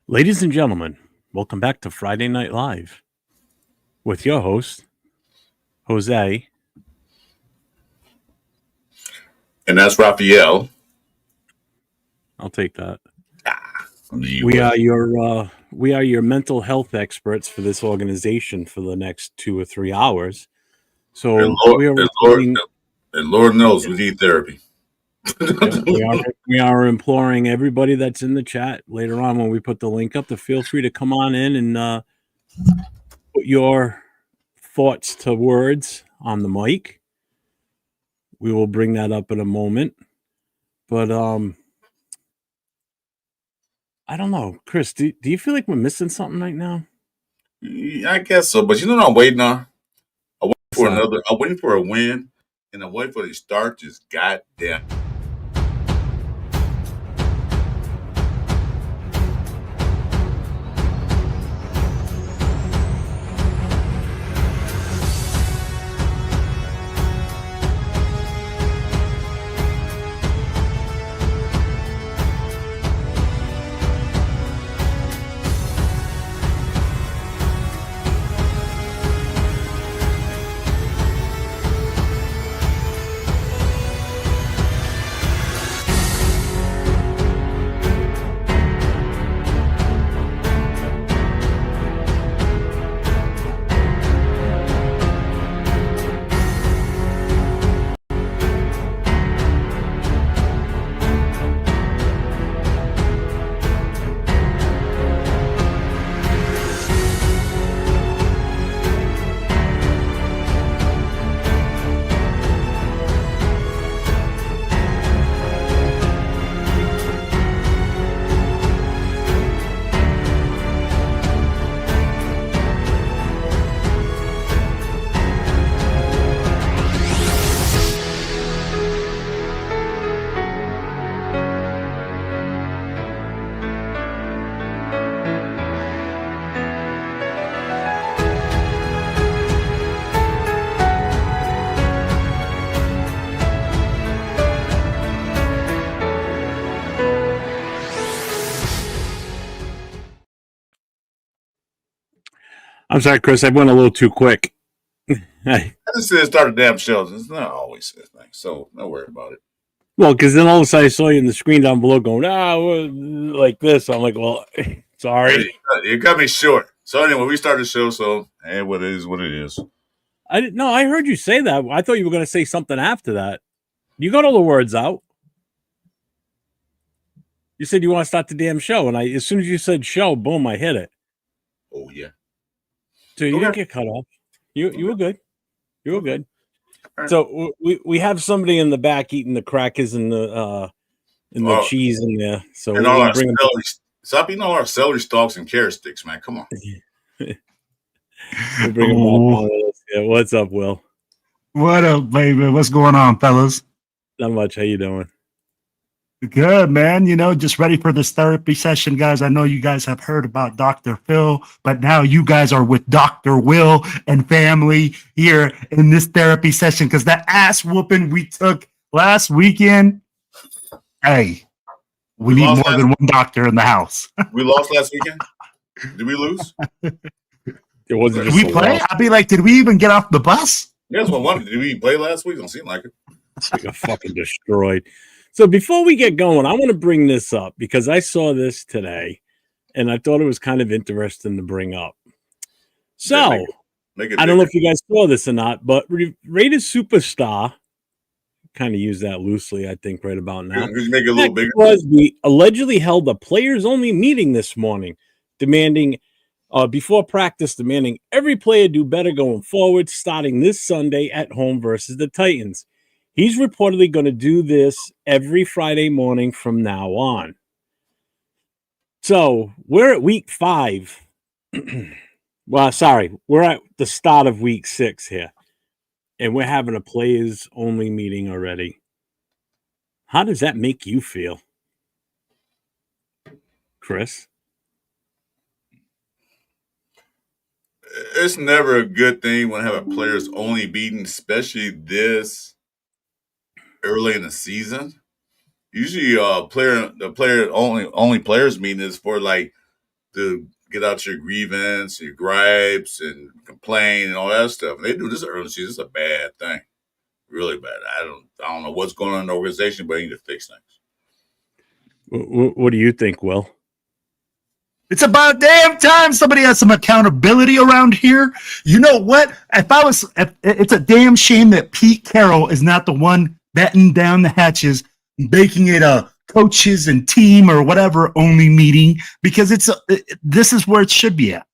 Ladies and gentlemen, welcome back to Friday Night Live with your host, Jose. And that's Raphael. I'll take that. We We are your mental health experts for this organization for the next 2 or 3 hours. and So Lord, we are and Lord, repeating, and Lord knows we need therapy. we are imploring everybody that's in the chat later on when we put the link up to feel free to come on in and put your thoughts to words on the mic. We will bring that up in a moment. But I don't know, Chris. Do you feel like we're missing something right now? I guess so, but you know what I'm waiting on? So, I'm waiting for a win, and I'm waiting for the start. Just goddamn. I'm sorry, Chris. I went a little too quick. I just said start the damn shows. It's not always this thing, so don't worry about it. Well, because then all of a sudden I saw you in the screen down below going, like this. I'm like, well, sorry. You got me short. So anyway, we started the show. So what it is, what it is. I didn't know. I heard you say that. I thought you were going to say something after that. You got all the words out. You said you want to start the damn show, and as soon as you said show, boom, I hit it. Oh yeah. So you didn't get cut off. You were good. You were good. Right. So we have somebody in the back eating the crackers and the cheese in there. So and all our celery, stop eating all our celery stalks and carrot sticks, man. Come on. We'll bring him back on. Yeah, what's up, Will? What up, baby? What's going on, fellas? Not much. How you doing? Good, man. Just ready for this therapy session, guys. I know you guys have heard about Dr. Phil, but now you guys are with Dr. Will and family here in this therapy session because that ass whooping we took last weekend, hey, we need more than one doctor in the house. We lost last weekend? Did we lose? It wasn't. Did we play? I'd be like, did we even get off the bus? Yeah, that's what I wondered. Did we play last week? Don't seem like it. We got fucking destroyed. So before we get going, I want to bring this up because I saw this today and I thought it was kind of interesting to bring up. So I don't know if you guys saw this or not, but Rated Superstar, kind of use that loosely, I think, right about now. Make it a little bigger. Crosby allegedly held a players-only meeting this morning, demanding before practice, demanding every player do better going forward, starting this Sunday at home versus the Titans. He's reportedly going to do this every Friday morning from now on. So we're at week 5. Well, sorry, we're at the start of week 6 here, and we're having a players-only meeting already. How does that make you feel, Chris? It's never a good thing when I have a players only meeting, especially this early in the season. Usually, the player only players meeting is for like to get out your grievance, your gripes, and complain and all that stuff. And they do this early in the season. It's a bad thing, really bad. I don't know what's going on in the organization, but they need to fix things. What do you think, Will? It's about damn time somebody has some accountability around here. You know what? It's a damn shame that Pete Carroll is not the one batting down the hatches, making it a coaches and team or whatever only meeting, because this is where it should be at.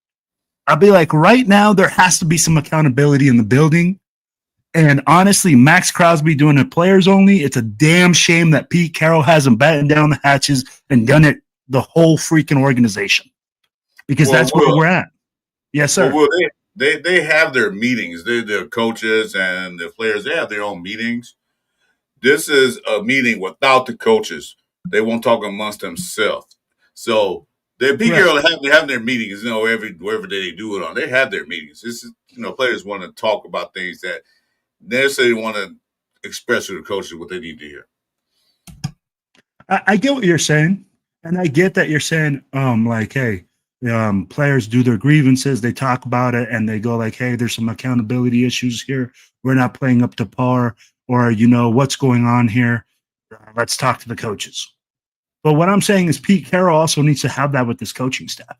I'll be like, right now there has to be some accountability in the building. And honestly, Max Crosby doing it players only. It's a damn shame that Pete Carroll hasn't battened down the hatches and done it the whole freaking organization, because that's where we're at. Yes, sir. Well, they have their meetings. The coaches and the players, they have their own meetings. This is a meeting without the coaches. They won't talk amongst themselves. So Pete Carroll have their meetings, wherever they do it on. They have their meetings. This is, players want to talk about things that necessarily want to express to the coaches what they need to hear. I get what you're saying. And I get that you're saying, hey, players do their grievances, they talk about it, and they go like, hey, there's some accountability issues here. We're not playing up to par, or, what's going on here? Let's talk to the coaches. But what I'm saying is Pete Carroll also needs to have that with his coaching staff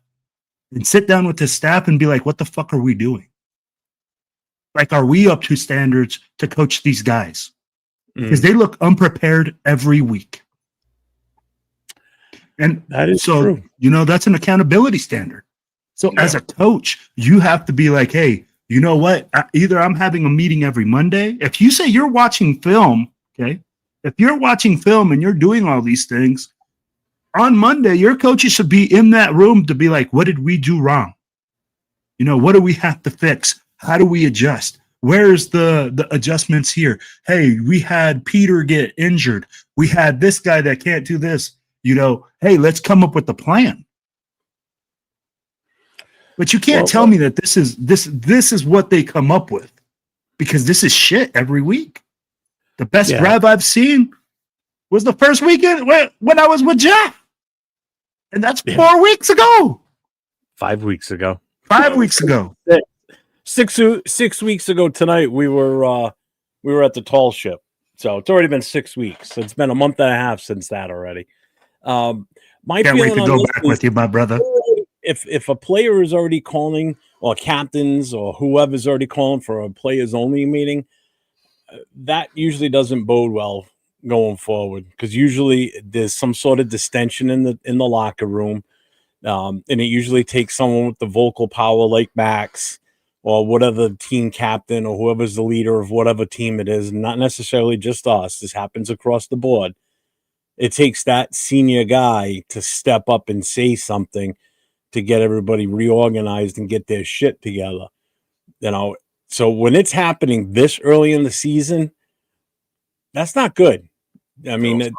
and sit down with his staff and be like, what the fuck are we doing? Like, are we up to standards to coach these guys? Because they look unprepared every week. And that is true. That's an accountability standard. So as a coach, you have to be like, hey, you know what? Either I'm having a meeting every Monday. If you say you're watching film, okay, if you're watching film and you're doing all these things, on Monday, your coaches should be in that room to be like, what did we do wrong? What do we have to fix? How do we adjust? Where's the adjustments here? Hey, we had Peter get injured. We had this guy that can't do this. Hey, let's come up with a plan. But you can't tell me that this is what they come up with, because this is shit every week. The best drive I've seen was the first weekend when I was with Jeff. And that's 4 weeks ago. 5 weeks ago. 5 weeks ago. 6 weeks ago tonight, we were at the Tall Ship. So it's already been 6 weeks. So it's been a month and a half since that already. Can't wait to go back with you, my brother. If a player is already calling, or captains or whoever's already calling for a players only meeting, that usually doesn't bode well going forward, because usually there's some sort of distension in the locker room, and it usually takes someone with the vocal power like Max or whatever team captain or whoever's the leader of whatever team it is, not necessarily just us. This happens across the board. It takes that senior guy to step up and say something to get everybody reorganized and get their shit together. So when it's happening this early in the season, that's not good. I mean,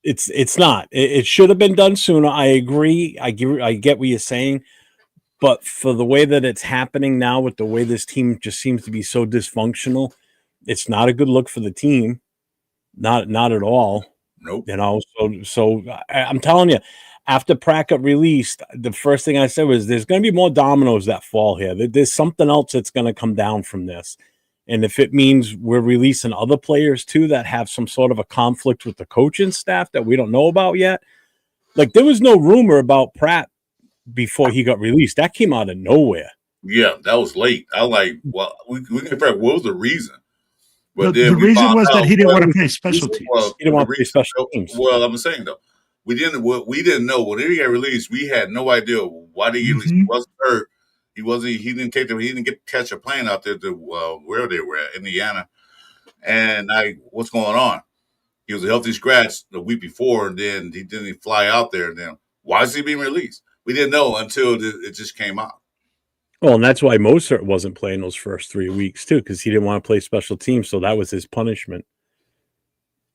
it's not. It should have been done sooner. I agree. I get what you're saying. But for the way that it's happening now, with the way this team just seems to be so dysfunctional, it's not a good look for the team. Not at all. Nope. So I'm telling you, after Pratt got released, the first thing I said was there's going to be more dominoes that fall here. There's something else that's going to come down from this. And if it means we're releasing other players too that have some sort of a conflict with the coaching staff that we don't know about yet, like there was no rumor about Pratt before he got released. That came out of nowhere. Yeah, that was late. I like, well, we can figure out what was the reason. But the reason was that he didn't want to play special teams. He didn't want to play special teams. Well, I'm saying though, we didn't know when he got released. We had no idea why did he get released. He wasn't hurt. He didn't get to catch a plane out there to where they were at, Indiana. And what's going on? He was a healthy scratch the week before, and then he didn't fly out there. And then why is he being released? We didn't know until it just came out. Well, and that's why Mozart wasn't playing those first 3 weeks too, because he didn't want to play special teams. So that was his punishment.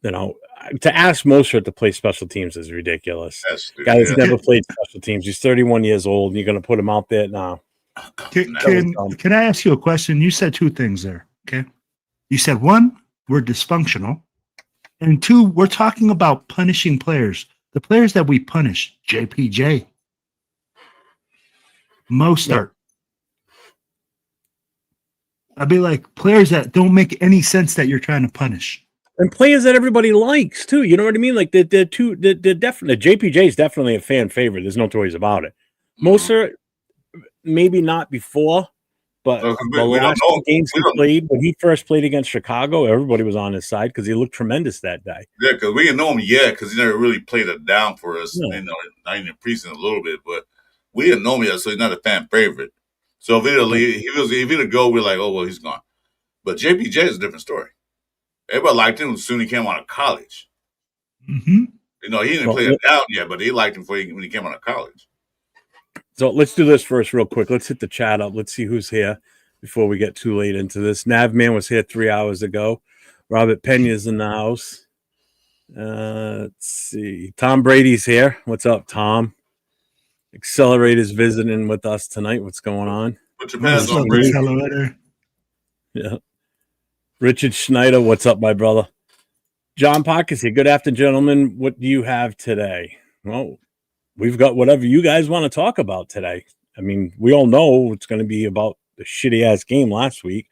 To ask Mozart to play special teams is ridiculous. Guy's never played special teams. He's 31 years old, and you're going to put him out there now. Can I ask you a question? You said two things there. Okay, you said one, we're dysfunctional, and two, we're talking about punishing players. The players that we punish, JPJ. Mostert. I'd be like players that don't make any sense that you're trying to punish. And players that everybody likes too. You know what I mean? Like they're definitely JPJ is definitely a fan favorite. There's no two ways about it. Mostert, maybe not before, but the last games he played, when he first played against Chicago, everybody was on his side because he looked tremendous that day. Yeah, because we didn't know him yet because he never really played it down for us. No. You know, not in the preseason a little bit, but we didn't know him yet, so he's not a fan favorite. So if he'd go, we're like, oh well, he's gone. But JPJ is a different story. Everybody liked him as soon as he came out of college. Mm-hmm. You know, he didn't play it down yet, but he liked him when he came out of college. So let's do this first real quick. Let's hit the chat up. Let's see who's here before we get too late into this. Navman was here 3 hours ago. Robert Pena's in the house. Let's see. Tom Brady's here. What's up, Tom? Accelerator's visiting with us tonight. What's going on? Put your pants on, Brady. Yeah. Richard Schneider, what's up, my brother? John Pockets here. Good afternoon, gentlemen. What do you have today? Well, we've got whatever you guys want to talk about today. I mean, we all know it's going to be about the shitty-ass game last week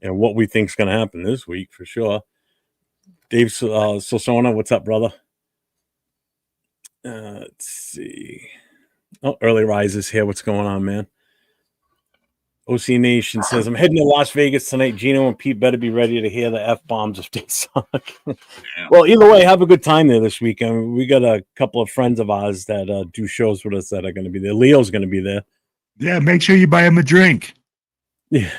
and what we think is going to happen this week for sure. Dave Sosona, what's up, brother? Let's see. Oh, Early Rise is here. What's going on, man? OC Nation says, I'm heading to Las Vegas tonight. Gino and Pete better be ready to hear the F-bombs if they suck. Well, either way, have a good time there this weekend. We got a couple of friends of ours that do shows with us that are going to be there. Leo's going to be there. Yeah, make sure you buy him a drink. Yeah.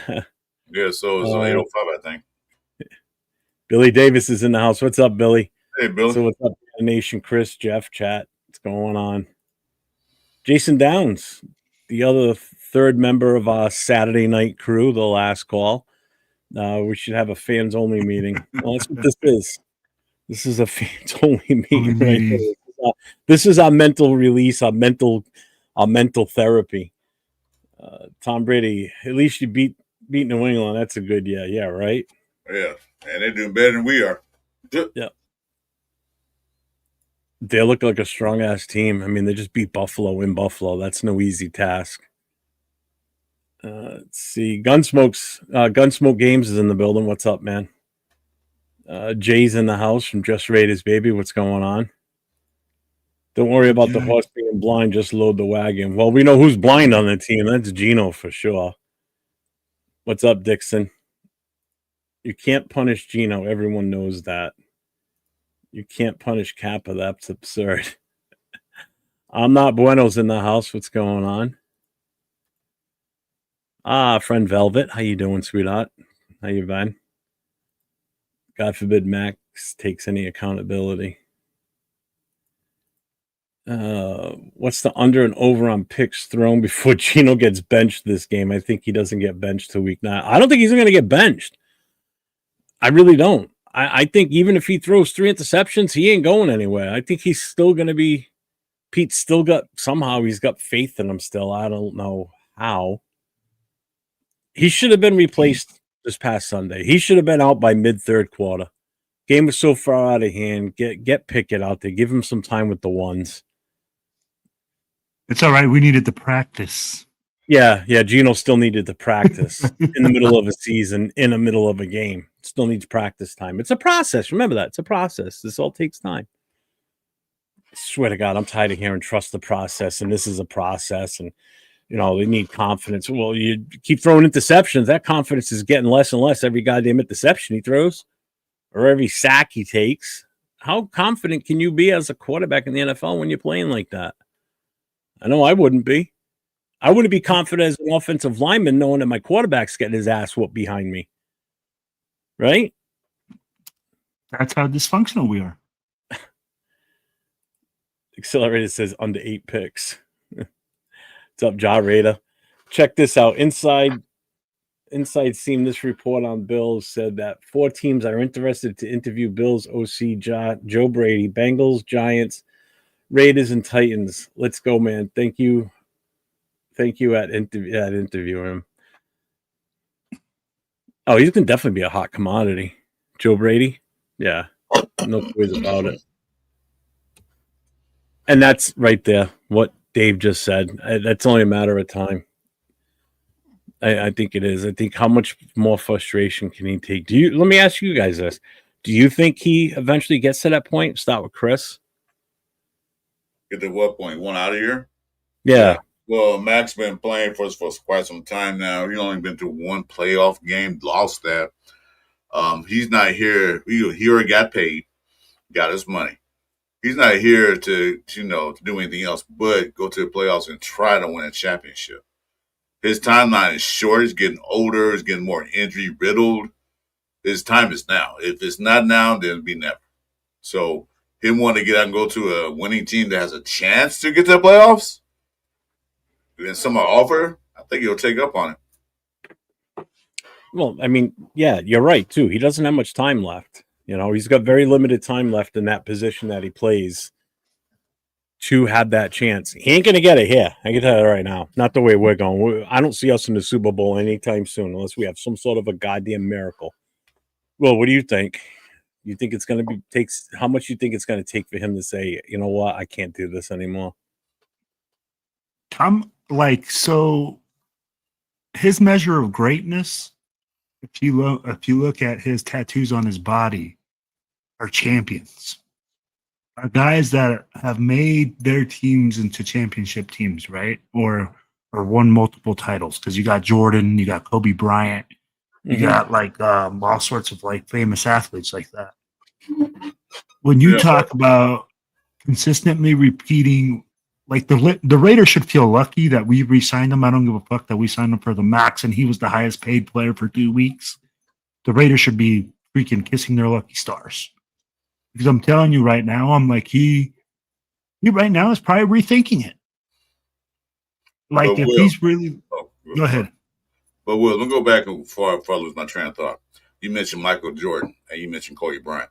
Yeah, so it's 8:05, I think. Billy Davis is in the house. What's up, Billy? Hey, Billy. So what's up, Nation? Chris, Jeff, chat. What's going on? Jason Downs, the other third member of our Saturday night crew, the last call. We should have a fans only meeting. Well, that's what this is. This is a fans only meeting right here. This is our mental release, our mental therapy. Tom Brady, at least you beat New England. That's a good yeah, right? Yeah, and they're doing better than we are. Yeah. They look like a strong ass team. I mean, they just beat Buffalo in Buffalo. That's no easy task. Let's see. Gunsmoke Games is in the building. What's up, man? Jay's in the house from Just Raiders, baby. What's going on? Don't worry about the horse being blind. Just load the wagon. Well, we know who's blind on the team. That's Gino for sure. What's up, Dixon? You can't punish Gino. Everyone knows that. You can't punish Kappa. That's absurd. I'm not Bueno's in the house. What's going on? Friend Velvet. How you doing, sweetheart? How you been? God forbid Max takes any accountability. What's the under and over on picks thrown before Gino gets benched this game? I think he doesn't get benched till week 9. I don't think he's going to get benched. I really don't. I think even if he throws 3 interceptions, he ain't going anywhere. I think he's still going to be – Pete's still got – somehow he's got faith in him still. I don't know how. He should have been replaced this past Sunday. He should have been out by mid-third quarter. Game was so far out of hand. Get Pickett out there. Give him some time with the ones. It's all right. We needed to practice. Yeah. Gino still needed to practice in the middle of a season, in the middle of a game. Still needs practice time. It's a process. Remember that. It's a process. This all takes time. I swear to God, I'm tired of hearing trust the process, and this is a process, and they need confidence. Well, you keep throwing interceptions. That confidence is getting less and less every goddamn interception he throws or every sack he takes. How confident can you be as a quarterback in the NFL when you're playing like that? I know I wouldn't be. I wouldn't be confident as an offensive lineman knowing that my quarterback's getting his ass whooped behind me. Right? That's how dysfunctional we are. Accelerator says under 8 picks. What's up, Ja Raider? Check this out. Inside Seam, this report on Bills said that 4 teams are interested to interview Bills OC Joe Brady, Bengals, Giants, Raiders, and Titans. Let's go, man. Thank you at interviewing him. Oh, he's going to definitely be a hot commodity. Joe Brady? Yeah. No ways about it. And that's right there. What Dave just said. That's only a matter of time. I think it is. I think how much more frustration can he take? Let me ask you guys this. Do you think he eventually gets to that point? Start with Chris. Get to what point? Want out of here? Yeah. Well, Mac's been playing for us for quite some time now. He's only been through one playoff game, lost that. He's not here. He already got paid, got his money. He's not here to do anything else but go to the playoffs and try to win a championship. His timeline is short. He's getting older. He's getting more injury riddled. His time is now. If it's not now, then it'll be never. So him wanting to get out and go to a winning team that has a chance to get to the playoffs, and someone offer, I think he'll take up on it. Well, I mean, yeah, you're right, too. He doesn't have much time left. He's got very limited time left in that position that he plays to have that chance. He ain't going to get it here. I can tell you that right now. Not the way we're going. I don't see us in the Super Bowl anytime soon unless we have some sort of a goddamn miracle. Well, what do you think? You think it's going to takes how much you think it's going to take for him to say, you know what, I can't do this anymore? So his measure of greatness, if you look at his tattoos on his body, are champions. Are guys that have made their teams into championship teams, right? Or won multiple titles. Because you got Jordan, you got Kobe Bryant, you got all sorts of famous athletes like that. When you talk about consistently repeating, the Raiders should feel lucky that we re-signed him. I don't give a fuck that we signed him for the max and he was the highest paid player for 2 weeks. The Raiders should be freaking kissing their lucky stars. Because I'm telling you right now, he right now is probably rethinking it. He's really go ahead. But let me go back before I lose my train of thought. You mentioned Michael Jordan and you mentioned Kobe Bryant.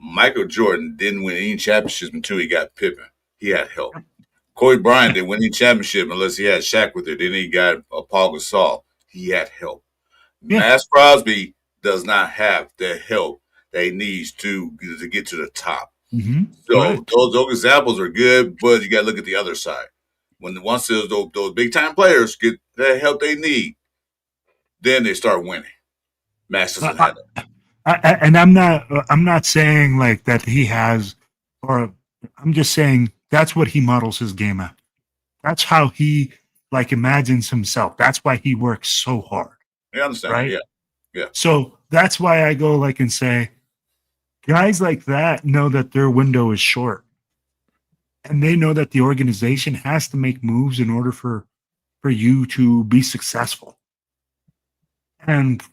Michael Jordan didn't win any championships until he got Pippen. He had help. Kobe Bryant didn't win any championship unless he had Shaq with it. Then he got Paul Gasol. He had help. Yeah. Max Crosby does not have the help that he needs to get to the top. Mm-hmm. So those examples are good, but you got to look at the other side. Once those big time players get the help they need, then they start winning. Max doesn't have that. And I'm not saying that he has, or I'm just saying that's what he models his game at. That's how he imagines himself. That's why he works so hard. I understand. Right? Yeah. So that's why I go and say, guys like that know that their window is short, and they know that the organization has to make moves in order for you to be successful. And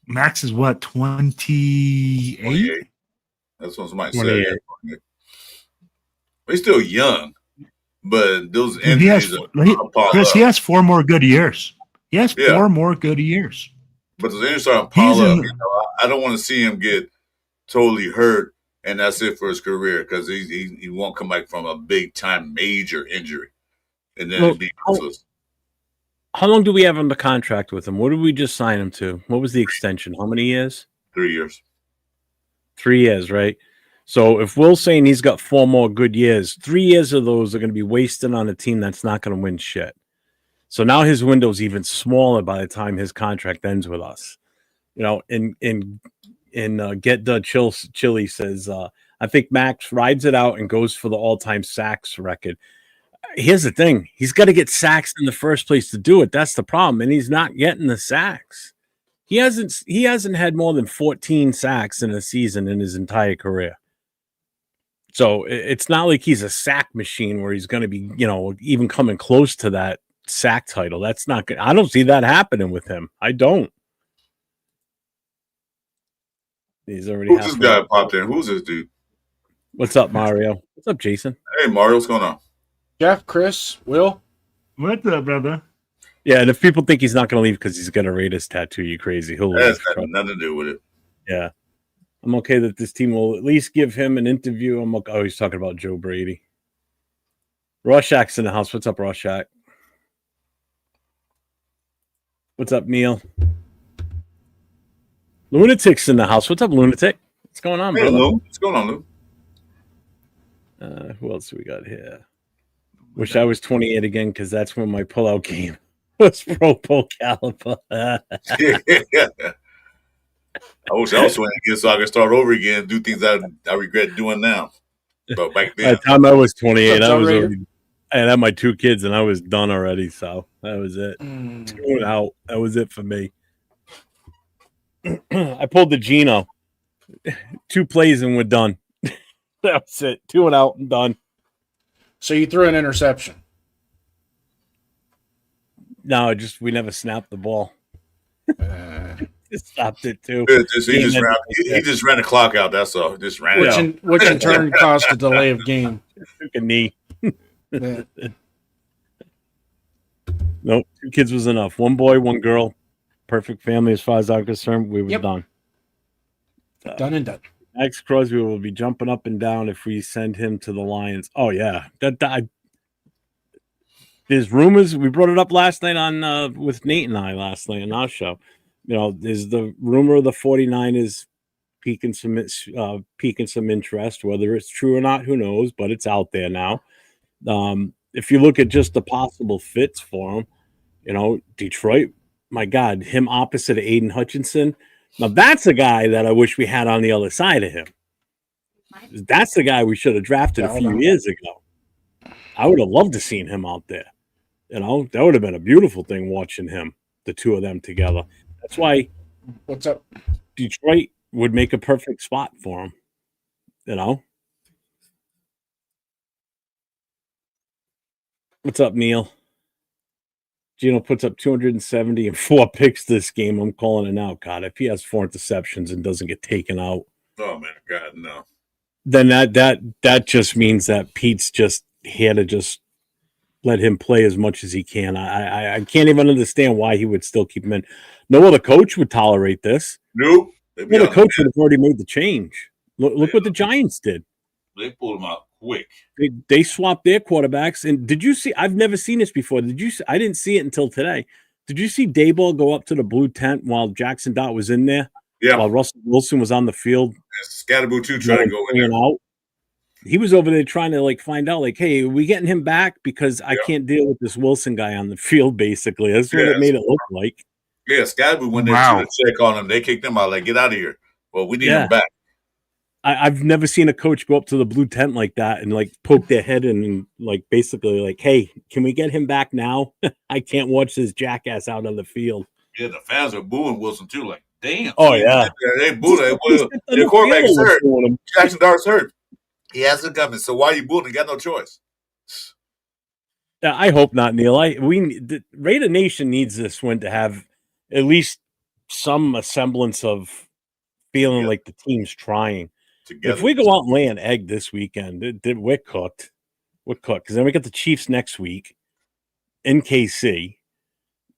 Max is what, 28? That's what somebody said. He's still young, but those injuries Chris, he has 4 more good years. He has 4 more good years. But those injuries are pile up. I don't want to see him get totally hurt, and that's it for his career because he won't come back from a big time major injury, and then it'd be useless. How long do we have on the contract with him? What did we just sign him to? What was the extension? How many years? 3 years. 3 years, right? So if Will's saying he's got 4 more good years, 3 years of those are going to be wasted on a team that's not going to win shit. So now his window's even smaller by the time his contract ends with us. In Get the Chili says, I think Max rides it out and goes for the all-time sacks record. Here's the thing. He's got to get sacks in the first place to do it. That's the problem. And he's not getting the sacks. He hasn't had more than 14 sacks in a season in his entire career. So it's not like he's a sack machine where he's going to be, even coming close to that sack title. That's not good. I don't see that happening with him. I don't. He's already. Who's this guy popped in? Who's this dude? What's up, Mario? What's up, Jason? Hey, Mario, what's going on? Jeff, Chris, Will. What's up, brother? Yeah, and if people think he's not going to leave because he's got a Raiders tattoo, you crazy. He'll leave. That's got nothing to do with it. Yeah. I'm okay that this team will at least give him an interview. Oh, he's talking about Joe Brady. Rorschach's in the house. What's up, Rorschach? What's up, Neil? Lunatic's in the house. What's up, Lunatic? What's going on, brother? Lou. What's going on, Lou? Who else do we got here? Wish I was 28 again because that's when my pullout game was Pro Caliber. I wish I was 20 again so I could start over again and do things I regret doing now. But back By then, the time I was 28, What's I up, was Raider? already, I had my 2 kids and I was done already. So that was it. Going out. That was it for me. I pulled the Gino. 2 plays and we're done. That was it. 2 and out and done. So you threw an interception. No, we never snapped the ball. Just stopped it too. he just ran the clock out. That's all. Just ran it out. Which in turn caused a delay of game. Took a knee. Yeah. Nope. 2 kids was enough. 1 boy, 1 girl. Perfect family as far as I'm concerned. We were done. Done and done. Max Crosby will be jumping up and down if we send him to the Lions. Oh yeah, there's rumors. We brought it up last night on with Nate and I last night on our show. You know, there's the rumor of the 49ers piquing some interest. Whether it's true or not, who knows? But it's out there now. If you look at just the possible fits for him, you know, Detroit. My God, him opposite of Aiden Hutchinson. Now, that's a guy that I wish we had on the other side of him. That's the guy we should have drafted a few years ago. I would have loved to seen him out there. You know, that would have been a beautiful thing watching him, the 2 of them together. That's why What's up? Detroit would make a perfect spot for him. You know? What's up, Neil? Gino puts up 270 and 4 picks this game. I'm calling it out, God. If he has 4 interceptions and doesn't get taken out, Oh man, God, no. then that just means that Pete's just here to just let him play as much as he can. I can't even understand why he would still keep him in. No other coach would tolerate this. Nope. No other coach would have already made the change. Look what the Giants did. They pulled him out quick. They swapped their quarterbacks. And did you see? I've never seen this before. Did you? I didn't see it until today. Did you see Daboll go up to the blue tent while Jackson Dart was in there? Yeah. While Russell Wilson was on the field. Scatterboo too trying to go in there. Out. He was over there trying to find out hey, are we getting him back? Because I can't deal with this Wilson guy on the field, basically. That's what it made it look like. Yeah, Scatterboo went there to check on him. They kicked him out, get out of here. Well, we need him back. I've never seen a coach go up to the blue tent like that and poke their head in and basically hey, can we get him back now? I can't watch this jackass out on the field. Yeah, the fans are booing Wilson too. Damn. Oh yeah, they booed him. The quarterback is hurt. Jackson Dart's hurt. He hasn't come in. So why are you booing? He got no choice. Yeah, I hope not, Neil. The Raider Nation needs this win to have at least some semblance of feeling like the team's trying. Together. If we go out and lay an egg this weekend, we're cooked. We're cooked because then we got the Chiefs next week in KC.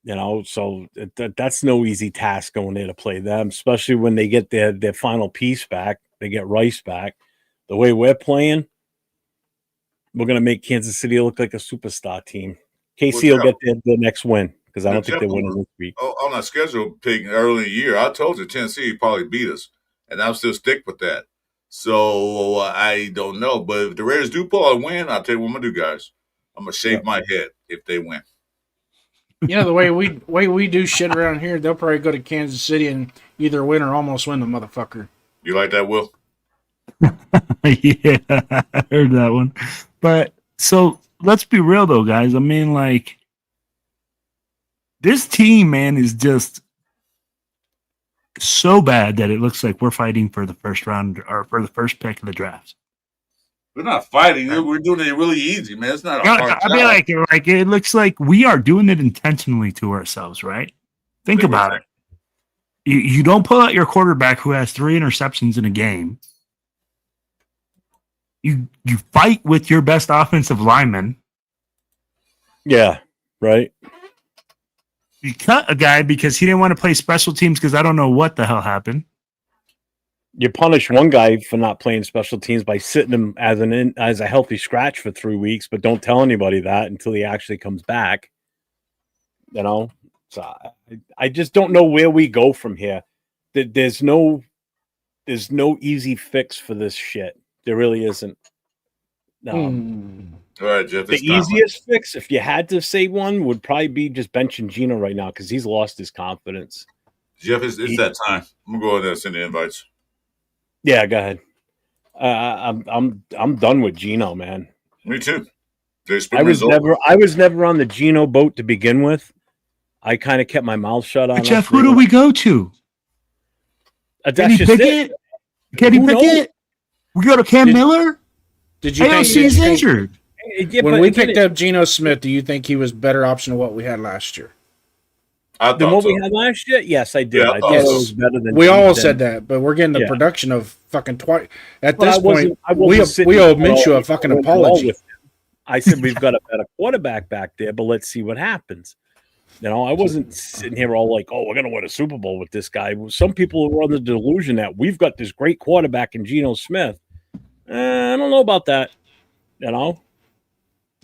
You know, so that's no easy task going there to play them, especially when they get their final piece back. They get Rice back. The way we're playing, we're going to make Kansas City look like a superstar team. KC will get the next win because I don't think they're winning this week. On our schedule pick early in the year, I told you Tennessee probably beat us, and I'll still stick with that. So I don't know. But if the Raiders do pull out a win, I'll tell you what I'm going to do, guys. I'm going to shave my head if they win. You know, the way we do shit around here, they'll probably go to Kansas City and either win or almost win the motherfucker. You like that, Will? Yeah, I heard that one. But so let's be real though, guys. I mean, this team, man, is just so bad that it looks like we're fighting for the first round or for the first pick of the draft. We're not fighting. We're doing it really easy, man. It's not a hard I mean, it looks like we are doing it intentionally to ourselves, right? Think about it. You don't pull out your quarterback who has 3 interceptions in a game. You fight with your best offensive lineman. Yeah, right. You cut a guy because he didn't want to play special teams because I don't know what the hell happened. You punish one guy for not playing special teams by sitting him as a healthy scratch for 3 weeks, but don't tell anybody that until he actually comes back. You know, so I just don't know where we go from here. There's no easy fix for this shit. There really isn't. All right, Jeff. The easiest fix, if you had to say one, would probably be just benching Gino right now because he's lost his confidence. Jeff, it's that time. I'm gonna go ahead and send the invites. Yeah, go ahead. I'm done with Gino, man. Me too. I was never on the Gino boat to begin with. I kind of kept my mouth shut on. But Jeff, who do we go to? Kenny Pickett? Kenny Pickett? We go to Cam Miller? Did you think he's injured? When we picked up Geno Smith, do you think he was a better option than what we had last year? Than what we had last year? Yes, I did. Yeah, I thought it was better than we all said that, but we're getting the production of fucking twice. At this point, we owe Minshew a fucking apology. I said we've got a better quarterback back there, but let's see what happens. You know, I wasn't sitting here all like, oh, we're going to win a Super Bowl with this guy. Some people were on the delusion that we've got this great quarterback in Geno Smith. I don't know about that, you know.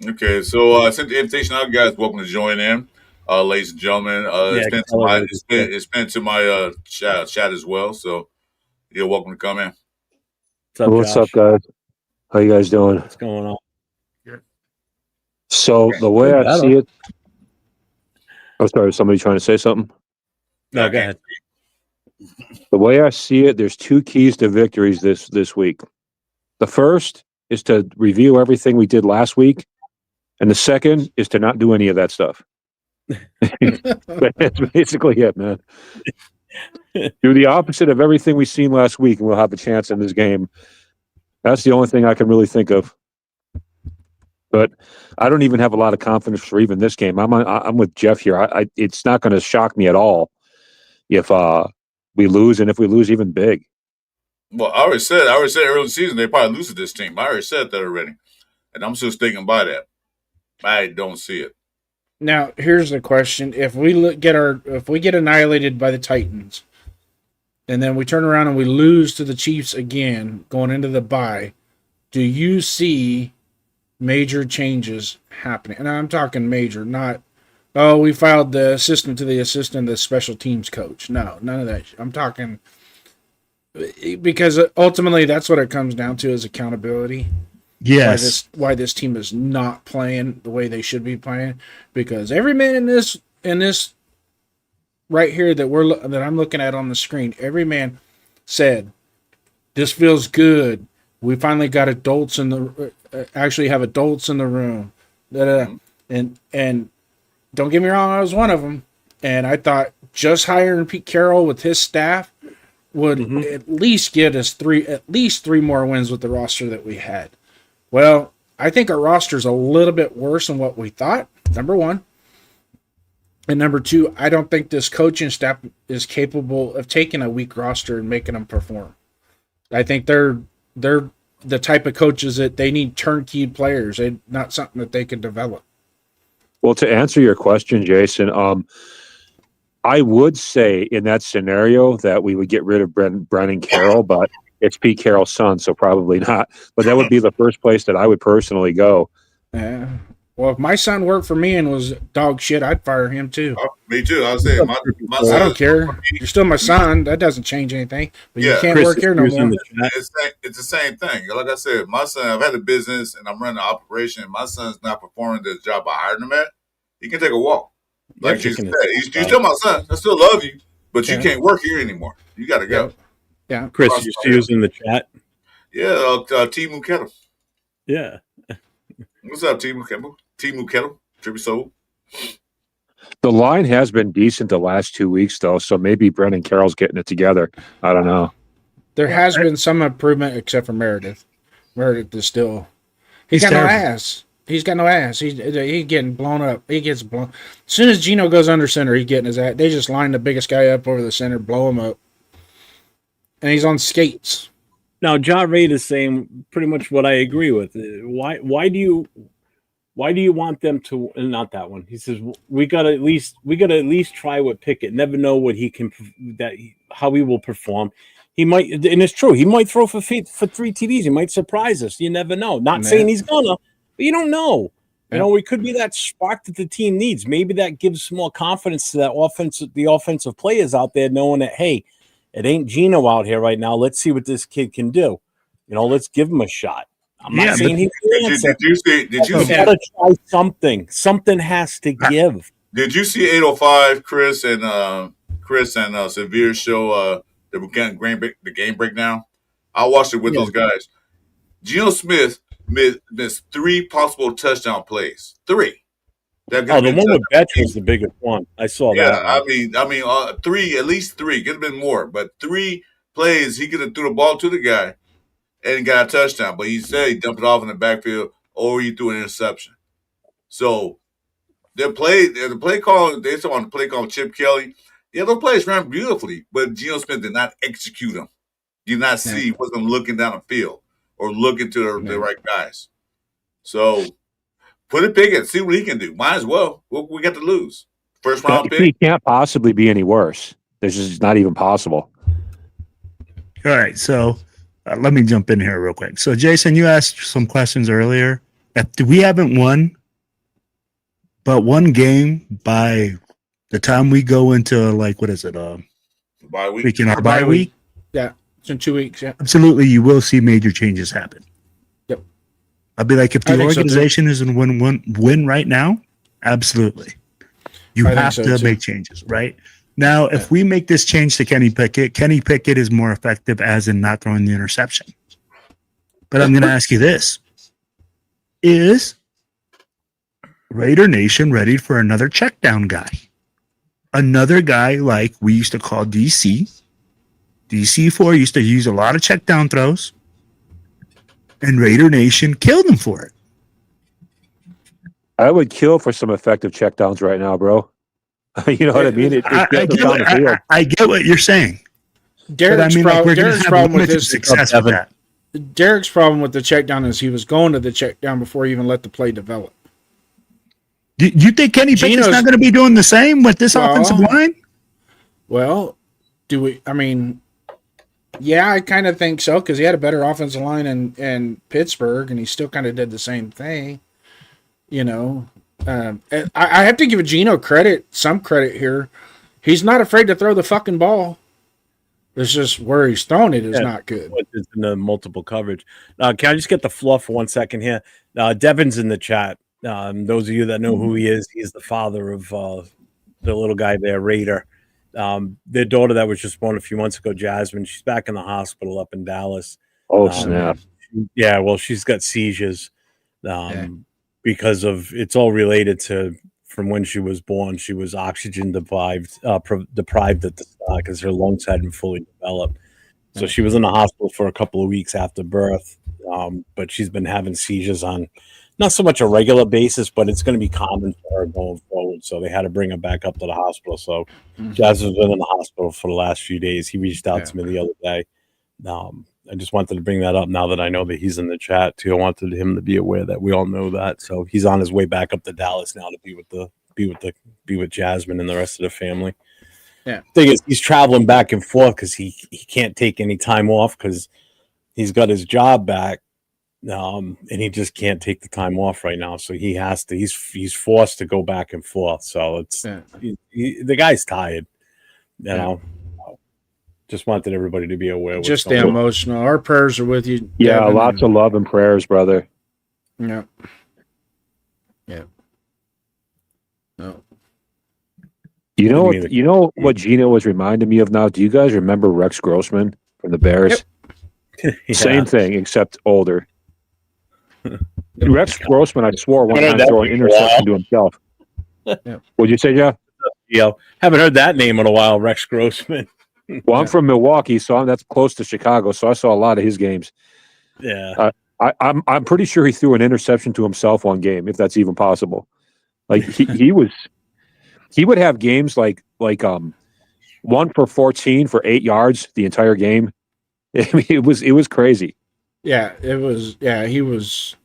Okay, so I sent the invitation out, guys. Welcome to join in, ladies and gentlemen. It's been to my chat as well, so you're welcome to come in. What's up, guys? How you guys doing? What's going on? So the way I see it, I'm sorry, somebody trying to say something? No, go ahead. The way I see it, there's two keys to victories this week. The first is to review everything we did last week, and the second is to not do any of that stuff. That's basically it, man. Do the opposite of everything we've seen last week, and we'll have a chance in this game. That's the only thing I can really think of. But I don't even have a lot of confidence for even this game. I'm with Jeff here. It's not going to shock me at all if we lose, and if we lose even big. Well, I already said early in the season they probably lose to this team. I already said that already, and I'm still sticking by that. I don't see it. Now, here's the question: if we get annihilated by the Titans, and then we turn around and we lose to the Chiefs again going into the bye, do you see major changes happening? And I'm talking major, not, oh, we filed the assistant to the assistant, the special teams coach. No, none of that. I'm talking, because ultimately that's what it comes down to, is accountability. Yes. Why this team is not playing the way they should be playing, because every man in this right here that I'm looking at on the screen, every man said, this feels good. We finally got adults in the actually have adults in the room. And don't get me wrong, I was one of them. And I thought just hiring Pete Carroll with his staff would at least get us three more wins with the roster that we had. Well, I think our roster's a little bit worse than what we thought, number one. And number two, I don't think this coaching staff is capable of taking a weak roster and making them perform. I think they're the type of coaches that they need turnkey players. They're not something that they can develop. Well, to answer your question, Jason, I would say in that scenario that we would get rid of Brennan Carroll, but it's Pete Carroll's son, so probably not. But that would be the first place that I would personally go. Yeah. Well, if my son worked for me and was dog shit, I'd fire him too. Me too. I was saying, my son, I don't care. You're still my son. That doesn't change anything. But you can't work here no more. It's the same thing. Like I said, my son, I've had a business and I'm running an operation. My son's not performing the job I hired him at. He can take a walk. Like Jason said, he's still my son. I still love you, but you can't work here anymore. You got to go. Yeah. Chris, you see who's in the chat? Yeah, Timu Kettle. Yeah. What's up, Timu Kettle, Trippy Soul. The line has been decent the last 2 weeks, though, so maybe Brennan Carroll's getting it together. I don't know. There has been some improvement, except for Meredith. Meredith is still... He's got terrible. No ass. He's got no ass. He's getting blown up. He gets blown. As soon as Gino goes under center, he's getting his ass. They just line the biggest guy up over the center, blow him up. And he's on skates. Now, John Reid is saying pretty much what I agree with. Why do you want them to? Not that one. He says we got to at least try with Pickett. Never know what he can, how he will perform. He might, and it's true. He might throw for 3 TDs. He might surprise us. You never know. Not saying he's gonna, but you don't know. You know, it could be that spark that the team needs. Maybe that gives more confidence to the offensive players out there, knowing that, hey, it ain't Gino out here right now. Let's see what this kid can do. You know, let's give him a shot. I'm not Yeah, saying he's the Did answer. you see? Did you You see? gotta try something. Something has to give. Did you see 805 Chris and Severe show the game breakdown? I watched it with Yeah. those guys. Geno Smith missed 3 possible touchdown plays. 3. That could Oh, have the been one with touchdown. Betch was the biggest one. I saw Yeah, that. I mean, 3, at least 3. Could have been more, but 3 plays he could have threw the ball to the guy and got a touchdown. But he said he dumped it off in the backfield or he threw an interception. So the play call, they saw on the play call Chip Kelly. Yeah, those plays ran beautifully, but Geno Smith did not execute them. Did not see, he wasn't looking down the field or looking to the right guys. So put it Pickett, see what he can do. Might as well. What we got to lose? First round He pick. can't possibly be any worse. This is not even possible. All right, so let me jump in here real quick. So, Jason, you asked some questions earlier. If we haven't won but one game by the time we go into what is it? Bye week. Week in our bye week. Yeah, it's in 2 weeks. Yeah, Absolutely, you will see major changes happen. Yep. I'd be like, if I the think so, too. organization is in win right now, absolutely, you I think have so, to too. make changes, right? Now, if we make this change to Kenny Pickett is more effective as in not throwing the interception. But I'm going to ask you this: is Raider Nation ready for another check down guy? Another guy like we used to call DC. DC4 used to use a lot of check down throws, and Raider Nation killed him for it. I would kill for some effective checkdowns right now, bro. You know what I mean? It I gets get them down what, the field. I get what you're saying. Derek's, But I mean, like, we're going to Derek's have problem with limited this. success with that. Derek's problem with the check down is he was going to the check down before he even let the play develop. Do you think Kenny Pickett's Geno's- not going to be doing the same with this Well, offensive line? Well, do we? I mean, yeah, I kind of think so because he had a better offensive line in Pittsburgh, and he still kind of did the same thing. You know, and I have to give Geno some credit here. He's not afraid to throw the fucking ball. It's just where he's thrown it is not good. It's in the multiple coverage. Can I just get the fluff for 1 second here? Devin's in the chat. Those of you that know who he is, he's the father of the little guy there, Raider. Their daughter that was just born a few months ago, Jasmine, she's back in the hospital up in Dallas. Oh, snap. Yeah, well, she's got seizures because of it's all related to from when she was born. She was oxygen deprived at the start because her lungs hadn't fully developed. So she was in the hospital for a couple of weeks after birth, but she's been having seizures on not so much a regular basis, but it's going to be common for her going forward. So they had to bring her back up to the hospital. So Jasmine's been in the hospital for the last few days. He reached out to me the other day. I just wanted to bring that up now that I know that he's in the chat too. I wanted him to be aware that we all know that. So he's on his way back up to Dallas now to be with Jasmine and the rest of the family. Yeah. Thing is, he's traveling back and forth because he can't take any time off because he's got his job back. And he just can't take the time off right now, so he has to. He's forced to go back and forth. So it's the guy's tired. You know, just wanted everybody to be aware. Just stay emotional. Our prayers are with you. Yeah, Devin, lots of love and prayers, brother. Yeah. Yeah. No. You know what Gino was reminding me of now? Do you guys remember Rex Grossman from the Bears? Yeah. Same thing, except older. Rex Grossman, I swore one time throwing interception to himself. Yeah. What'd you say, Jeff? Haven't heard that name in a while, Rex Grossman. Well, I'm from Milwaukee, so that's close to Chicago, so I saw a lot of his games. Yeah. I'm pretty sure he threw an interception to himself one game, if that's even possible. Like he would have games like 1 for 14 for 8 yards the entire game. I mean, it was crazy. Yeah, it was. Yeah, he was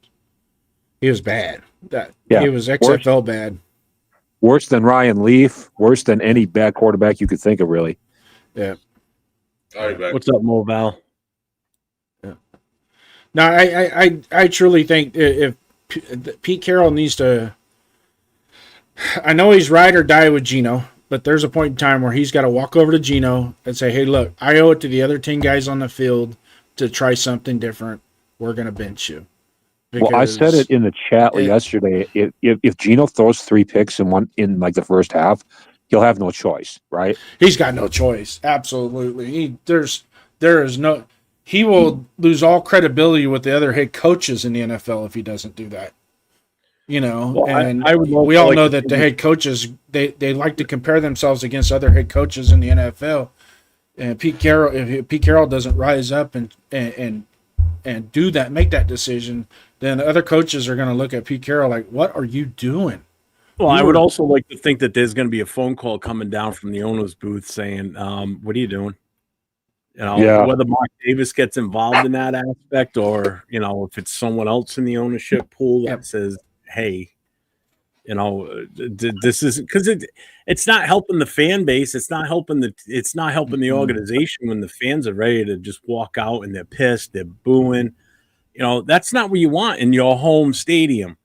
bad. He was XFL bad. Worse than Ryan Leaf. Worse than any bad quarterback you could think of, really. Yeah. All right, back. What's up, Mo Val? Yeah. No, I truly think if Pete Carroll needs to. I know he's ride or die with Geno, but there's a point in time where he's got to walk over to Geno and say, "Hey, look, I owe it to the other 10 guys on the field to try something different. We're going to bench you." Well, I said it in the chat it- yesterday. If Gino throws 3 picks in like the first half, he'll have no choice, right? He's got no choice. Absolutely. He will lose all credibility with the other head coaches in the NFL if he doesn't do that. Well, And I would we also all like know to that the think- head coaches they like to compare themselves against other head coaches in the NFL. And Pete Carroll, if Pete Carroll doesn't rise up and do that, make that decision, then other coaches are going to look at Pete Carroll like, "What are you doing?" Well, You I would were- also like to think that there's going to be a phone call coming down from the owner's booth saying, "What are you doing?" Yeah. Whether Mark Davis gets involved in that aspect, or if it's someone else in the ownership pool that Yep. says, "Hey, this is," because it's not helping the fan base. It's not helping the organization when the fans are ready to just walk out and they're pissed, they're booing. That's not what you want in your home stadium.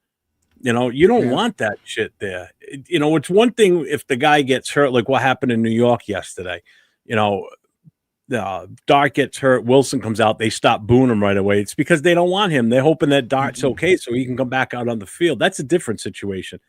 You don't Yeah. want that shit there. It's one thing if the guy gets hurt, like what happened in New York yesterday. Dart gets hurt, Wilson comes out, they stop booing him right away. It's because they don't want him. They're hoping that Dart's okay so he can come back out on the field. That's a different situation.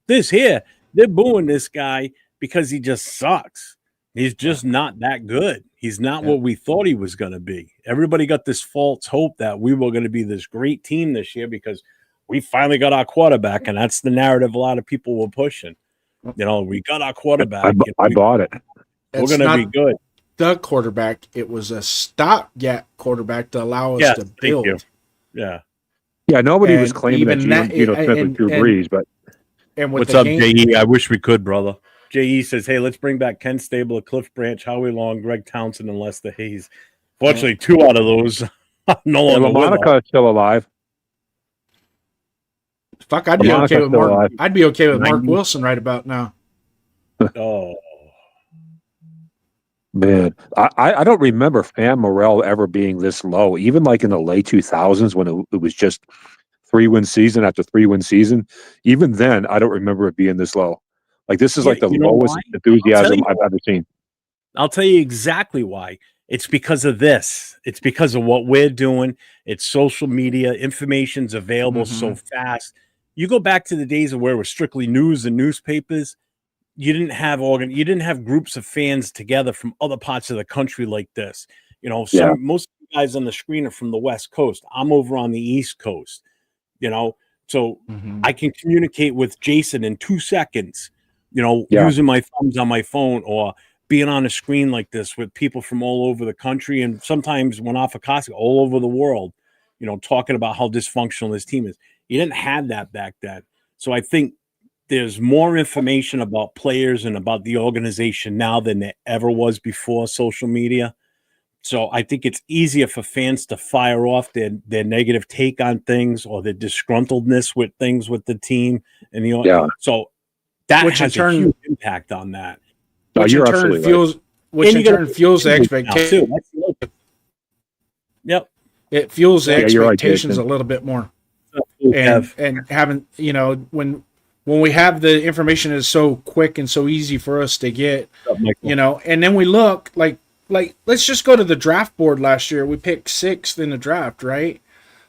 This here, they're booing this guy because he just sucks. He's just not that good. He's not what we thought he was going to be. Everybody got this false hope that we were going to be this great team this year because we finally got our quarterback, and that's the narrative a lot of people were pushing. We got our quarterback. I bought it. We're It's going to not be good. the quarterback. It was a stopgap quarterback to allow us Yes, to thank build. you. Yeah. Yeah, nobody was And claiming that even Gino that- Smith was and- Drew and- Brees, but And with What's the up, game, JE? I wish we could, brother. JE says, "Hey, let's bring back Ken Stabler, Cliff Branch, Howie Long, Greg Townsend, and Lester Hayes." Fortunately, 2 out of those are no longer with us. LaMonica is still alive. fuck, I'd be LaMonica's okay with still Mark. alive. I'd be okay with Mark 90. Wilson right about now. Oh, Man, I don't remember fan morale ever being this low. Even like in the late 2000s when it was just 3-win season after 3-win season. Even then, I don't remember it being this low. Like this is Yeah, like the you know lowest why? enthusiasm you I've ever seen. I'll tell you exactly why. It's because of this. It's because of what we're doing. It's social media. Information's available so fast. You go back to the days of where it was strictly news and newspapers. You didn't have groups of fans together from other parts of the country like this. Most of the guys on the screen are from the West Coast. I'm over on the East Coast. So I can communicate with Jason in 2 seconds. Using my thumbs on my phone or being on a screen like this with people from all over the country and sometimes when off of Costco, all over the world, talking about how dysfunctional this team is. You didn't have that back then. So I think there's more information about players and about the organization now than there ever was before social media. So I think it's easier for fans to fire off their negative take on things or their disgruntledness with things with the team. And so that Which in has a turn- huge impact on that. No, Which you're in turn absolutely right. fuels, which And in you gotta- turn fuels the Now, expectation. too. That's the other- Yep. It fuels the Yeah, you're right, expectations Jason. a little bit more. Have- And having when we have the information is so quick and so easy for us to get, and then we look like let's just go to the draft board last year. We picked 6th in the draft, right?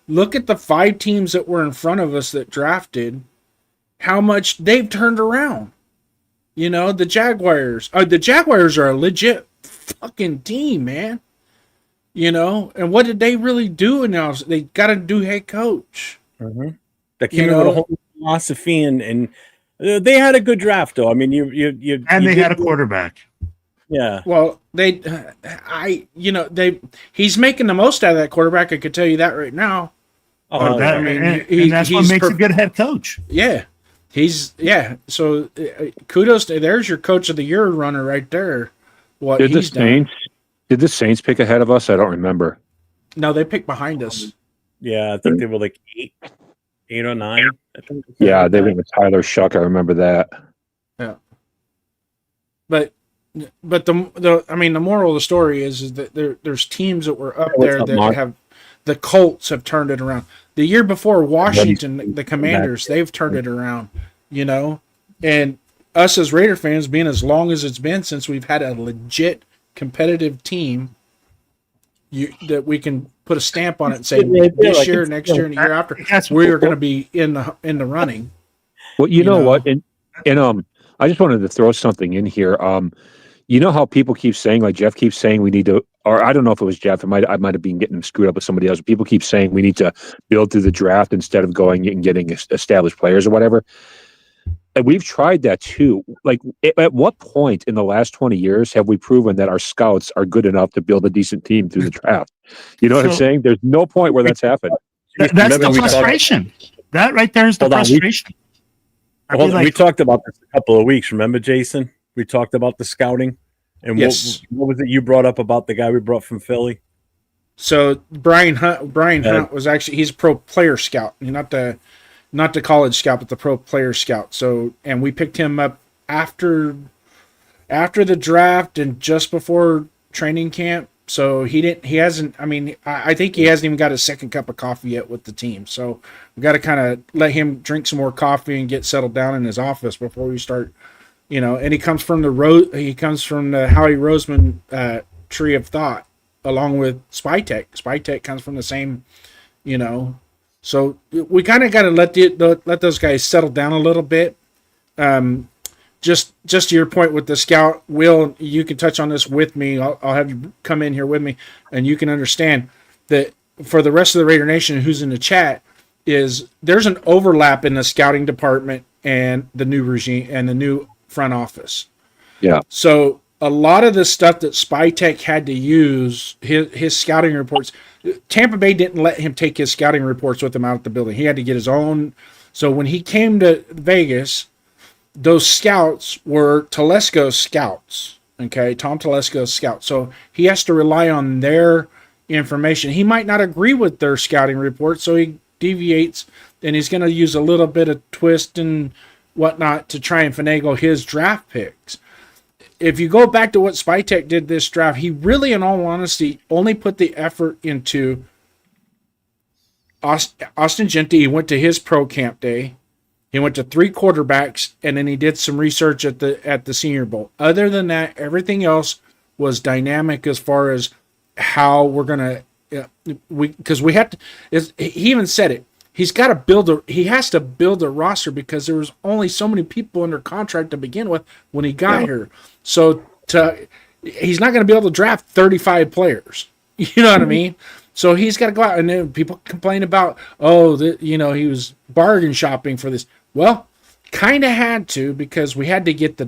Look at the 5 teams that were in front of us that drafted, how much they've turned around. The Jaguars. The Jaguars are a legit fucking team, man. And what did they really do now? They got a new head coach. That came in with a whole philosophy and they had a good draft though. I mean, And they had a quarterback. Yeah. Well, he's making the most out of that quarterback. I could tell you that right now. Oh, That- I mean, and that's what he's makes a good head coach. Yeah, So kudos to there's your coach of the year runner right there. What Did the he's done. Saints pick ahead of us? I don't remember. No, they picked behind us. Yeah, I think they were like 8 or 9. I think. Yeah, they went with Tyler Shuck. I remember that. But the moral of the story is that there's teams that were up What's there up, that Mark? have the Colts have turned it around. The year before Washington, the Commanders, they've turned it around, and us as Raider fans being as long as it's been since we've had a legit competitive team that we can put a stamp on it and say Yeah, this like year, it's- next year, and the year after, That's we are going to be in the running. Well, you You know know. what, and I just wanted to throw something in here. You know how people keep saying, like Jeff keeps saying, we need to, or I don't know if it was Jeff. I might have been getting him screwed up with somebody else. People keep saying we need to build through the draft instead of going and getting established players or whatever. And we've tried that too. Like, at what point in the last 20 years have we proven that our scouts are good enough to build a decent team through the draft? You know what I'm So- saying? There's no point where that's happened. That's Remember the we talked- frustration. That right there is the Hold on, we- frustration. I Hold feel on, we like- talked about this a couple of weeks. Remember, Jason? We talked about the scouting. And Yes. what was it you brought up about the guy we brought from Philly? So Brian Hunt was actually, he's a pro player scout, not the college scout, but the pro player scout. So, and we picked him up after the draft and just before training camp. So he hasn't, I mean, I think he hasn't even got his second cup of coffee yet with the team. So we got to kind of let him drink some more coffee and get settled down in his office before we start, and he comes from the Howie Roseman tree of thought, along with Spytek. Spytek comes from the same, so we kind of got to let those guys settle down a little bit. Just to your point with the scout, Will, you can touch on this with me. I'll have you come in here with me, and you can understand that for the rest of the Raider Nation who's in the chat, there's an overlap in the scouting department and the new regime and the new front office. Yeah. So a lot of the stuff that Spytek had to use, his scouting reports, Tampa Bay didn't let him take his scouting reports with him out at the building. He had to get his own. So when he came to Vegas, those scouts were Telesco's scouts. Okay, Tom Telesco's scouts. So he has to rely on their information. He might not agree with their scouting report, so he deviates, and he's going to use a little bit of twist and whatnot to try and finagle his draft picks. If you go back to what Spytek did this draft, he really, in all honesty, only put the effort into Austin Gentry. He went to his pro camp day. He went to 3 quarterbacks, and then he did some research at the Senior Bowl. Other than that, everything else was dynamic as far as how we're gonna because we have to. He even said it. He has to build a roster because there was only so many people under contract to begin with when he got here. So he's not going to be able to draft 35 players. You know what I mean? So he's got to go out, and then people complain about, he was bargain shopping for this. Well, kind of had to, because we have to get the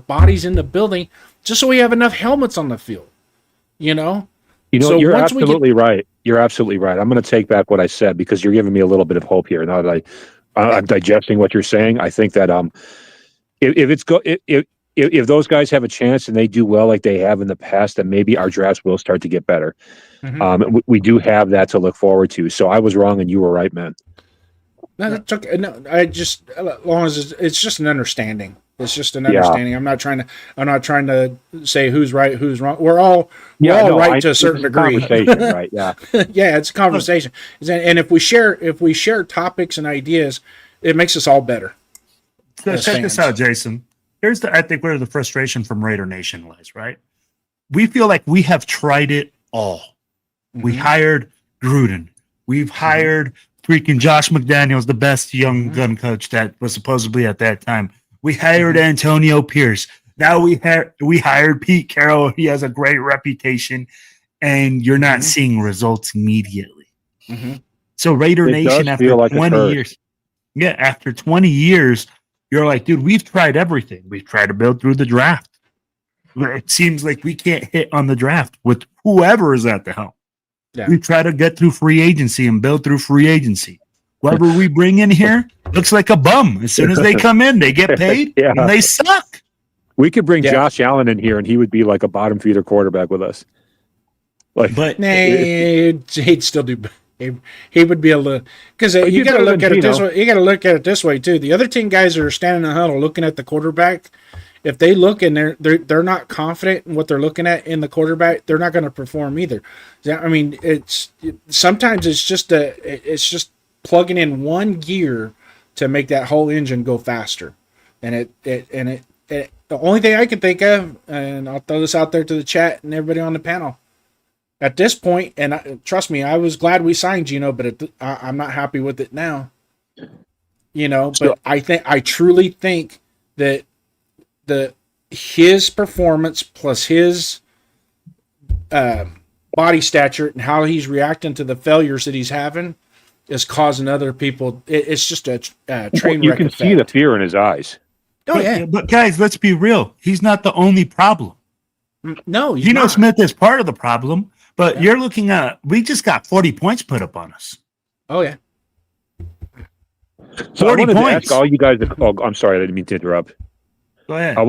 bodies in the building just so we have enough helmets on the field. So you're once we absolutely right. You're absolutely right. I'm going to take back what I said because you're giving me a little bit of hope here. Now that I'm digesting what you're saying, I think that if those guys have a chance and they do well like they have in the past, then maybe our drafts will start to get better. Mm-hmm. We do have that to look forward to. So I was wrong and you were right, man. No, that's okay. No, as long as it's just an understanding. It's just an understanding. I'm not trying to say who's right, who's wrong. We're all right to a certain degree. Right? Yeah. Yeah, it's a conversation. And if we share topics and ideas, it makes us all better. So as check this fans. out, Jason. I think where the frustration from Raider Nation lies, right? We feel like we have tried it all. We Mhm. hired Gruden. We've hired freaking Josh McDaniels, the best young Mhm. gun coach that was supposedly at that time. We hired Antonio Pierce. Now we hired Pete Carroll. He has a great reputation, and you're not Mhm. seeing results immediately. Mhm. So Raider It Nation, does after feel like a 20 hurt. years, after 20 years, you're like, dude, we've tried everything. We've tried to build through the draft. But it seems like we can't hit on the draft with whoever is at the helm. Yeah. We try to get through free agency and build through free agency. Whoever we bring in here looks like a bum. As soon as they come in, they get paid Yeah. and they suck. We could bring Yeah. Josh Allen in here and he would be like a bottom feeder quarterback with us. Like, But Nah, he'd still do. He would be able to, because He'd you be got to better look than at it this Geno. way. You got to look at it this way too. The other 10 guys that are standing in the huddle looking at the quarterback, if they look and they're not confident in what they're looking at in the quarterback, they're not going to perform either. I mean, sometimes it's just plugging in one gear to make that whole engine go faster. And the only thing I can think of, and I'll throw this out there to the chat and everybody on the panel, at this point, and trust me, I was glad we signed Gino, but I'm not happy with it now. But I truly think that his performance plus his body stature and how he's reacting to the failures that he's having is causing other people. It's just a train wreck. You can see the fear in his eyes. Oh yeah, but guys, let's be real. He's not the only problem. No, Geno Smith is part of the problem, but you're looking at, we just got 40 points put up on us. Oh yeah. So I 40 wanted to points. ask all you guys. I'm sorry, I didn't mean to interrupt. Go ahead. I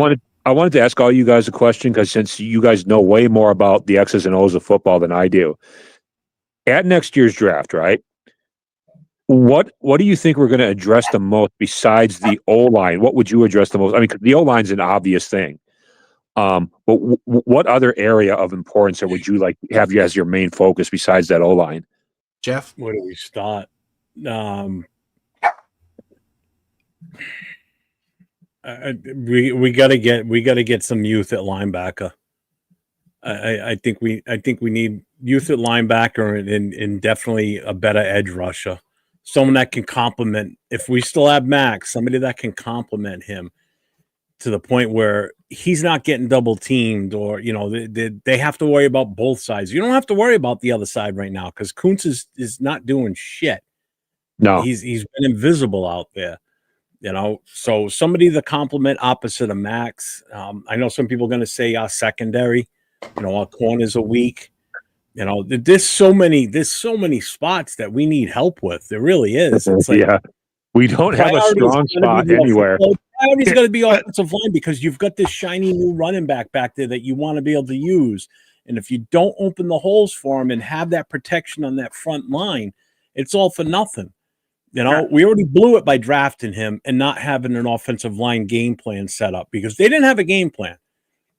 wanted to ask all you guys a question because since you guys know way more about the X's and O's of football than I do, at next year's draft, right? What do you think we're going to address the most besides the O-line? What would you address the most? I mean, 'cause the O-line's an obvious thing. But what other area of importance or would you like have you as your main focus besides that O-line? Jeff, Where do we start? We got to get some youth at linebacker. I think we need youth at linebacker and definitely a better edge rusher. Someone that can complement, if we still have Max, somebody that can complement him to the point where he's not getting double teamed or, they have to worry about both sides. You don't have to worry about the other side right now because Kuntz is not doing shit. No. He's been invisible out there, so somebody to complement opposite of Max. I know some people are going to say our secondary, our corners are weak. There's so many spots that we need help with. There really is. It's like, yeah, we don't have a strong spot anywhere. Priority's got to be offensive line because you've got this shiny new running back there that you want to be able to use. And if you don't open the holes for him and have that protection on that front line, it's all for nothing. We already blew it by drafting him and not having an offensive line game plan set up because they didn't have a game plan.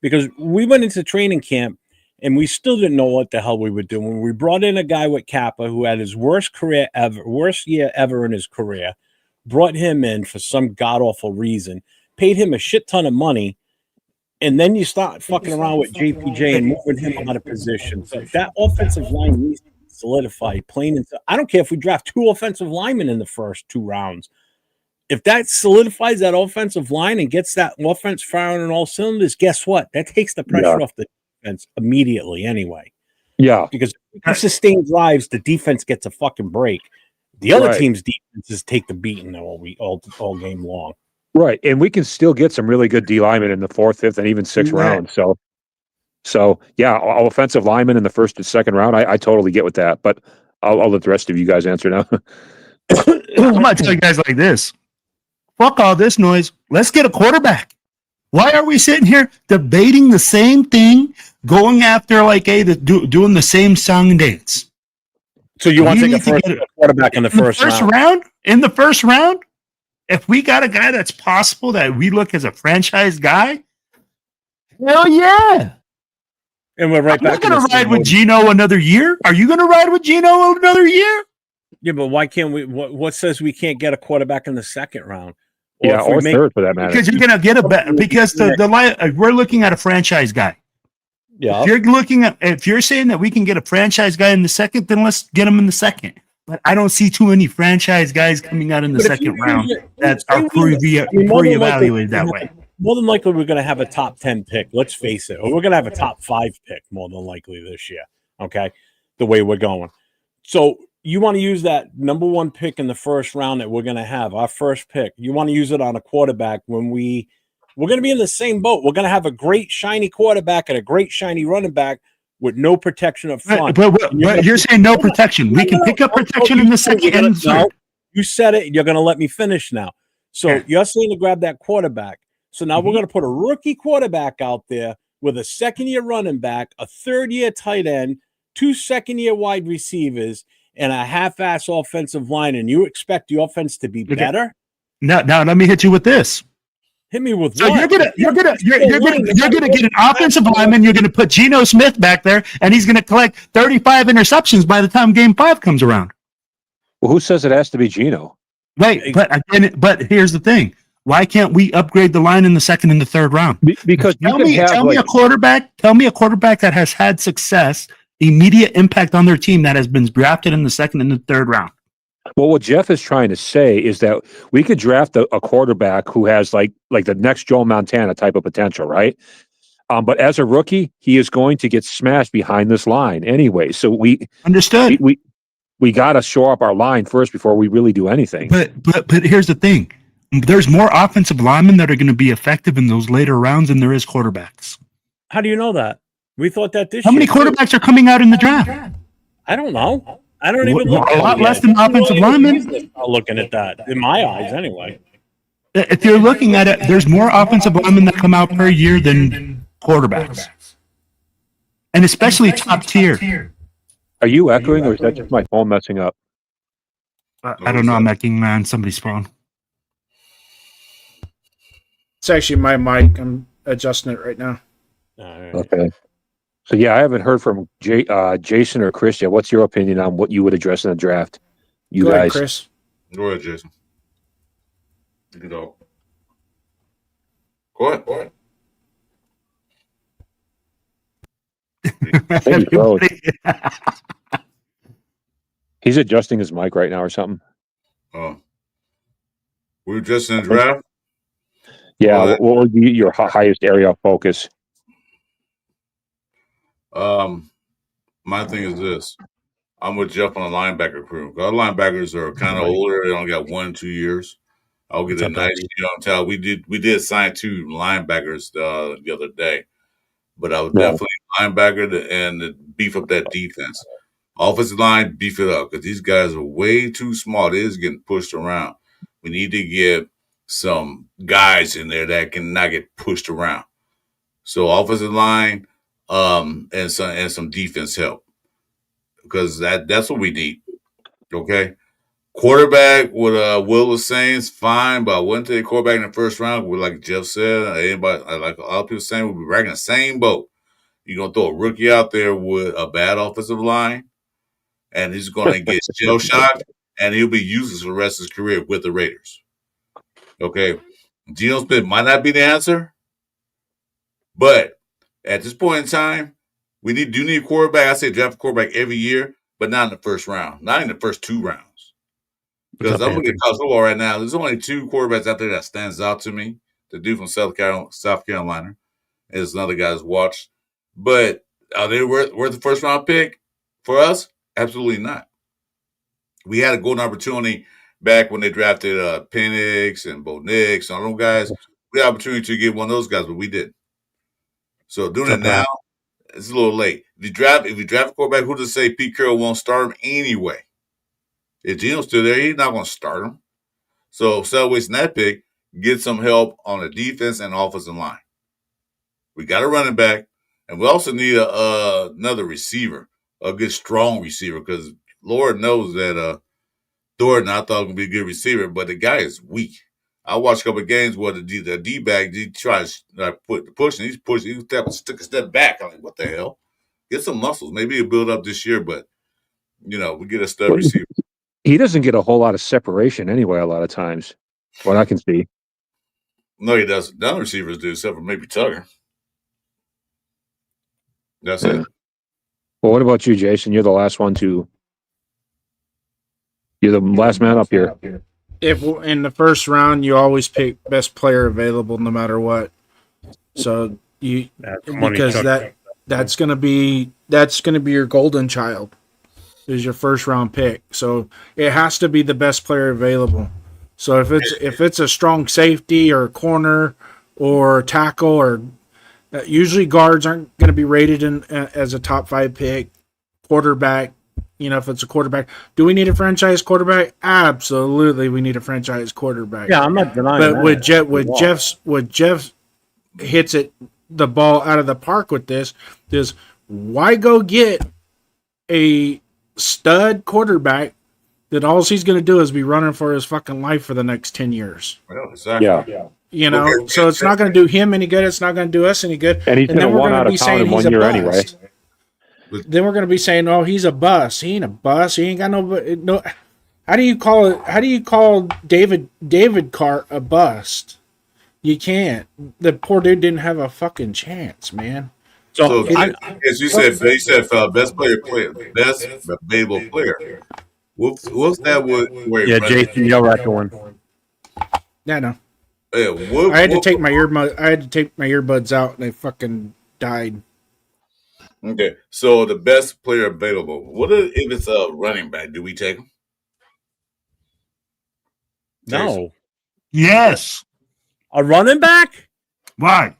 Because we went into training camp and we still didn't know what the hell we were doing. We brought in a guy with Kappa who had his worst year ever in his career, brought him in for some god-awful reason, paid him a shit ton of money, and then you start fucking around with JPJ and moving him out of position. So that offensive line needs to be solidified, plain and simple. I don't care if we draft 2 offensive linemen in the first 2 rounds. If that solidifies that offensive line and gets that offense firing on all cylinders, guess what? That takes the pressure off the defense immediately anyway. Yeah. Because if you sustain drives, the defense gets a fucking break. The other team's defenses take the beating all game long. Right. And we can still get some really good D linemen in the 4th, 5th, and even 6th round. So yeah, offensive linemen in the 1st and 2nd round. I totally get with that, but I'll let the rest of you guys answer now. I'm going to tell you guys like this. Fuck all this noise. Let's get a quarterback. Why are we sitting here debating the same thing, going after doing the same song and dance? So you want to take a quarterback in the first round? In the first round? If we got a guy that's possible that we look as a franchise guy, hell yeah. And we're right back. I'm going to ride with Geno another year. Are you going to ride with Geno another year? Yeah, but why can't we? What says we can't get a quarterback in the 2nd round? Or 3rd for that matter. Because you're going to get because we're looking at a franchise guy. Yeah. If you're saying that we can get a franchise guy in the 2nd, then let's get him in the 2nd. But I don't see too many franchise guys coming out in the 2nd round that are pre-evaluated that way. More than likely, we're going to have a top 10 pick. Let's face it. Or we're going to have a top 5 pick more than likely this year. Okay. The way we're going. So you want to use that number 1 pick in the 1st round that we're going to have, our first pick. You want to use it on a quarterback when we're going to be in the same boat. We're going to have a great shiny quarterback and a great shiny running back with no protection up front. But you're saying no protection. We can pick up protection in the 2nd and 3rd. You said it. You're going to let me finish now. So you're saying to grab that quarterback. So now we're going to put a rookie quarterback out there with a 2nd-year running back, a 3rd-year tight end, 2 2nd-year wide receivers, and a half-ass offensive line, and you expect the offense to be better? Now let me hit you with this. Hit me with so what? You're gonna get an offensive lineman. You're gonna put Geno Smith back there, and he's gonna collect 35 interceptions by the time Game 5 comes around. Well, who says it has to be Geno? Right, but here's the thing: why can't we upgrade the line in the 2nd and the 3rd round? Because tell me a quarterback that has had success immediate impact on their team that has been drafted in the second and the third round. Well, what Jeff is trying to say is that we could draft a quarterback who has like the next Joe Montana type of potential, right? But as a rookie, he is going to get smashed behind this line anyway. So we understood. We got to shore up our line first before we really do anything. But here's the thing: there's more offensive linemen that are going to be effective in those later rounds than there is quarterbacks. How do you know that? We thought that this How year. many quarterbacks are coming out in the draft? I don't know. I don't even look A at lot it less yet. than offensive linemen. Looking at that, in my eyes, anyway. If you're looking at it, there's more offensive linemen that come out per year than quarterbacks, and especially top tier. Are you echoing, or is that just my phone messing up? I don't know. I'm echoing on somebody's phone. It's actually my mic. I'm adjusting it right now. All right. Okay. So yeah, I haven't heard from Jason or Chris yet. What's your opinion on what you would address in the draft? You Go guys, ahead, Chris. Go ahead, Jason. You know. Go ahead. I think he froze. He's adjusting his mic right now or something. We're just in the draft. Yeah, Well, what would be your highest area of focus? My thing is this. I'm with Jeff on the linebacker crew. Our linebackers are kind of older. They only got 1-2 years. I'll get a nice tell. We did sign 2 linebackers the other day, but I was definitely linebacker and beef up that defense. Offensive line, beef it up because these guys are way too small. They is getting pushed around. We need to get some guys in there that can not get pushed around. So offensive line, and some defense help because that's what we need. Okay, quarterback. What Will was saying is fine, but I wouldn't take quarterback in the first round. Like Jeff said, anybody like a lot of people saying, we'll be right in the same boat. You're gonna throw a rookie out there with a bad offensive line, and he's gonna get shell shocked, and he'll be useless for the rest of his career with the Raiders. Okay, Geno Smith might not be the answer, but at this point in time, we do need a quarterback. I say draft a quarterback every year, but not in the first round, not in the first 2 rounds. Because I'm looking at college football right now. There's only 2 quarterbacks out there that stands out to me. The dude from South Carolina is another guy that's watched. But are they worth the first round pick for us? Absolutely not. We had a golden opportunity back when they drafted Penix and Bo Nix and all those guys. We had an opportunity to get one of those guys, but we didn't. So doing it now, it's a little late. If you draft a quarterback, who does say Pete Carroll won't start him anyway? If Geno's still there, he's not going to start him. So instead of wasting that pick, get some help on the defense and offensive line. We got a running back, and we also need another receiver, a good strong receiver, because Lord knows that Thornton, I thought would be a good receiver, but the guy is weak. I watched a couple of games where the D-bag, he tries to put the push, and he's pushing, he took a step back. I'm like, what the hell? Get some muscles. Maybe he'll build up this year, but, we get a stud receiver. He doesn't get a whole lot of separation anyway, a lot of times, what I can see. No, he doesn't. None of the receivers do, except for maybe Tucker. That's it. Well, what about you, Jason? You're the last one to. You're the last man up here. If in the first round, you always pick best player available, no matter what. So that's gonna be your golden child, is your first round pick. So it has to be the best player available. So if it's a strong safety or a corner or a tackle or usually guards aren't going to be rated as a top 5 pick. Quarterback, if it's a quarterback, do we need a franchise quarterback? Absolutely, we need a franchise quarterback. Yeah, I'm not denying but that. with Jeff hits the ball out of the park with this is why go get a stud quarterback that all he's going to do is be running for his fucking life for the next 10 years. Well, exactly. Yeah. So it's not going to do him any good. It's not going to do us any good. And he's going to want out of town in 1 year anyway. Then we're going to be saying, "Oh, he's a bust. He ain't a bust. He ain't got no." How do you call it? How do you call David Carr a bust? You can't. The poor dude didn't have a fucking chance, man. So, I, as you said, best best available player. What's that? Where he yeah, runs? Jason, you're echoing. Yeah, no. Yeah, I had to take my earbuds out, and they fucking died. Okay, so the best player available. What if it's a running back? Do we take him? No, Yes. a running back. Why?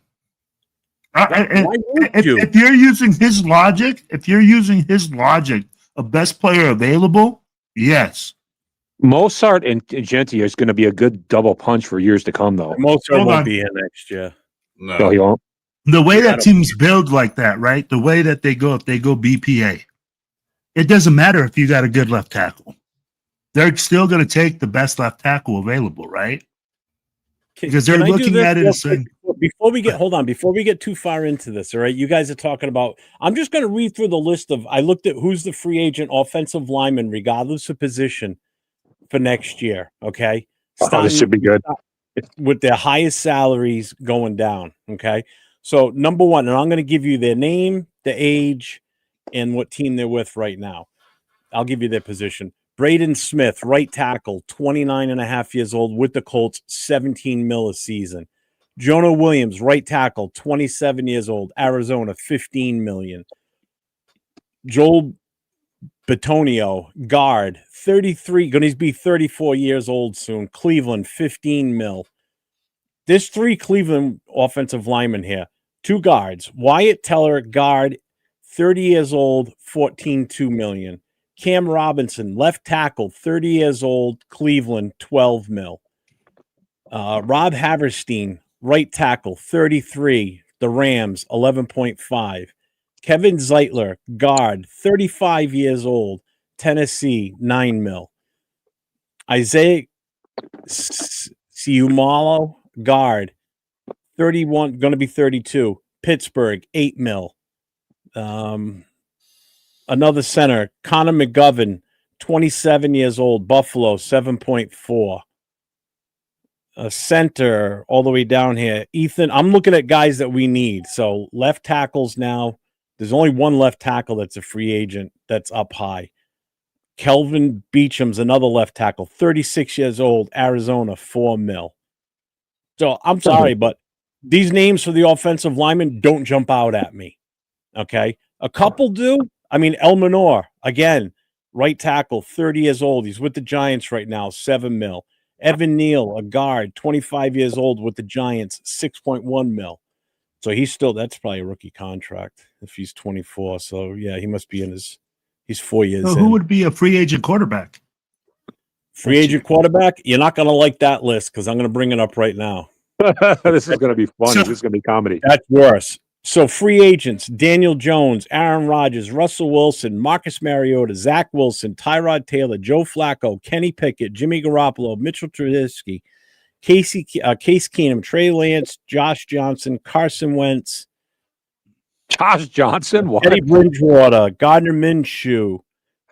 Why would you? If you're using his logic, of best player available, yes. Mozart and Genti is going to be a good double punch for years to come, though. Mozart Hold won't on. be here next year. No, he won't. The way Yeah, I that don't- teams build like that, right? The way that they go, if they go BPA, it doesn't matter if you got a good left tackle. They're still going to take the best left tackle available, right? Because they're Can I do looking this at it real as saying, quick? Before we get too far into this, all right, you guys are talking about, I'm just going to read through the list I looked at who's the free agent offensive lineman, regardless of position, for next year. Okay. Oh, this should be good. With their highest salaries going down. Okay. So number one, and I'm going to give you their name, the age, and what team they're with right now. I'll give you their position. Braden Smith, right tackle, 29 and a half years old with the Colts, 17 mil a season. Jonah Williams, right tackle, 27 years old, Arizona, 15 million. Joel Bitonio, guard, 33, going to be 34 years old soon. Cleveland, 15 mil. There's 3 Cleveland offensive linemen here. 2 guards. Wyatt Teller, guard, 30 years old, 14.2 million. Cam Robinson, left tackle, 30 years old, Cleveland, 12 mil. Rob Haverstein, right tackle, 33, the Rams, 11.5. Kevin Zeitler, guard, 35 years old, Tennessee, 9 mil. Isaiah Siumalo, guard, 31, going to be 32, Pittsburgh, 8 mil. Another center, Connor McGovern, 27 years old, Buffalo, 7.4. A center all the way down here, Ethan. I'm looking at guys that we need. So left tackles now. There's only one left tackle that's a free agent that's up high. Kelvin Beacham's another left tackle, 36 years old, Arizona, 4 mil. So I'm sorry, but these names for the offensive linemen don't jump out at me. Okay. A couple do. I mean, El Menor, again, right tackle, 30 years old. He's with the Giants right now, 7 mil. Evan Neal, a guard, 25 years old with the Giants, 6.1 mil. So that's probably a rookie contract if he's 24. So, yeah, he must be he's 4 years so in. who would be a free agent quarterback? Free agent quarterback? You're not going to like that list because I'm going to bring it up right now. This is going to be funny. This is going to be comedy. That's worse. So free agents, Daniel Jones, Aaron Rodgers, Russell Wilson, Marcus Mariota, Zach Wilson, Tyrod Taylor, Joe Flacco, Kenny Pickett, Jimmy Garoppolo, Mitchell Trubisky, Case Keenum, Trey Lance, Josh Johnson, Carson Wentz, Josh Johnson? What? Teddy Bridgewater, Gardner Minshew,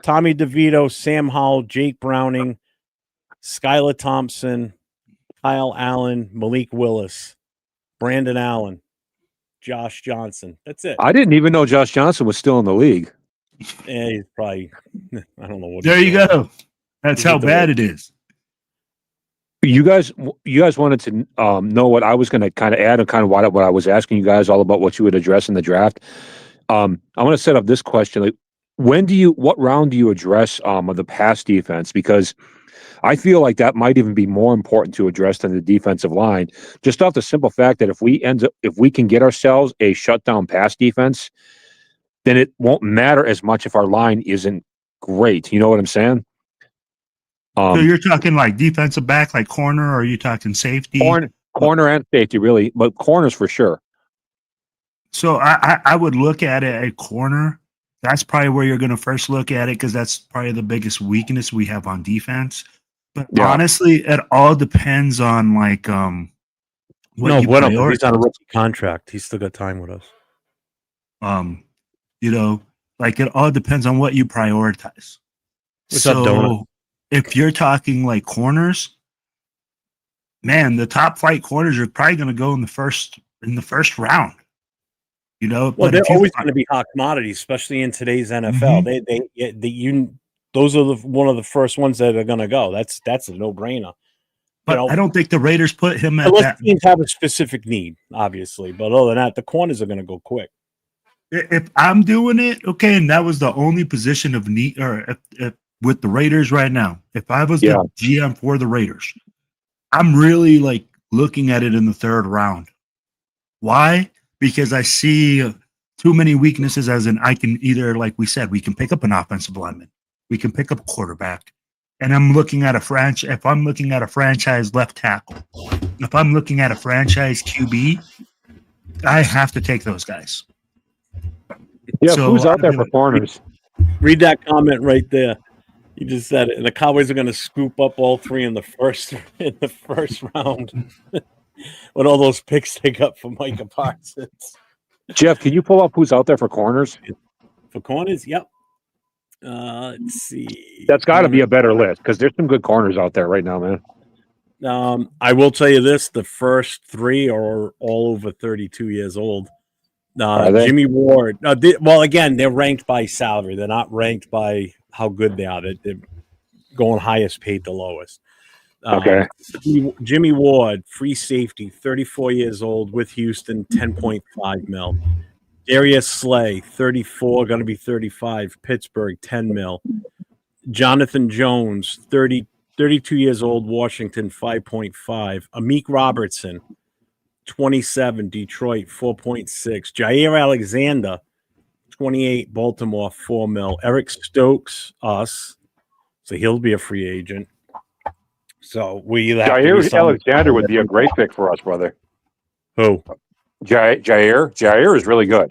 Tommy DeVito, Sam Howell, Jake Browning, Skylar Thompson, Kyle Allen, Malik Willis, Brandon Allen, Josh Johnson. That's it. I didn't even know Josh Johnson was still in the league. Yeah, he's probably, I don't know what. There you go. That's how bad it is. You guys wanted to know what I was going to kind of add and kind of what I was asking you guys all about what you would address in the draft. I want to set up this question: like, what round do you address of the pass defense? Because I feel like that might even be more important to address than the defensive line, just off the simple fact that if we can get ourselves a shutdown pass defense, then it won't matter as much if our line isn't great. You know what I'm saying? So you're talking like defensive back, like corner, or are you talking safety? Corner and safety, really, but corners for sure. So I would look at it at corner. That's probably where you're going to first look at it because that's probably the biggest weakness we have on defense. But honestly, it all depends on like he's on a rookie contract. He's still got time with us. Like it all depends on what you prioritize. What's up, Donut? If you're talking like corners, man, the top flight corners are probably going to go in the first round. You know, Well, but they're if you, always going to be hot commodities, especially in today's NFL. Those are one of the first ones that are going to go. That's a no brainer. but I don't think the Raiders put him at Unless that. teams have a specific need, obviously. But other than that, the corners are going to go quick. If I'm doing it, okay, and that was the only position of need, or if with the Raiders right now, if I was the GM for the Raiders, I'm really like looking at it in the third round. Why? Because I see too many weaknesses. As in, I can either, like we said, we can pick up an offensive lineman, we can pick up a quarterback, and I'm looking at a franchise. If I'm looking at a franchise left tackle, if I'm looking at a franchise QB, I have to take those guys. Yeah, So, who's out I there mean, for corners? Read that comment right there. You just said it. And the Cowboys are going to scoop up all three in the first round with all those picks they got for Micah Parsons. Jeff, can you pull up who's out there for corners? For corners, yep. Let's see. That's got to be a better list because there's some good corners out there right now, man. I will tell you this: the first three are all over 32 years old. Jimmy Ward. Well, again, they're ranked by salary. They're not ranked by how good they are. They're going highest paid to lowest. Okay. Jimmy Ward, free safety, 34 years old with Houston, 10.5 mil. Darius Slay, 34, going to be 35, Pittsburgh, 10 mil. Jonathan Jones, 32 years old, Washington, 5.5. Amik Robertson, 27, Detroit, 4.6. Jair Alexander, 28, Baltimore, 4 mil. Eric Stokes, us. So he'll be a free agent. So we either have Jair Alexander would be a great pick for us, brother. Who? Jair is really good.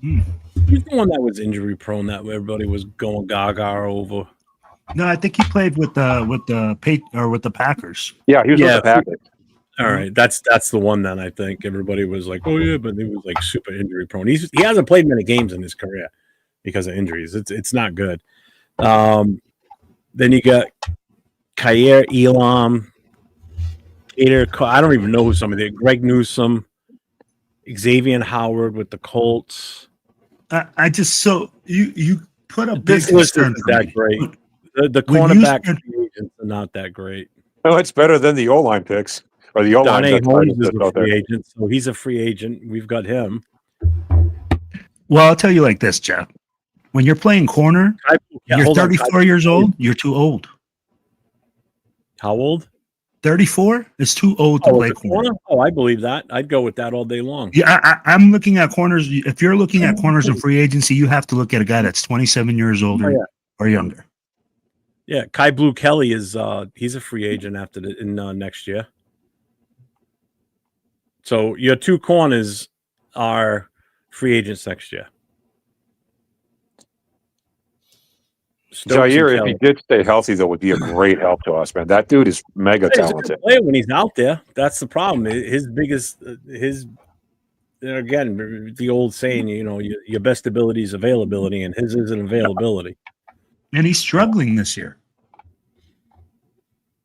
He's the one that was injury prone that everybody was going gaga over. No, I think he played with the Packers. Yeah, he was with the Packers. All right, that's the one then. I think everybody was like, "Oh yeah," but he was like super injury prone. He hasn't played many games in his career because of injuries. It's not good. Then you got Kaiir Elam, Cater. I don't even know who some of the Greg Newsome, Xavier Howard with the Colts. I just so you put a big This list concern isn't for that me. great. The When you cornerback said- free agents are not that great. Oh, it's better than the O-line picks or the O-line Darnay picks Holmes is that's a out free there. agent, so he's a free agent. We've got him. Well, I'll tell you like this, Jeff. When you're playing corner, you're 34 years old. You're too old. How old? 34 is too old to play corner. Oh, I believe that. I'd go with that all day long. Yeah, I'm looking at corners. If you're looking at corners in free agency, you have to look at a guy that's 27 years old or younger. Yeah, Kai Blue Kelly is he's a free agent after next year. So your two corners are free agents next year. Jair, if he did stay healthy, though, would be a great help to us, man. That dude is mega He's a talented. good player when he's out there. That's the problem. His biggest, again, the old saying, your best ability is availability, and his isn't availability. And he's struggling this year.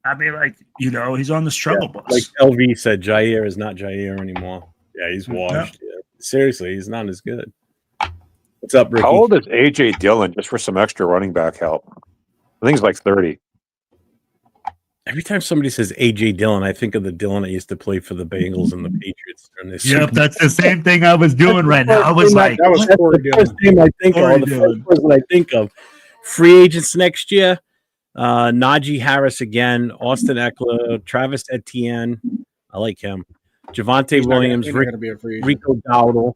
I mean, he's on the struggle bus. Like LV said, Jair is not Jair anymore. Yeah, he's washed. Yeah. Seriously, he's not as good. What's up, Ricky? How old is A.J. Dillon, just for some extra running back help? I think he's like 30. Every time somebody says A.J. Dillon, I think of the Dillon that used to play for the Bengals and the Patriots. Yep, that's the same thing I was doing right now. I was like, that was Corey Dillon. First name I think of, the first person I think of. Free agents next year. Najee Harris again, Austin Eckler, Travis Etienne. I like him. Javonte Williams, Rico Dowdle,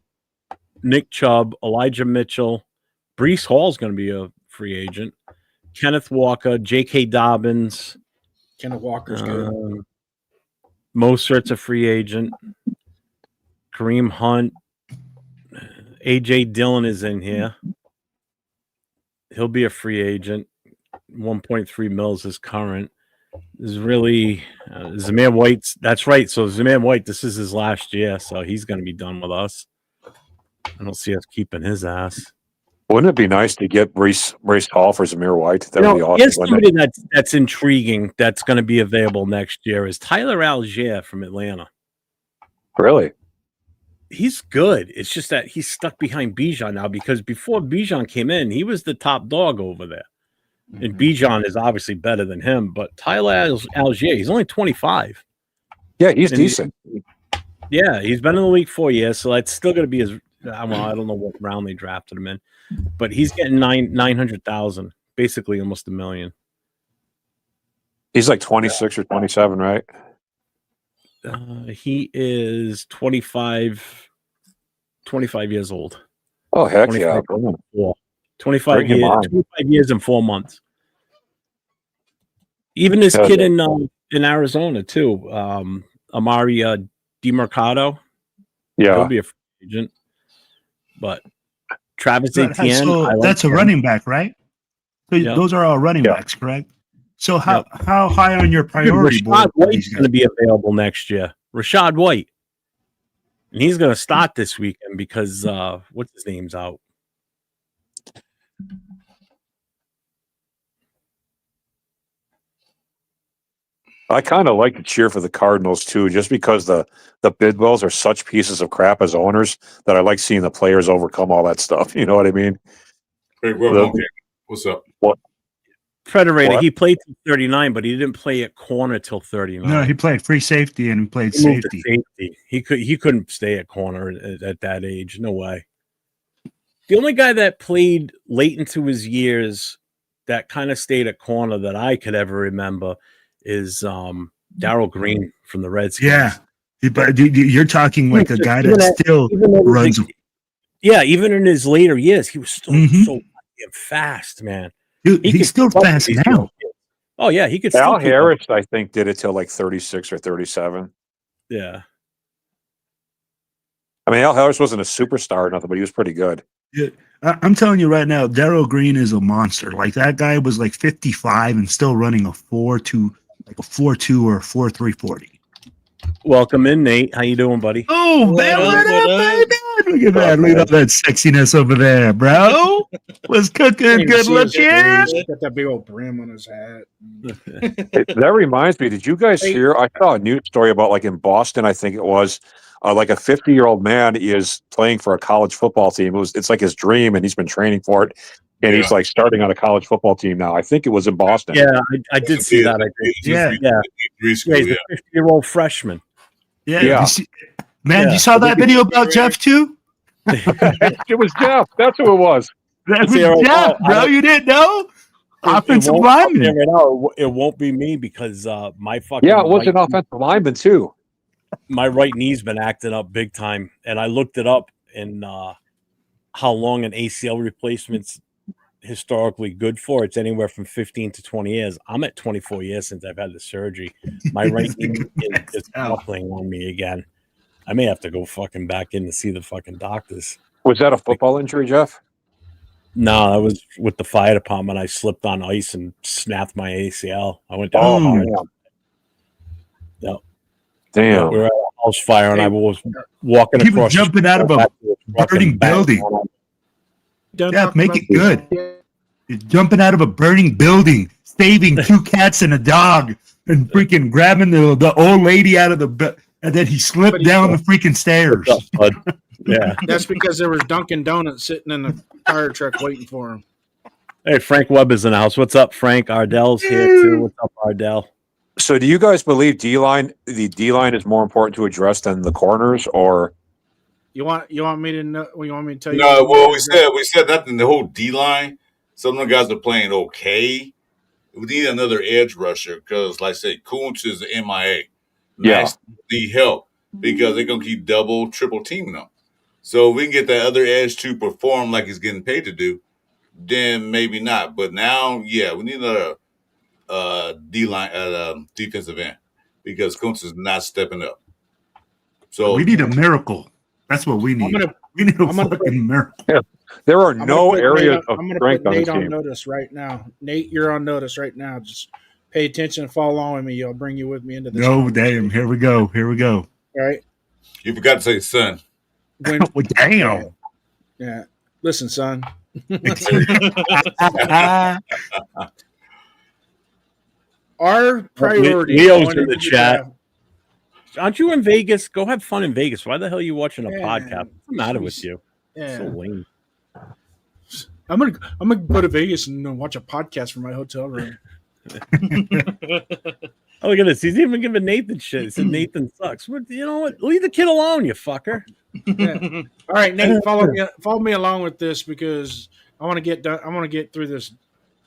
Nick Chubb, Elijah Mitchell, Breece Hall's going to be a free agent. Kenneth Walker, J.K. Dobbins. Kenneth Walker's good. Mostert's a free agent. Kareem Hunt. A.J. Dillon is in here. He'll be a free agent. 1.3 mils is current. Is really Zamir White's. That's right. So Zamir White, this is his last year, so he's going to be done with us. I don't see us keeping his ass. Wouldn't it be nice to get Breece Hall for Zamir White? That would be awesome. Here's somebody that's intriguing that's going to be available next year is Tyler Algier from Atlanta. Really? He's good. It's just that he's stuck behind Bijan now because before Bijan came in, he was the top dog over there. And Bijan is obviously better than him, but Tyler Algier, he's only 25. Yeah, he's decent. Yeah, he's been in the league 4 years, so that's still going to be his. Well, I don't know what round they drafted him in, but he's getting 900,000, basically almost $1 million. He's like 26 or 27, right? He is 25 years old. Oh, heck 25 yeah. 25 years and 4 months. Even this kid in Arizona too, Amari DeMercado. Yeah, he'll be a free agent. But Travis Etienne, so that's a running back, right? So those are all running backs, correct? So how high on your priority board? Rashad White's going to be available next year. Rashad White, and he's going to start this weekend because what's his name's out. I kind of like to cheer for the Cardinals too, just because the Bidwells are such pieces of crap as owners that I like seeing the players overcome all that stuff. You know what I mean? Hey, what's up? What? Federator, he played till 39, but he didn't play at corner till 39. No, he played free safety and he played safety. He couldn't stay at corner at that age. No way. The only guy that played late into his years that kind of stayed at corner that I could ever remember is Darrell Green from the Redskins. Yeah, but you're talking like a guy that still runs. Yeah, even in his later years, he was still so fast, man. Dude, he's still fast now. Oh yeah, he could. Al Harris, I think, did it till like 36 or 37. Yeah. I mean, Al Harris wasn't a superstar or nothing, but he was pretty good. Yeah, I'm telling you right now, Darrell Green is a monster. Like that guy was like 55 and still running a 4.2, like a 4.2 or a 4.3 40. Welcome in, Nate. How you doing, buddy? Oh, man, what up, baby? Look at that. Look at that sexiness over there, bro. Was cooking, good looking. Got that big old brim on his hat. That reminds me, did you guys hear? I saw a news story about like in Boston, I think it was, like a 50-year-old man is playing for a college football team. It's like his dream, and he's been training for it. And he's like starting on a college football team now. I think it was in Boston. Yeah, I did see that. I think. Yeah. He's a 50-year-old freshman. Yeah. You saw that video about Jeff too? It was Jeff. That's who it was. That was Jeff, bro. You didn't know? Offensive lineman. It won't be me because my fucking it was an offensive lineman too. My right knee's been acting up big time, and I looked it up and how long an ACL replacement's historically good for. It's anywhere from 15 to 20 years. I'm at 24 years since I've had the surgery. My right knee is playing on me again. I may have to go fucking back in to see the fucking doctors. Was that a football injury, Jeff? No, that was with the fire department. I slipped on ice and snapped my ACL. I went down. Yep. Damn. We were at a house fire, and I was walking he across. Was jumping out of a burning building. Yeah, make it good. He's jumping out of a burning building, saving 2 cats and a dog, and freaking grabbing the old lady out of the bed, and then he slipped down the freaking stairs. Yeah, that's because there was Dunkin' Donuts sitting in the fire truck waiting for him. Hey, Frank Webb is in the house. What's up, Frank? Ardell's here too. What's up, Ardell? So, do you guys believe the D line is more important to address than the corners, or you want me to know? You want me to tell you? No, well, we said that in the whole D line. Some of the guys are playing okay. We need another edge rusher because, like I said, Kuntz is the MIA. Max need help because they're gonna keep double, triple teaming them. So if we can get that other edge to perform like he's getting paid to do, then maybe not. But now, we need another D-line defensive end because Kuntz is not stepping up. So we need a miracle. That's what we need. We need a fucking miracle. Yeah. There are no areas of strength on this Nate team. on notice right now. Nate, you're on notice right now. Just pay attention and follow along with me. I'll bring you with me into this. No, damn. Here we go. All right. You forgot to say son. Damn. Yeah. Listen, son. Our priority. Leo's in the chat. Aren't you in Vegas? Go have fun in Vegas. Why the hell are you watching a Yeah, podcast? What's the matter with you? Yeah. So lame. I'm gonna go to Vegas and watch a podcast from my hotel room. Oh, look at this. He's even giving Nathan shit. He said Nathan sucks. You know what? Leave the kid alone, you fucker. Yeah. All right, Nate, follow me along with this because I want to get done. I want to get through this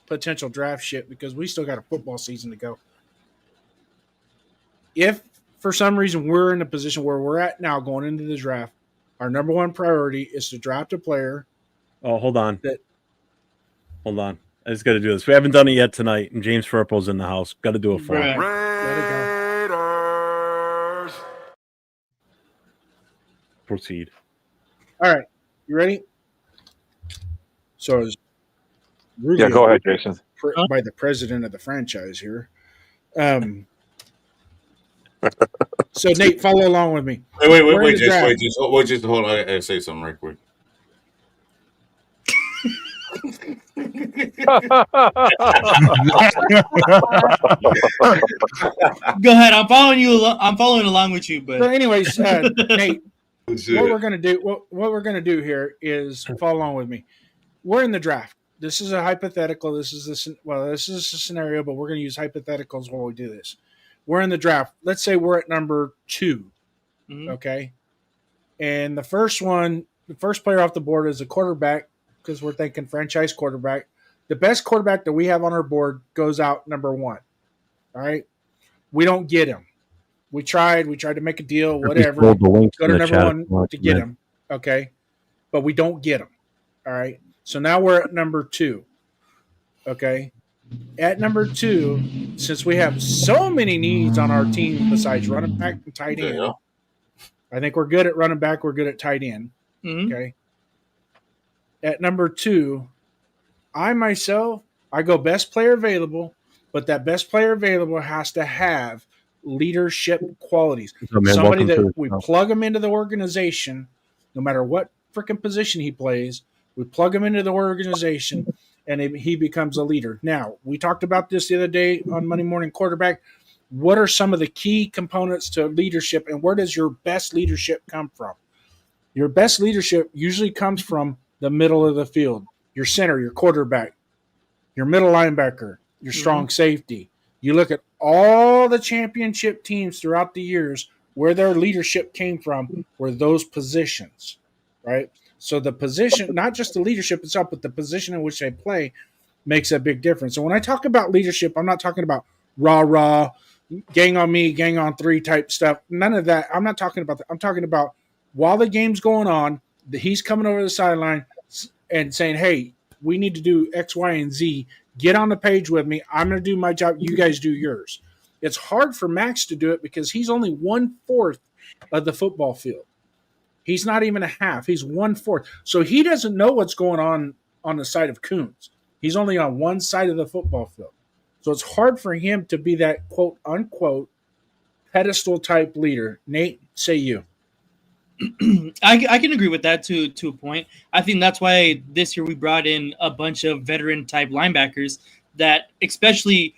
potential draft shit because we still got a football season to go. If for some reason we're in a position where we're at now going into the draft, our number one priority is to draft a player. Oh, hold on. Hold on. I just got to do this. We haven't done it yet tonight, and James Furpo's in the house. Got to do it for him. Raiders. Proceed. All right, you ready? So, as Yeah, go ahead, Jason. by the president of the franchise here. So Nate, follow along with me. Wait, just hold on. I gotta say something right quick. Go ahead. I'm following you. I'm following along with you, So, but anyways, Nate, what we're gonna do here is follow along with me. We're in the draft. This is a hypothetical. This is a scenario, but we're gonna use hypotheticals while we do this. We're in the draft. Let's say we're at number 2. Mhm. Okay. And the first player off the board is a quarterback because we're thinking franchise quarterback. The best quarterback that we have on our board goes out number 1. All right. We don't get him. We tried to make a deal, whatever. Go to number 1 to get him. Okay. But we don't get him. All right. So now we're at number 2. Okay. At number 2, since we have so many needs on our team besides running back and tight end, Yeah. I think we're good at running back. We're good at tight end. Mhm. Okay. At number 2, I go best player available, but that best player available has to have leadership qualities. Somebody that we plug him into the organization, no matter what freaking position he plays, we plug him into the organization and he becomes a leader. Now, we talked about this the other day on Monday Morning Quarterback. What are some of the key components to leadership and where does your best leadership come from? Your best leadership usually comes from the middle of the field, your center, your quarterback, your middle linebacker, your strong safety. You look at all the championship teams throughout the years where their leadership came from were those positions, right? So the position, not just the leadership itself, but the position in which they play makes a big difference. So when I talk about leadership, I'm not talking about rah, gang on me, gang on 3 type stuff. None of that. I'm not talking about that. I'm talking about while the game's going on, he's coming over the sideline and saying, hey, we need to do X, Y, and Z. Get on the page with me. I'm going to do my job. You guys do yours. It's hard for Max to do it because he's only 1/4 of the football field. He's not even a half. He's 1/4. So he doesn't know what's going on the side of Coons. He's only on one side of the football field. So it's hard for him to be that quote unquote pedestal type leader. Nate, say you. I can agree with that to a point. I think that's why this year we brought in a bunch of veteran type linebackers that especially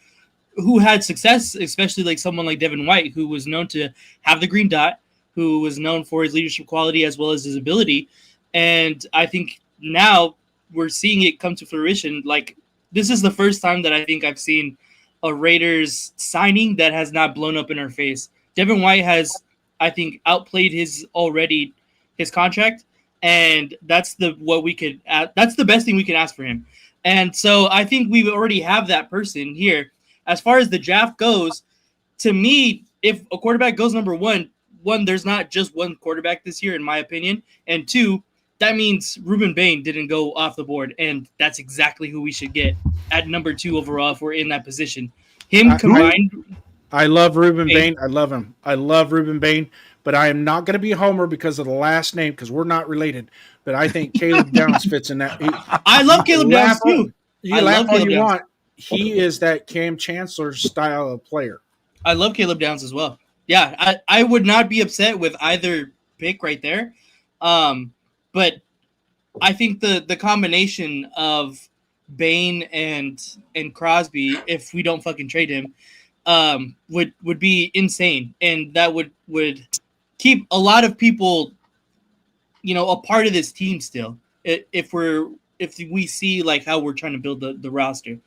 who had success, especially like someone like Devin White, who was known to have the green dot, who was known for his leadership quality as well as his ability. And I think now we're seeing it come to fruition. Like this is the first time that I think I've seen a Raiders signing that has not blown up in our face. Devin White has, I think, outplayed his contract, and that's the best thing we can ask for him. And so I think we already have that person here. As far as the draft goes, to me, if a quarterback goes number one, there's not just one quarterback this year, in my opinion, and 2, that means Ruben Bain didn't go off the board, and that's exactly who we should get at number 2 overall if we're in that position. I love Ruben Bain. I love him. I love Ruben Bain, but I am not going to be a homer because of the last name because we're not related. But I think Caleb Downs fits in that. I love Caleb Downs too. You laugh all you want. He is that Cam Chancellor style of player. I love Caleb Downs as well. Yeah, I would not be upset with either pick right there. But I think the combination of Bain and Crosby, if we don't fucking trade him, would be insane, and that would keep a lot of people, a part of this team still. If we see like how we're trying to build the roster.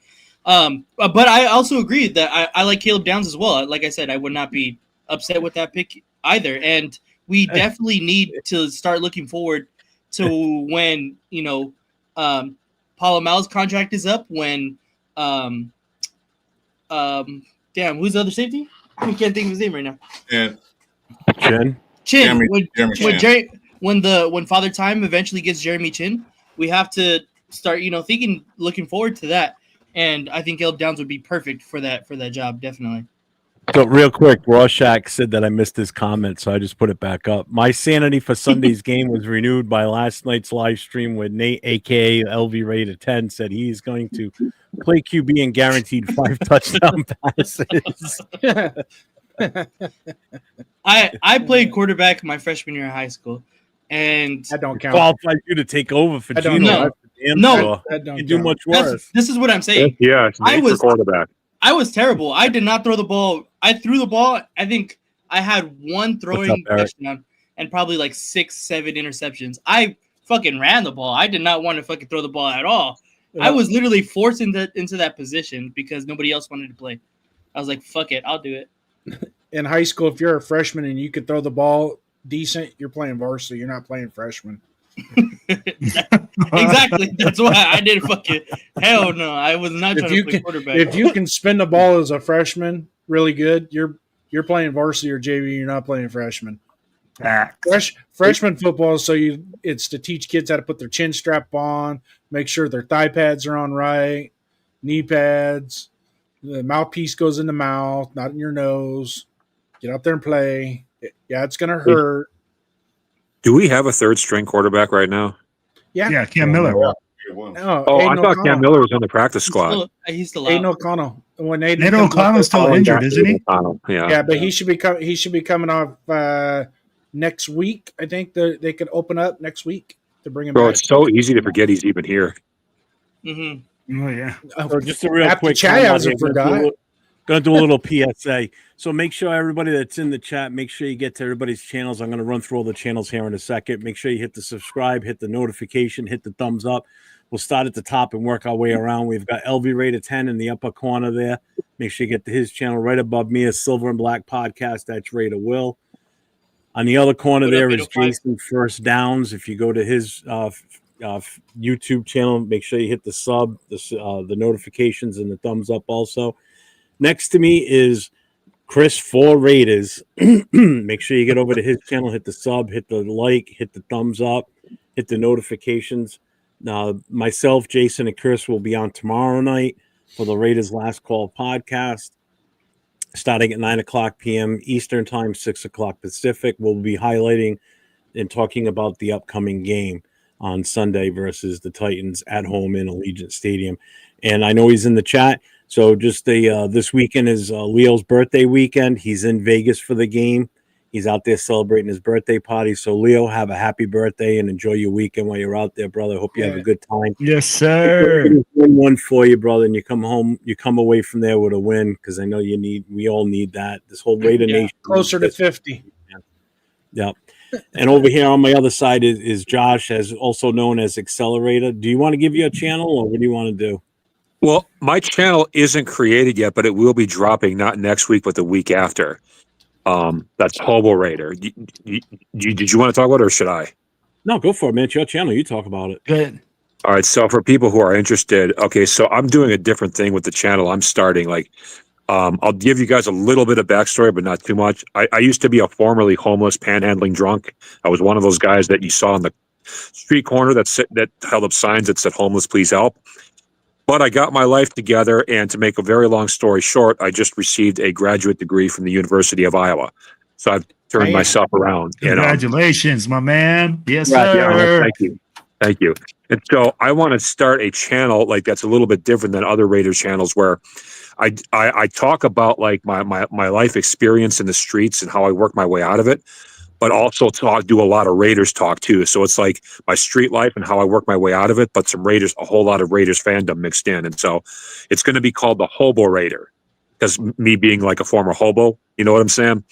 But I also agree that I like Caleb Downs as well. Like I said, I would not be upset with that pick either. And we definitely need to start looking forward to when, Palomalu's contract is up, when damn, who's the other safety? I can't think of his name right now. And Chin. Chin. Jeremy When Father Time eventually gets Jeremy Chin, we have to start, looking forward to that. And I think Caleb Downs would be perfect for that job, definitely. So real quick, Rorschach said that I missed his comment, so I just put it back up. My sanity for Sunday's game was renewed by last night's live stream when Nate, aka LV rated 10, said he's going to play QB and guaranteed 5 touchdown passes. I played quarterback my freshman year of high school, and That don't count. Qualified you to take over for I don't Gino. know. That's for damn No. sure. That don't You do count. much worse. this is what I'm saying. Yeah, it's I Nate was- for quarterback. I was terrible. I did not throw the ball. I threw the ball. I think I had one throwing Eric? touchdown and probably like 6-7 interceptions. I fucking ran the ball. I did not want to fucking throw the ball at all. I was literally forced into that position because nobody else wanted to play. I was like, fuck it, I'll do it. In high school, if you're a freshman and you could throw the ball decent, you're playing varsity. You're not playing freshman. Exactly. That's why I didn't fucking hell no. I was not If trying you to play can- quarterback. If you can spin the ball as a freshman really good, you're playing varsity or JV. You're not playing freshman. Freshman football, it's to teach kids how to put their chin strap on, make sure their thigh pads are on right, knee pads, the mouthpiece goes in the mouth, not in your nose. Get out there and play. Yeah, it's gonna hurt. Do we have a third string quarterback right now? Yeah, Cam Miller. No, Oh, I Aiden thought O'Connell. Cam Miller was on the practice squad. He's still Aiden out. O'Connell. When Aiden Nate comes O'Connell's off- still injured, isn't he? Yeah. Yeah, but he should be coming off next week. I think they could open up next week to bring him Bro, back. it's so easy to forget he's even here. Mm-hmm. Oh yeah. So just a real After quick Chad comment hasn't here. forgot. Gonna do a little PSA. So make sure everybody that's in the chat, make sure you get to everybody's channels. I'm gonna run through all the channels here in a second. Make sure you hit the subscribe, hit the notification, hit the thumbs up. We'll start at the top and work our way around. We've got LV rated 10 in the upper corner there. Make sure you get to his channel. Right above me is Silver and Black Podcast. That's Raider Will. On the other corner What up, there is 805? Jason First Downs. If you go to his YouTube channel, make sure you hit the sub, the notifications, and the thumbs up also. Next to me is Chris for Raiders. Make sure you get over to his channel, hit the sub, hit the like, hit the thumbs up, hit the notifications. Myself, Jason, and Chris will be on tomorrow night for the Raiders Last Call podcast, starting at 9:00 p.m. Eastern Time, 6:00 Pacific. We'll be highlighting and talking about the upcoming game on Sunday versus the Titans at home in Allegiant Stadium. And I know he's in the chat. So just this weekend is Leo's birthday weekend. He's in Vegas for the game. He's out there celebrating his birthday party. So Leo, have a happy birthday and enjoy your weekend while you're out there, brother. Hope you have a good time. Yes, sir. Win one for you, brother, and you come home. You come away from there with a win because I know we all need that. This whole Raider Nation Closer to 50. Yeah. And over here on my other side is Josh, as also known as Accelerator. Do you want to give you a channel, or what do you want to do? Well, my channel isn't created yet, but it will be dropping not next week, but the week after. That's Hobo Raider. Did you want to talk about it, or should I? No, go for it, man. It's your channel. You talk about it. Good. All right. So for people who are interested, okay, so I'm doing a different thing with the channel. I'm starting I'll give you guys a little bit of backstory, but not too much. I used to be a formerly homeless panhandling drunk. I was one of those guys that you saw on the street corner that held up signs that said "homeless, please help." But I got my life together, and to make a very long story short, I just received a graduate degree from the University of Iowa. So I've turned Damn. myself around. And, Congratulations, my man. Yes, yeah, sir. thank you. And so I want to start a channel that's a little bit different than other Raiders channels, where I talk about like my life experience in the streets and how I work my way out of it, but also do a lot of Raiders talk too. So it's like my street life and how I work my way out of it, but a whole lot of Raiders fandom mixed in. And so it's going to be called the Hobo Raider. because me being like a former hobo, you know what I'm saying?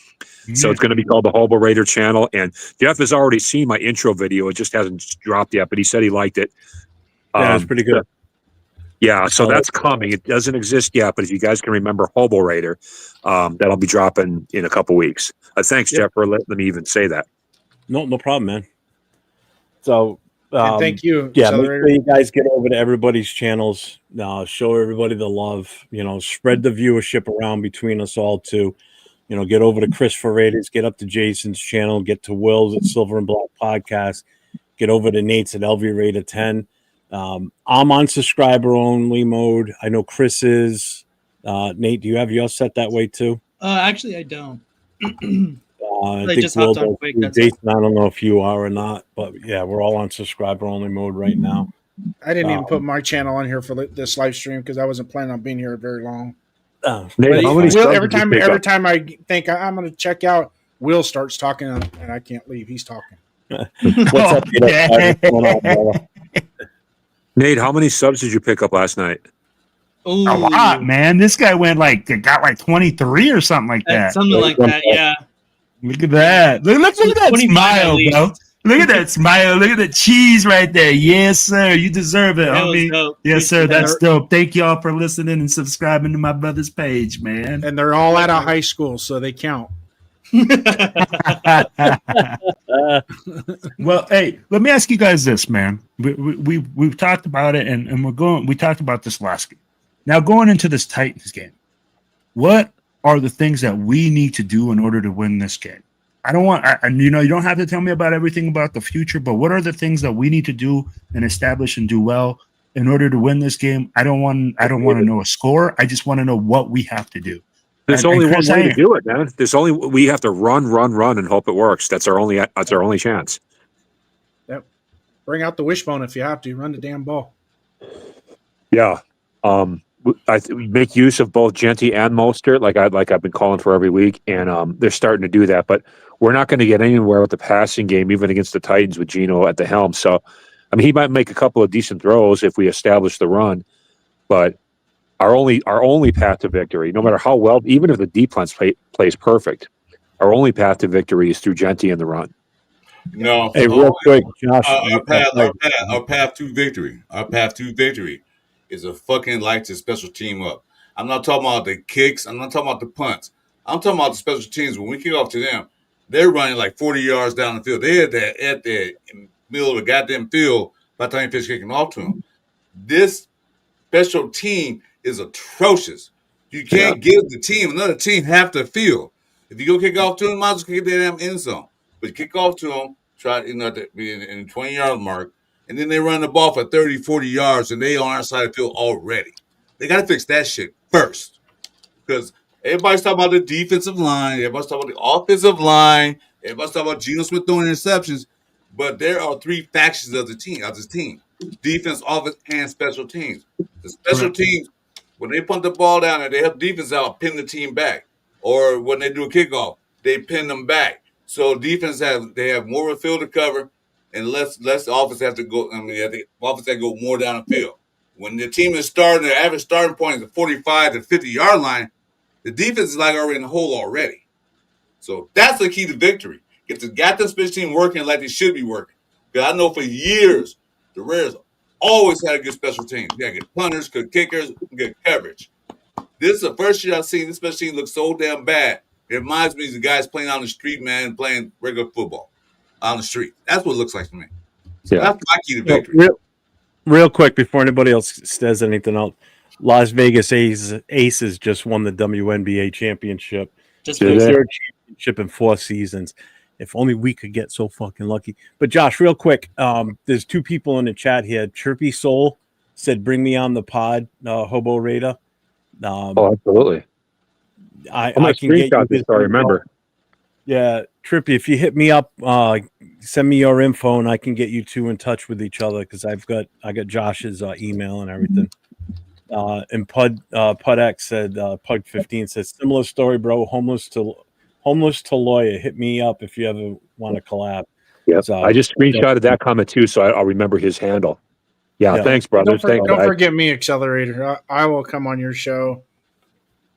So it's going to be called the Hobo Raider channel. And Jeff has already seen my intro video. It just hasn't dropped yet, but he said he liked it. Yeah, it's pretty good. Yeah, so that's coming. It doesn't exist yet, but if you guys can remember Hobo Raider, that'll be dropping in a couple weeks. Thanks, Jeff, for letting me even say that. No problem, man. So, And thank you. Yeah, make Accelerator. sure you guys get over to everybody's channels. Show everybody the love. Spread the viewership around between us all too. Get over to Chris for Raiders, get up to Jason's channel, get to Will's at Silver and Black Podcast, get over to Nate's at LV Raider 10. I'm on subscriber only mode. I know Chris is. Nate, do you have yours set that way too? Actually, I don't. I I think just hopped on Will quick, does. that's Jason, I don't know if you are or not, but yeah, we're all on subscriber only mode right now. I didn't even put my channel on here for this live stream because I wasn't planning on being here very long. Nate, how many Will, subs every did you time, pick every up? time I think I'm going to check out, Will starts talking and I can't leave. He's talking. What's up? Okay. What's going on, brother? Nate, how many subs did you pick up last night? Ooh, A lot, man. This guy got like 23 or something like that. something like that. Yeah. Look at that. Look at that 25 smile, at least. bro. Look at that smile. Look at the cheese right there. Yes, sir. You deserve it, That was homie. dope. Yes, sir. that. That's dope. Thank y'all for listening and subscribing to my brother's page, man. And they're all out of high school, so they count. Well, hey, let me ask you guys this, man. We've talked about it, and we talked about this last game. Now, going into this Titans game, what are the things that we need to do in order to win this game? I don't want, you don't have to tell me about everything about the future, but what are the things that we need to do and establish and do well in order to win this game? I don't want to know a score. I just want to know what we have to do. There's And only one Chris, way to do it, man. We have to run, and hope it works. That's our only chance. Bring out the wishbone if you have to. Run the damn ball. Yeah. We make use of both Genty and Mostert, like I've been calling for every week, and they're starting to do that. But we're not going to get anywhere with the passing game, even against the Titans with Geno at the helm. So, I mean, he might make a couple of decent throws if we establish the run, but our only path to victory, no matter how well, even if the defense plays perfect, our only path to victory is through Genty and the run. No. Hey, real quick, Josh. Our path to victory. Our path to victory is a fucking light to special team up. I'm not talking about the kicks. I'm not talking about the punts. I'm talking about the special teams. When we kick off to them, they're running like 40 yards down the field. They're at the middle of the goddamn field by the time you finish kicking off to them. This special team is atrocious. You can't give the team, another team, half the field. If you go kick off to them, might as well kick their damn end zone. But you kick off to them, try to be in the 20-yard mark, and then they run the ball for 30, 40 yards, and they on our side of the field already. They got to fix that shit first. Because everybody's talking about the defensive line. Everybody's talking about the offensive line. Everybody's talking about Geno Smith throwing interceptions. But there are three factions of this team. Defense, offense, and special teams. The special teams, when they punt the ball down and they help defense out, pin the team back. Or when they do a kickoff, they pin them back. So defense have more of a field to cover, and less offense have to go. The offense have to go more down the field. When the team is starting, their average starting point is the 45 to 50-yard line. The defense is like already in the hole already. So that's the key to victory. Get the goddamn special team working like they should be working. Because I know for years the Raiders always had a good special team. You got good punters, good kickers, good coverage. This is the first year I've seen this special team look so damn bad. It reminds me of the guys playing on the street, man, playing regular football on the street. That's what it looks like to me. So Yeah. that's my key to victory. Real quick before anybody else says anything else, Las Vegas Aces just won the WNBA championship. Just Did Their they? third championship in 4 seasons. If only we could get so fucking lucky. But Josh, real quick, there's 2 people in the chat here. Chirpy Soul said, "Bring me on the pod, Hobo Raider." Oh, absolutely. I I'm going can get screenshot you this so I remember. Yeah, Trippy, if you hit me up, send me your info, and I can get you 2 in touch with each other because I got Josh's email and everything. And Pudx said, Pug 15 says, similar story, bro. Homeless to lawyer. Hit me up if you ever want to collab. Yeah, So, I just screenshotted that comment too, so I'll remember his handle. Yeah, Yeah. thanks, brothers. Don't Thanks. forget me, Accelerator. I will come on your show.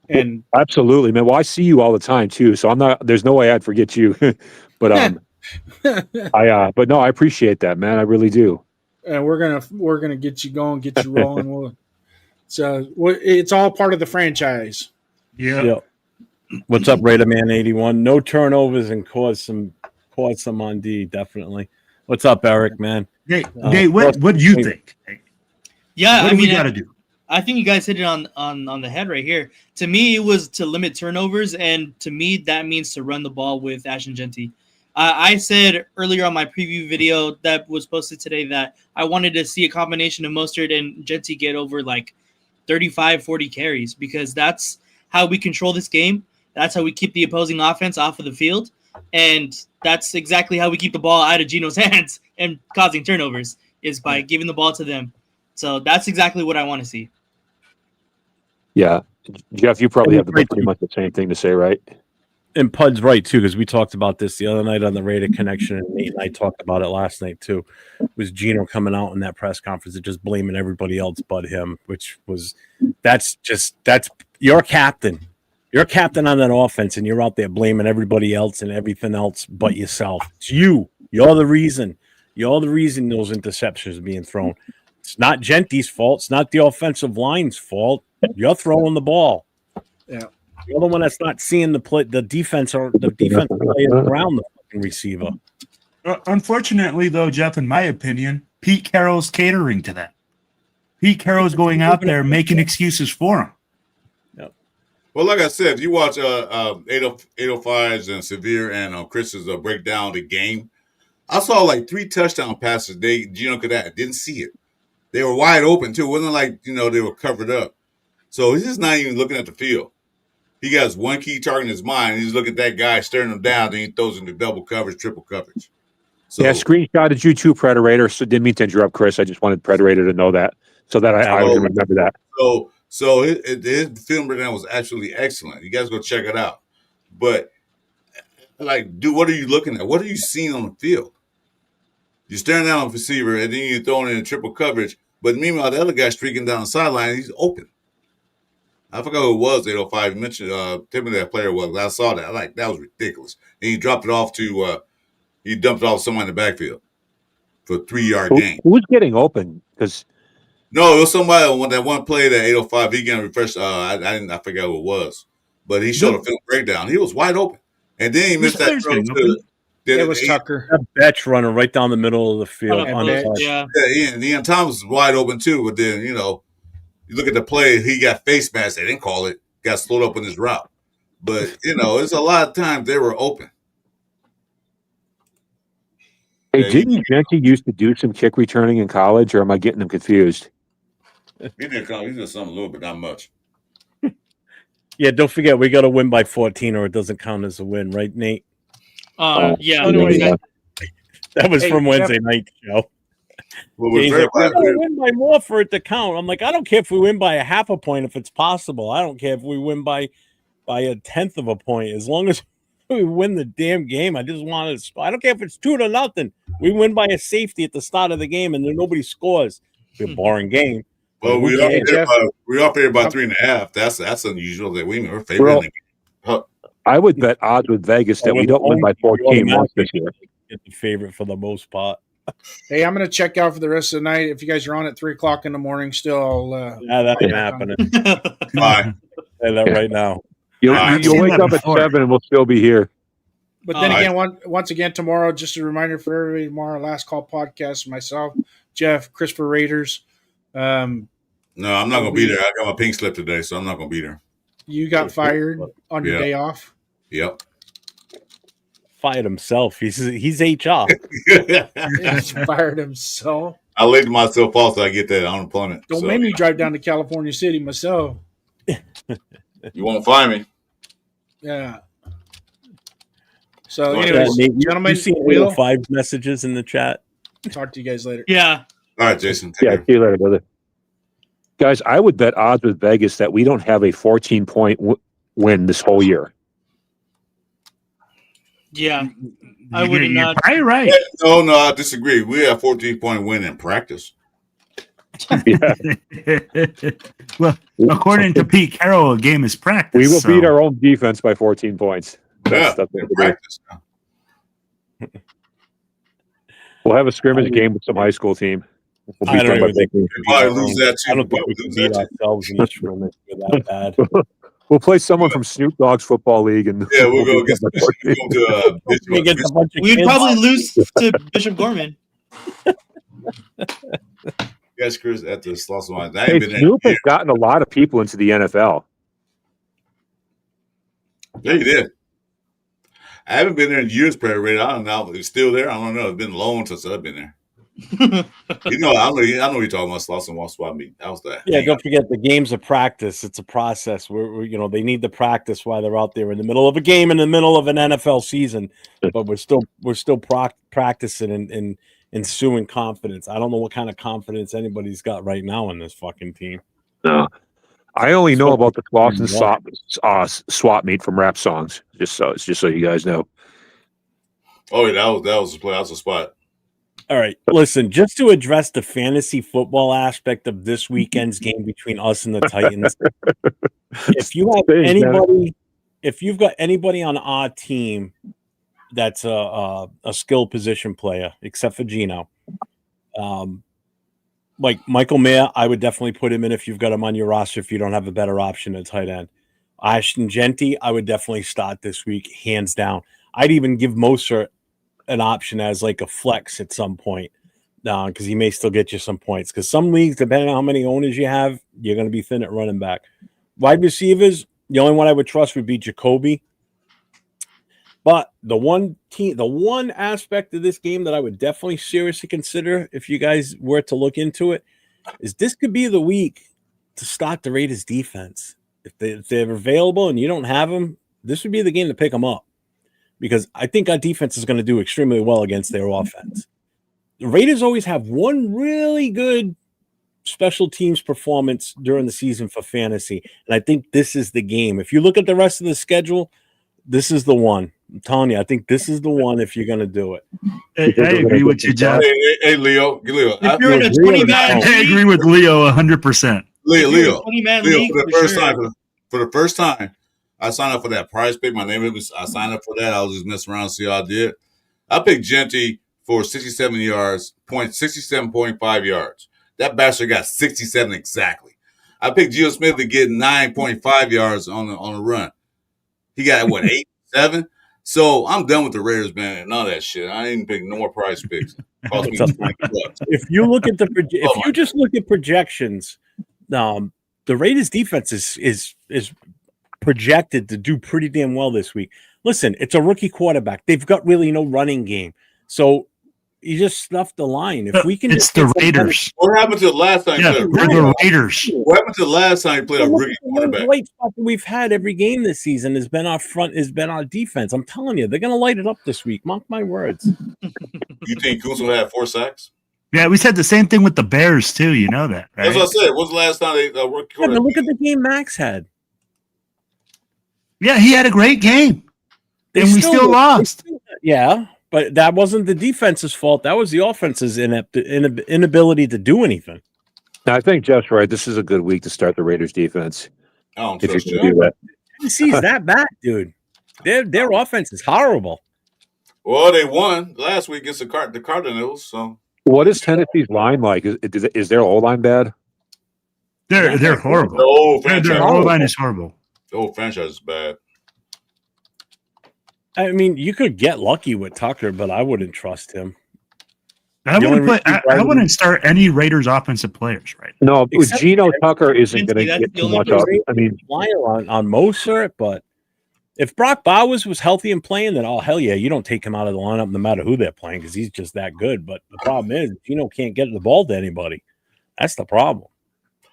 And Absolutely, man. Well, I see you all the time too, so there's no way I'd forget you. But but no, I appreciate that, man. I really do. and we're gonna get you going, get you rolling. It's all part of the franchise. Yeah. Yep. What's up, Raider Man 81? No turnovers and cause some on D, definitely. What's up, Eric, man? Hey, Dave, what do you think? Yeah, What do we got to do? I think you guys hit it on the head right here. To me, it was to limit turnovers, and to me, that means to run the ball with Ashton Genty. I said earlier on my preview video that was posted today that I wanted to see a combination of Mostert and Genty get over like 35, 40 carries, because that's how we control this game. That's how we keep the opposing offense off of the field. And that's exactly how we keep the ball out of Geno's hands and causing turnovers, is by giving the ball to them. So that's exactly what I want to see. Yeah, Jeff, you probably have pretty much the same thing to say, right? And Pud's right too, because we talked about this the other night on the Raider Connection, and Nate and I talked about it last night too. Was Geno coming out in that press conference and just blaming everybody else but him, which was that's your captain. You're captain on that offense, and you're out there blaming everybody else and everything else but yourself. It's you. You're the reason. You're the reason those interceptions are being thrown. It's not Genty's fault. It's not the offensive line's fault. You're throwing the ball. Yeah. You're the one that's not seeing the defense or the defense players around the fucking receiver. Unfortunately, though, Jeff, in my opinion, Pete Carroll's catering to that. Pete Carroll's going out there making excuses for him. Well, like I said, if you watch 805's and Severe and Chris's breakdown of the game, I saw like 3 touchdown passes Geno could have. Didn't see it. They were wide open, too. It wasn't like, they were covered up. So he's just not even looking at the field. He got one key target in his mind. He's looking at that guy, staring him down, then he throws into double coverage, triple coverage. So, yeah, screenshotted you too, Predator. So didn't mean to interrupt, Chris. I just wanted Predator to know that, so that I would remember that. So his film breakdown was absolutely excellent. You guys go check it out. But, dude, what are you looking at? What are you seeing on the field? You're staring down on the receiver, and then you're throwing in triple coverage. But meanwhile, the other guy's streaking down the sideline, he's open. I forgot who it was, 805. You mentioned, tell me that player was. I saw that. That was ridiculous. And he dropped it off he dumped it off someone in the backfield for a 3-yard gain. Who's getting open? Because no, it was somebody on that one play that 805. He can refresh. I forgot who it was, but he showed a film breakdown. He was wide open, and then he missed that throw to. It was Tucker. That Betch running right down the middle of the field. Yeah. Ian Thomas was wide open too, but then you look at the play, he got face mask. They didn't call it. Got slowed up in his route, but it's a lot of times they were open. Hey, didn't Genty used to do some kick returning in college, or am I getting them confused? He did something a little bit, not much. Yeah, don't forget, we got to win by 14 or it doesn't count as a win, right, Nate? Yeah. That was from Wednesday night show. Well, He's like, we got to win by more for it to count. I'm like, I don't care if we win by a half a point if it's possible. I don't care if we win by a 1/10 of a point. As long as we win the damn game, I just want to. I don't care if it's 2-0. We win by a safety at the start of the game and then nobody scores. It's a boring game. Well, we're up here by 3.5. That's unusual that we're favoring the game. I would bet odds with Vegas that we don't win by 14 once this year. Get the favorite for the most part. Hey, I'm going to check out for the rest of the night. If you guys are on at 3:00 in the morning still, that ain't happening. Bye. Say that right now. You'll wake up at 7 and we'll still be here. But then again, once again, tomorrow, just a reminder for everybody, tomorrow, Last Call podcast, myself, Jeff, Christopher Raiders. No, I'm not going to be there. I got my pink slip today, so I'm not going to be there. You got fired on your day off? Yep. Fired himself. He's HR. He's fired himself. I laid myself off so I get that unemployment. Don't make me drive down to California City myself. You won't find me. Yeah. So, anyways, gentlemen, you see 5 messages in the chat. Talk to you guys later. Yeah. All right, Jason. See you later, brother. Guys, I would bet odds with Vegas that we don't have a 14-point win this whole year. Yeah. I would not. You're right. No, I disagree. We have 14-point win in practice. Well, according to Pete Carroll, a game is practice. We will so- beat our own defense by 14 points. Yeah, That's in what we'll do. practice. We'll have a scrimmage game with some high school team. We'll I beat don't them by even think 15. we could Probably beat our lose own- that I too. don't think we Probably can lose beat that too. ourselves in this room if we're that bad. We'll play someone from Snoop Dogg's football league, and Yeah, we'll go beat against them by 14. go to We get a bunch of We'd kids. probably lose to Bishop Gorman. Yes, Chris at the Slauson line. I Hey, ain't been there. Snoop has gotten a lot of people into the NFL. Yeah, you did. I haven't been there in years, Prairie Red. I don't know if it's still there. I don't know. It's been long since I've been there. I know you're talking about Slauson Wall Swap meet. That was that. Yeah, don't forget the game's a practice. It's a process. We're they need to practice while they're out there in the middle of a game, in the middle of an NFL season. But we're still practicing and ensuing confidence. I don't know what kind of confidence anybody's got right now in this fucking team. No, I only know about the Slauson Yeah. swap meet from rap songs. Just so you guys know. Oh, yeah, that was a play. That was a spot. All right, listen, just to address the fantasy football aspect of this weekend's game between us and the Titans, if you have anybody, if you've got anybody on our team that's a skill position player, except for Gino, like Michael Mayer, I would definitely put him in if you've got him on your roster if you don't have a better option at tight end. Ashton Genty, I would definitely start this week, hands down. I'd even give Mostert an option as like a flex at some point because he may still get you some points. Because some leagues, depending on how many owners you have, you're going to be thin at running back. Wide receivers, the only one I would trust would be Jacoby. But the one aspect of this game that I would definitely seriously consider if you guys were to look into it is this could be the week to start the Raiders defense. If they're available and you don't have them, this would be the game to pick them up. Because I think our defense is going to do extremely well against their offense. The Raiders always have one really good special teams performance during the season for fantasy, and I think this is the game. If you look at the rest of the schedule, this is the one. I'm telling you, I think this is the one if you're going to do it. I agree with you, Jeff. Hey, Leo. If you're in a 20-man I agree with Leo 100%. Leo. 20-man Leo, league, for the first time, I signed up for that prize pick. My name was. I signed up for that. I was just messing around, see how I did. I picked Genty for 67 yards, 67.5 yards. That bastard got 67 exactly. I picked Gio Smith to get 9.5 yards on the run. He got what 8, 7. So I'm done with the Raiders, man, and all that shit. I ain't pick no more prize picks. Cost me $20. If you look at if you just look at projections, the Raiders defense is projected to do pretty damn well this week. Listen, it's a rookie quarterback. They've got really no running game. So you just snuffed the line. If we can, It's the Raiders. What happened to the last time? Yeah, you we're played the Raiders. What happened to the last time you played a rookie One quarterback? great spot that we've had every game this season has been our defense. I'm telling you, they're going to light it up this week. Mark my words. You think Coons will have 4 sacks? Yeah, we said the same thing with the Bears too. You know that, right? That's what I said. When's the last time they rookie Yeah, but quarterback? look at the game Max had. Yeah, he had a great game, and we still lost. Yeah, but that wasn't the defense's fault. That was the offense's inability to do anything. Now, I think Jeff's right. This is a good week to start the Raiders defense. I don't If you trust can you. do that. Tennessee's that bad, dude. Their offense is horrible. Well, they won last week against the Cardinals. So What is Tennessee's line like? Is their O line bad? They're horrible. the old Their franchise, O-line is horrible. the old franchise is bad. I mean, you could get lucky with Tucker, but I wouldn't trust him. I The only wouldn't reason I wouldn't start any Raiders offensive players right No, Except- Geno Tucker isn't going to That's get the too only much up. person- I mean, Flyer on Mostert, but if Brock Bowers was healthy and playing, then hell yeah, you don't take him out of the lineup no matter who they're playing because he's just that good. But the problem is, Gino can't get the ball to anybody. That's the problem.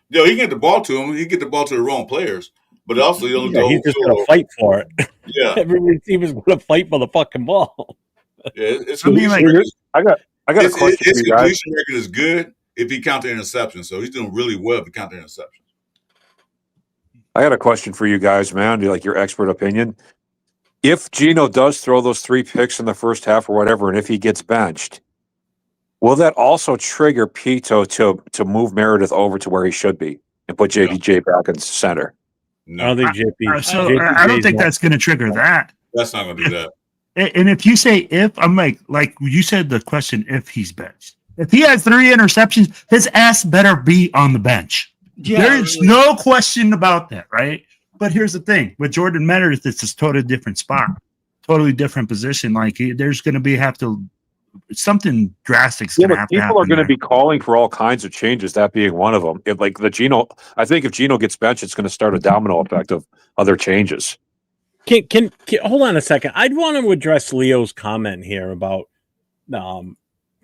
Yo, he can get the ball to him. He get the ball to the wrong players, but also Yeah, he's just gonna fight for it. Yeah, Every receiver's gonna fight for the fucking ball. yeah. It's I mean, completion like- record. I got a His question for you guys. completion record is good if he count the interceptions. So he's doing really well if he count the interceptions. I got a question for you guys, man. Like your expert opinion. If Geno does throw those 3 picks in the first half or whatever, and if he gets benched, Will that also trigger Pito to move Meredith over to where he should be and put JPJ back in center? I No, don't think JP. So I don't think that's going to trigger that. that's not going to do that. And if you say if, I'm like you said the question if he's benched. If he has 3 interceptions, his ass better be on the bench. Yeah, There's really. no question about that, right? But here's the thing: with Jordan Meredith, it's a totally different spot, totally different position. Like there's going to be something drastic's Yeah, going to but have to people happen. are going to there. be calling for all kinds of changes. That being one of them. I think if Gino gets benched, it's going to start a domino effect of other changes. Can hold on a second. I'd want to address Leo's comment here about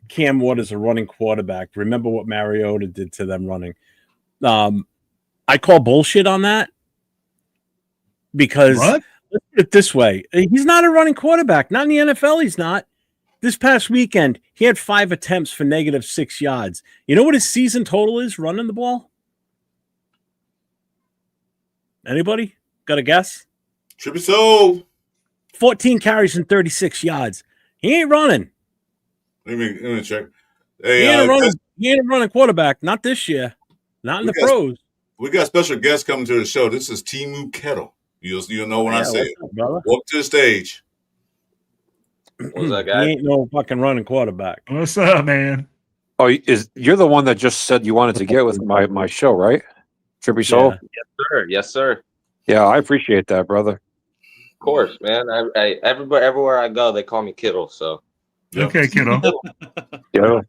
Cam Waters, a running quarterback. Remember what Mariota did to them running. I call bullshit on that because What? let's put it this way: he's not a running quarterback. Not in the NFL. He's not. This past weekend, he had 5 attempts for -6 yards. You know what his season total is running the ball? Anybody got a guess? Should be so. 14 carries and 36 yards. He ain't running. Let me check. He Hey, ain't a running quarterback. Not this year. Not in the pros. we got special guests coming to the show. This is Timu Kettle. You'll know when I say it. what's up, brother? Welcome to the stage. What's that He guy? ain't no fucking running quarterback. What's up, man? Oh, you're the one that just said you wanted to get with my show, right? Trippy Soul. Yeah. Yes, sir. Yes, sir. Yeah, I appreciate that, brother. Of course, man. Everywhere I go, they call me Kittle. So Yep. Okay, kiddo. Yeah,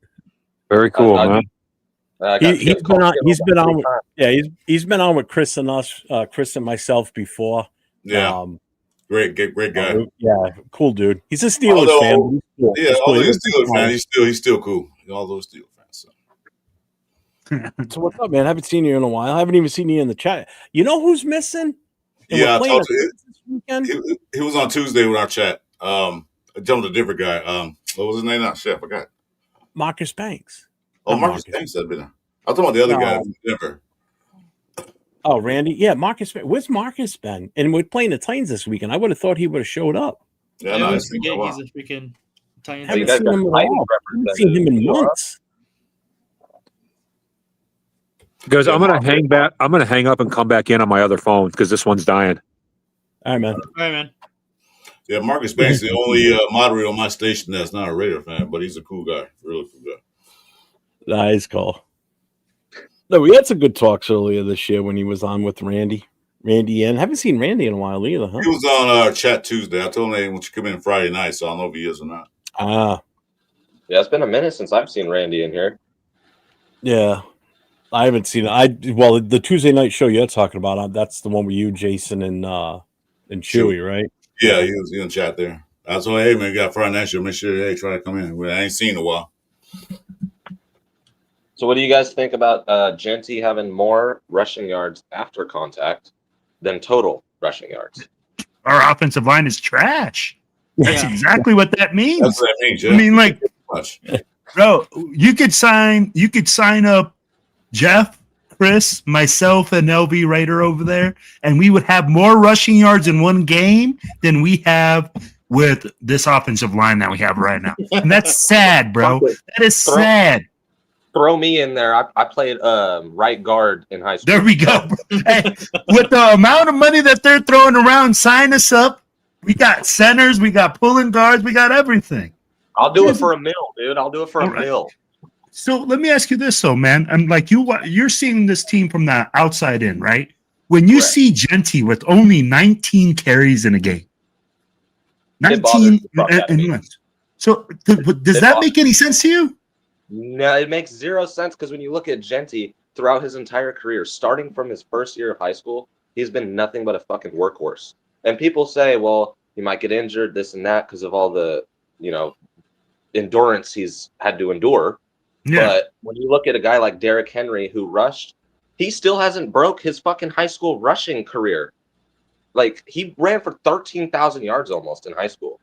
very cool, I- man. I got He's called been on. Kittle He's been about on. 3 times. Yeah, he's been on with Chris and us, Chris and myself before. Yeah, great guy. Yeah, cool dude. He's a Steelers Although- fan. But he's cool. Yeah, He's cool. although he's He's a Steelers fan, he's still cool. All those Steelers fans. So. So what's up, man? I haven't seen you in a while. I haven't even seen you in the chat. You know who's missing? And Yeah, I we're playing talked to him. this weekend. He was on Tuesday with our chat. I jumped a different guy. What was his name? Not Chef. I forgot. Marcus Banks. Oh, Not Marcus Banks had been there. I'm talking about the other No. guy from Denver. Oh, Randy. Yeah, Marcus. Where's Marcus been? And we're playing the Titans this weekend. I would have thought he would have showed up. Yeah, I no, always it's been a forget while. he's a freaking Italian. Oh, So you Haven't guys seen got him at Titans all. Haven't seen him in represented. months. Guys, I'm gonna hang back. I'm gonna hang up and come back in on my other phone because this one's dying. All right, man. All right, man. Yeah, Marcus Banks is the only moderator on my station that's not a Raider fan, but he's a cool guy. Really cool guy. Nice call. No, we had some good talks earlier this year when he was on with Randy. Randy and haven't seen Randy in a while either, huh? He was on our chat Tuesday. I told him, hey, won't you come in Friday night? So I don't know if he is or not. Ah, Yeah, it's been a minute since I've seen Randy in here. yeah. I haven't seen it. Well, the Tuesday night show you're talking about, that's the one with you, Jason, and Chewy, right? Yeah, he was in chat there. I told him, hey, man, you got Friday night show. Make sure, hey, try to come in. I ain't seen in a while. So, what do you guys think about Genty having more rushing yards after contact than total rushing yards? Our offensive line is trash. That's Yeah. exactly what that means. That's what I mean, Jeff. I mean, like, Much. bro, you could sign up Jeff, Chris, myself, and LV Raider over there, and we would have more rushing yards in one game than we have with this offensive line that we have right now. And that's sad, bro. That is sad. Throw me in there. I played right guard in high school. There we go. Bro. Hey, with the amount of money that they're throwing around, sign us up. We got centers, we got pulling guards, we got everything. I'll do it for a mill, dude. I'll do it for a All right. mill. So let me ask you this, though, man. I'm like you're seeing this team from the outside in, right? When you Correct. see Genty with only 19 carries in a game, It bothers 19 the fuck out of me. and so does It that bothers make any sense to you? No, it makes zero sense because when you look at Genty throughout his entire career, starting from his first year of high school, he's been nothing but a fucking workhorse. And people say, well, he might get injured, this and that, because of all the, endurance he's had to endure. But when you look at a guy like Derrick Henry who rushed, he still hasn't broke his fucking high school rushing career. Like, he ran for 13,000 yards almost in high school.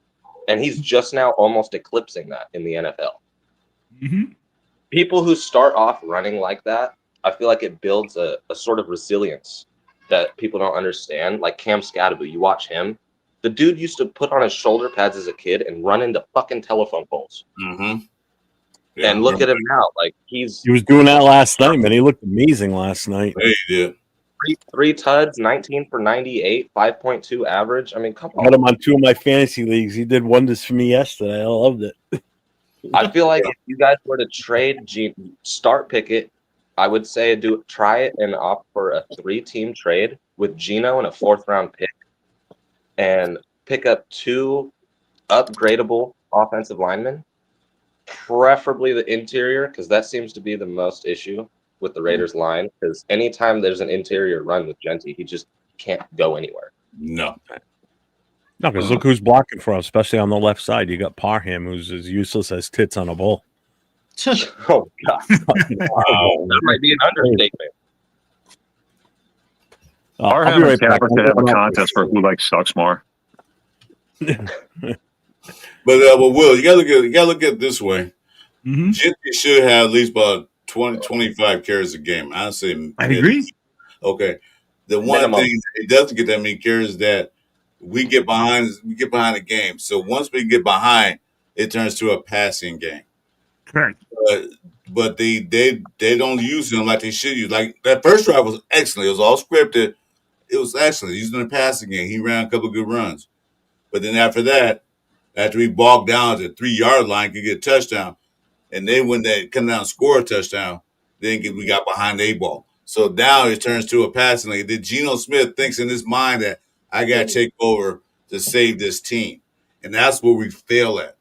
And he's just now almost eclipsing that in the NFL. Mhm. People who start off running like that, I feel like it builds a sort of resilience that people don't understand. Like Cam Scadaboo, you watch him. The dude used to put on his shoulder pads as a kid and run into fucking telephone poles. Mm-hmm. Yeah, and look at him now. Like He was doing that last night, man. He looked amazing last night. Hey, he did. three tuds, 19 for 98, 5.2 average. I mean, come I got on. him on 2 of my fantasy leagues. He did wonders for me yesterday. I loved it. I feel like if you guys were to trade start Pickett, I would say try it and opt for a 3-team trade with Geno and a 4th-round pick, and pick up 2 upgradable offensive linemen, preferably the interior, because that seems to be the most issue with the Raiders line. Because anytime there's an interior run with Genty, he just can't go anywhere. No. No, because look who's blocking for him, especially on the left side. You got Parham, who's as useless as tits on a bull. Oh God, Wow. that might be an understatement. I'll Parham be and right back. Tapper could have a contest for who sucks more. But Will, you gotta look at it this way. Mhm. Genty should have at least about 20, 25 carries a game. I say I agree. Okay. The one Minimum. thing it doesn't get that many carries is that we get behind the game. So once we get behind, it turns to a passing game. Correct. But they don't use him like they should use. Like that first drive was excellent. It was all scripted. It was excellent. Using the passing game. He ran a couple of good runs. But then after that, after we bogged down to the 3-yard line, could get a touchdown. And then when they come down and score a touchdown, then we got behind the 8 ball. So now it turns to a passing league. Then Geno Smith thinks in his mind that I got to take over to save this team. And that's where we fail at.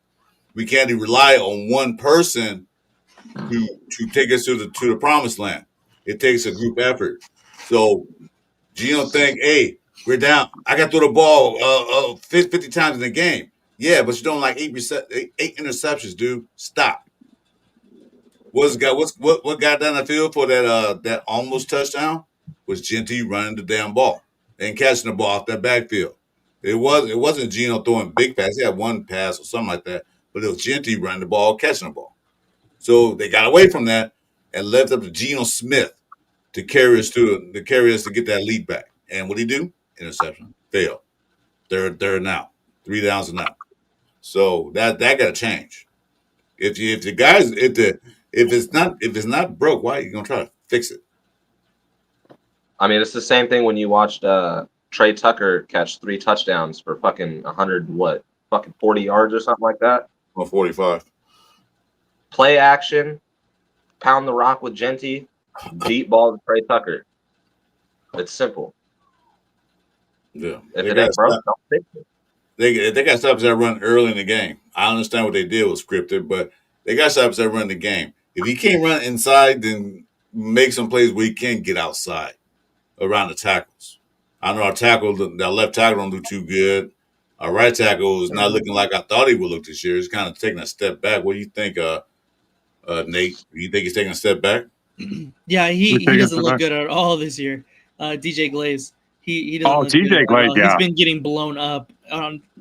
We can't rely on one person to take us to the promised land. It takes a group effort. So Geno think, hey, we're down. I got to throw the ball 50 times in the game. Yeah, but you're doing like 8 interceptions, dude. Stop. What got down the field for that almost touchdown was Genty running the damn ball and catching the ball off that backfield. It wasn't Geno throwing big passes. He had one pass or something like that, but it was Genty running the ball, catching the ball. So they got away from that and left up to Geno Smith to carry us to get that lead back. And what did he do? Interception. Fail. Third now. 3 downs and out. So that got to change. If it's not broke, why are you gonna try to fix it? I mean, it's the same thing when you watched Trey Tucker catch 3 touchdowns for fucking 40 yards or something like that. 145. Play action, pound the rock with Genty, deep ball to Trey Tucker. It's simple. Yeah. If it ain't broke, don't fix it. They got stops that run early in the game. I understand what they did was scripted, but they got stops that run the game. If he can't run inside, then make some plays where he can get outside around the tackles. I know our left tackle don't do too good. Our right tackle is not looking like I thought he would look this year. He's kind of taking a step back. What do you think, Nate? Do you think he's taking a step back? Yeah, he taking doesn't it look back. good at all this year. DJ Glaze. He doesn't Oh, look TJ good at Glaze, all. yeah. He's been getting blown up.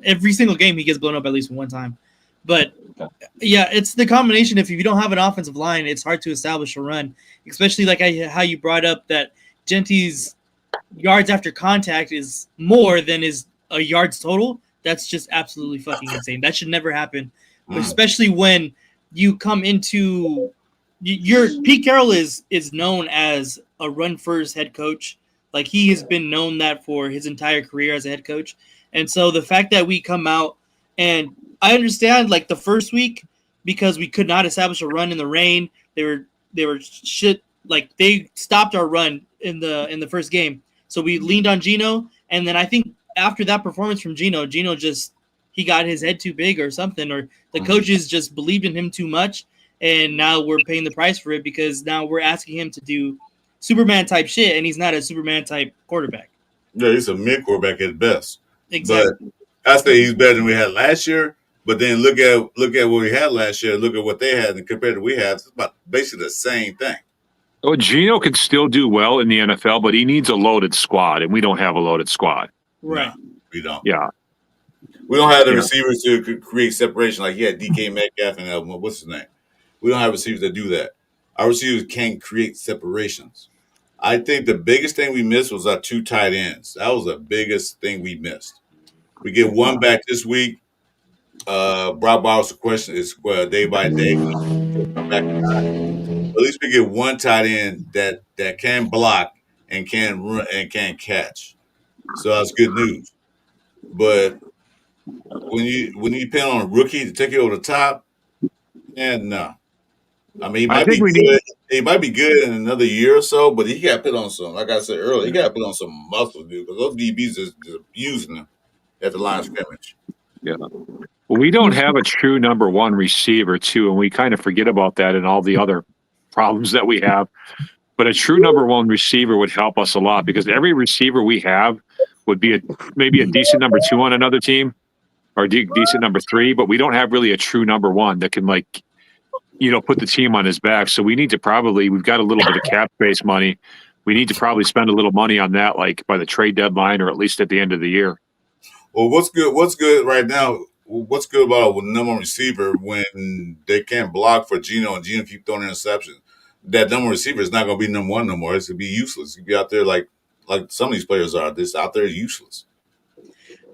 Every single game he gets blown up at least one time. But yeah, it's the combination. If you don't have an offensive line, it's hard to establish a run, especially like how you brought up that Genty's yards after contact is more than his yards total. That's just absolutely fucking insane. That should never happen, especially when you come into Pete Carroll is known as a run first head coach. Like he has been known that for his entire career as a head coach. And so the fact that we come out, and I understand like the first week because we could not establish a run in the rain. They were shit. Like they stopped our run in the first game. So we leaned on Geno. And then I think after that performance from Geno just, he got his head too big or something, or the coaches just believed in him too much. And now we're paying the price for it because now we're asking him to do Superman type shit, and he's not a Superman type quarterback. Yeah, he's a mid quarterback at best. Exactly. But I say he's better than we had last year. But then look at what we had last year. Look at what they had, and compared to what we had, it's about basically the same thing. Oh, Geno can still do well in the NFL, but he needs a loaded squad, and we don't have a loaded squad. Right. No, we don't. Yeah. We don't have the receivers to create separation like he had DK Metcalf and what's his name. We don't have receivers that do that. Our receivers can't create separations. I think the biggest thing we missed was our 2 tight ends. That was the biggest thing we missed. We get one back this week. Brock Bowers' question is day by day. Come back. At least we get one tight end that can block and can run and can catch. So that's good news. But when you depend on a rookie to take you over the top, and no. I mean, I think we need. He might be good in another year or so, but he got to put on some. Like I said earlier, he got to put on some muscle, dude. Because those DBs is abusing him at the line of scrimmage. Yeah. Well, we don't have a true number one receiver, too, and we kind of forget about that and all the other problems that we have. But a true number one receiver would help us a lot because every receiver we have would be maybe a decent number two on another team or decent number three, but we don't have really a true number one that can put the team on his back. So we need to we've got a little bit of cap space money. We need to probably spend a little money on that, like by the trade deadline or at least at the end of the year. Well, what's good right now? What's good about a number one receiver when they can't block for Geno and Geno keep throwing interceptions? That number one receiver is not going to be number one no more. It's going to be useless. He'll be out there like some of these players are. Just out there useless.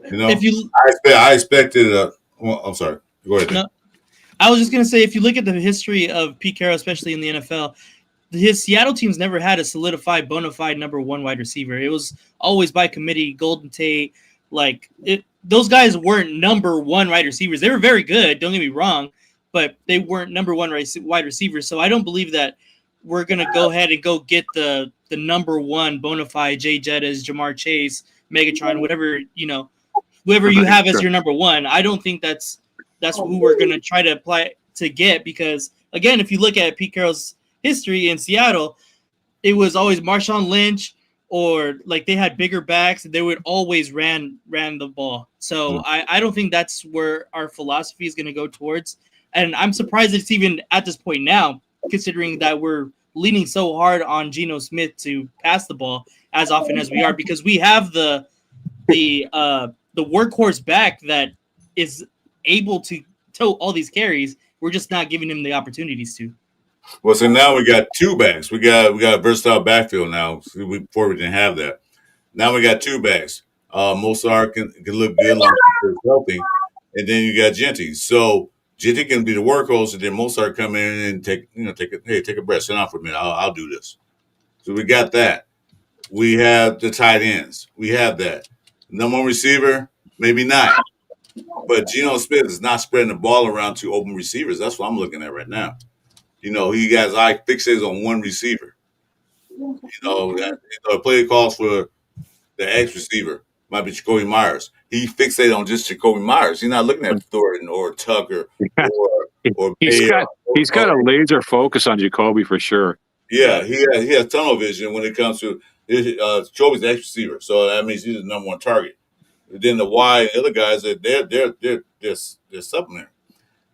I expected. I'm sorry. Go ahead. No, I was just going to say, if you look at the history of Pete Carroll, especially in the NFL, his Seattle teams never had a solidified, bona fide number one wide receiver. It was always by committee. Golden Tate, those guys weren't number one wide receivers. They were very good. Don't get me wrong, but they weren't number one wide receivers. So I don't believe that we're going to go ahead and go get the number one bona fide Jay Jettas, Jamar Chase, Megatron, whatever, whoever you have as your number one. I don't think that's who we're going to try to apply to get, because again, if you look at Pete Carroll's history in Seattle, it was always Marshawn Lynch, or they had bigger backs. They would always ran the ball. So I don't think that's where our philosophy is going to go towards. And I'm surprised it's even at this point now, considering that we're leaning so hard on Geno Smith to pass the ball as often as we are, because we have the workhorse back that is able to tote all these carries. We're just not giving him the opportunities to. Well, so now we got two backs. We got a versatile backfield now. Before we didn't have that. Now we got two backs. Mostert can look good long as he's healthy, and then you got Genty. So Genty can be the workhorse, and then Mostert come in and take a breath, sit down for a minute. I'll do this. So we got that. We have the tight ends. We have that. Number one receiver, maybe not. But Geno Smith is not spreading the ball around to open receivers. That's what I'm looking at right now. He got his eye fixated on one receiver. The play calls for the X receiver might be Jacoby Myers. He fixated on just Jacoby Myers. He's not looking at Thornton or Tucker or he's got a laser focus on Jacoby for sure. Yeah, he has tunnel vision when it comes to Jacoby's the X receiver. So that means he's the number one target. And then the Y and the other guys, they're supplementary.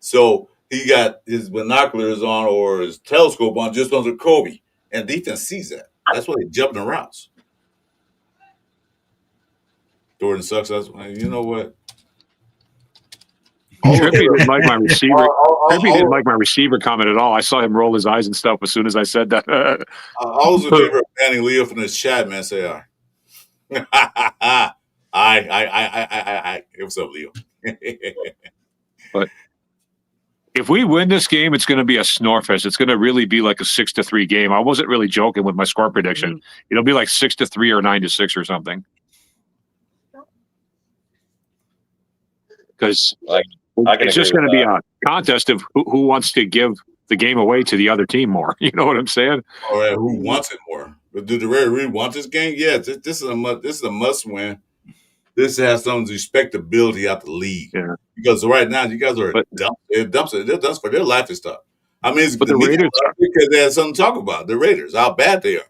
So he got his binoculars on or his telescope on just on Jacoby, and defense sees that. That's why they jumping the routes. Thornton sucks. You know what? Trippy didn't like my receiver. Trippy didn't like my receiver comment at all. I saw him roll his eyes and stuff as soon as I said that. I was in favor of banning Leo from this chat, man. Say I. What's up, Leo? But if we win this game, it's going to be a snorefest. It's going to really be like a 6-3 game. I wasn't really joking with my score prediction. It'll be like 6-3 or 9-6 or something. Because it's just going to be a contest of who wants to give the game away to the other team more. You know what I'm saying? All right, who wants it more? But do the Red Reed want this game? Yeah, this is a must win. This has some respectability out the league. Yeah. Because right now you guys are dumps for their life and stuff. I mean, it's the Raiders because they have something to talk about. The Raiders, how bad they are.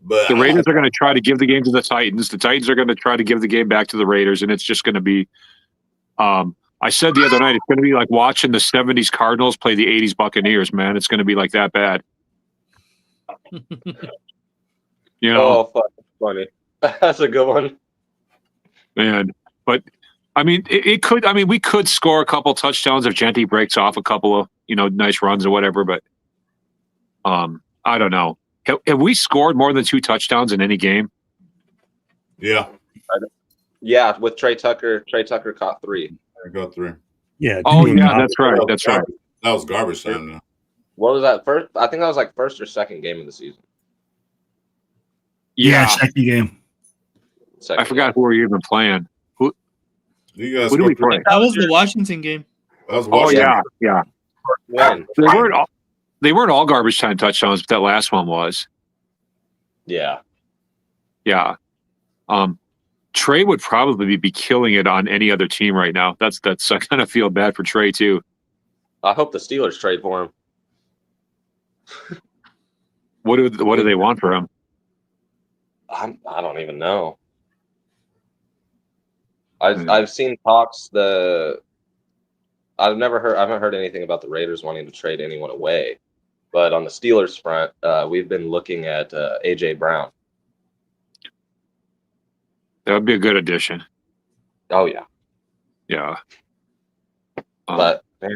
But the Raiders are going to try to give the game to the Titans. The Titans are going to try to give the game back to the Raiders, and it's just going to be. I said the other night it's going to be like watching the '70s Cardinals play the '80s Buccaneers. Man, it's going to be like that bad. Oh, funny. That's a good one. Man, but I mean, it could. I mean, we could score a couple touchdowns if Genty breaks off a couple of nice runs or whatever. But I don't know. Have we scored more than 2 touchdowns in any game? Yeah. Yeah, with Trey Tucker. Trey Tucker caught 3. I got 3. Yeah. Oh doing yeah, that. that's right. That's right. That was garbage time. Now. What was that first? I think that was like first or second game of the season. Yeah, Yeah, second game. Second I forgot game. who were you even playing. You guys Who did we scored play? That was the Washington game. That was Oh Washington. yeah. Win. They weren't all garbage time touchdowns, but that last one was. Yeah. Yeah. Trey would probably be killing it on any other team right now. That's I kind of feel bad for Trey too. I hope the Steelers trade for him. What do they want for him? I don't even know. I've seen talks. I haven't heard anything about the Raiders wanting to trade anyone away, but on the Steelers front, we've been looking at AJ Brown. That would be a good addition. Oh yeah, Yeah. but man,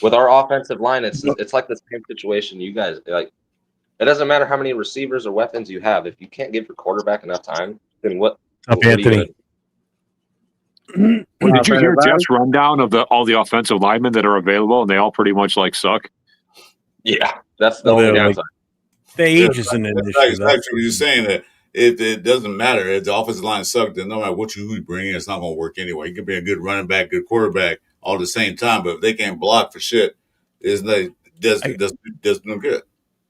with our offensive line, it's like the same situation. You guys like. It doesn't matter how many receivers or weapons you have. If you can't give your quarterback enough time, then what? Up, what are you Anthony. gonna- Well, did you hear Jeff's rundown of all the offensive linemen that are available, and they all pretty much like suck? Yeah, that's the Well, only they're like- downside. The age isn't an That's issue. exactly what you're saying. That it doesn't matter if the offensive line sucks. Then no matter what you bring in, it's not going to work anyway. You can be a good running back, good quarterback, all at the same time. But if they can't block for shit, does no good.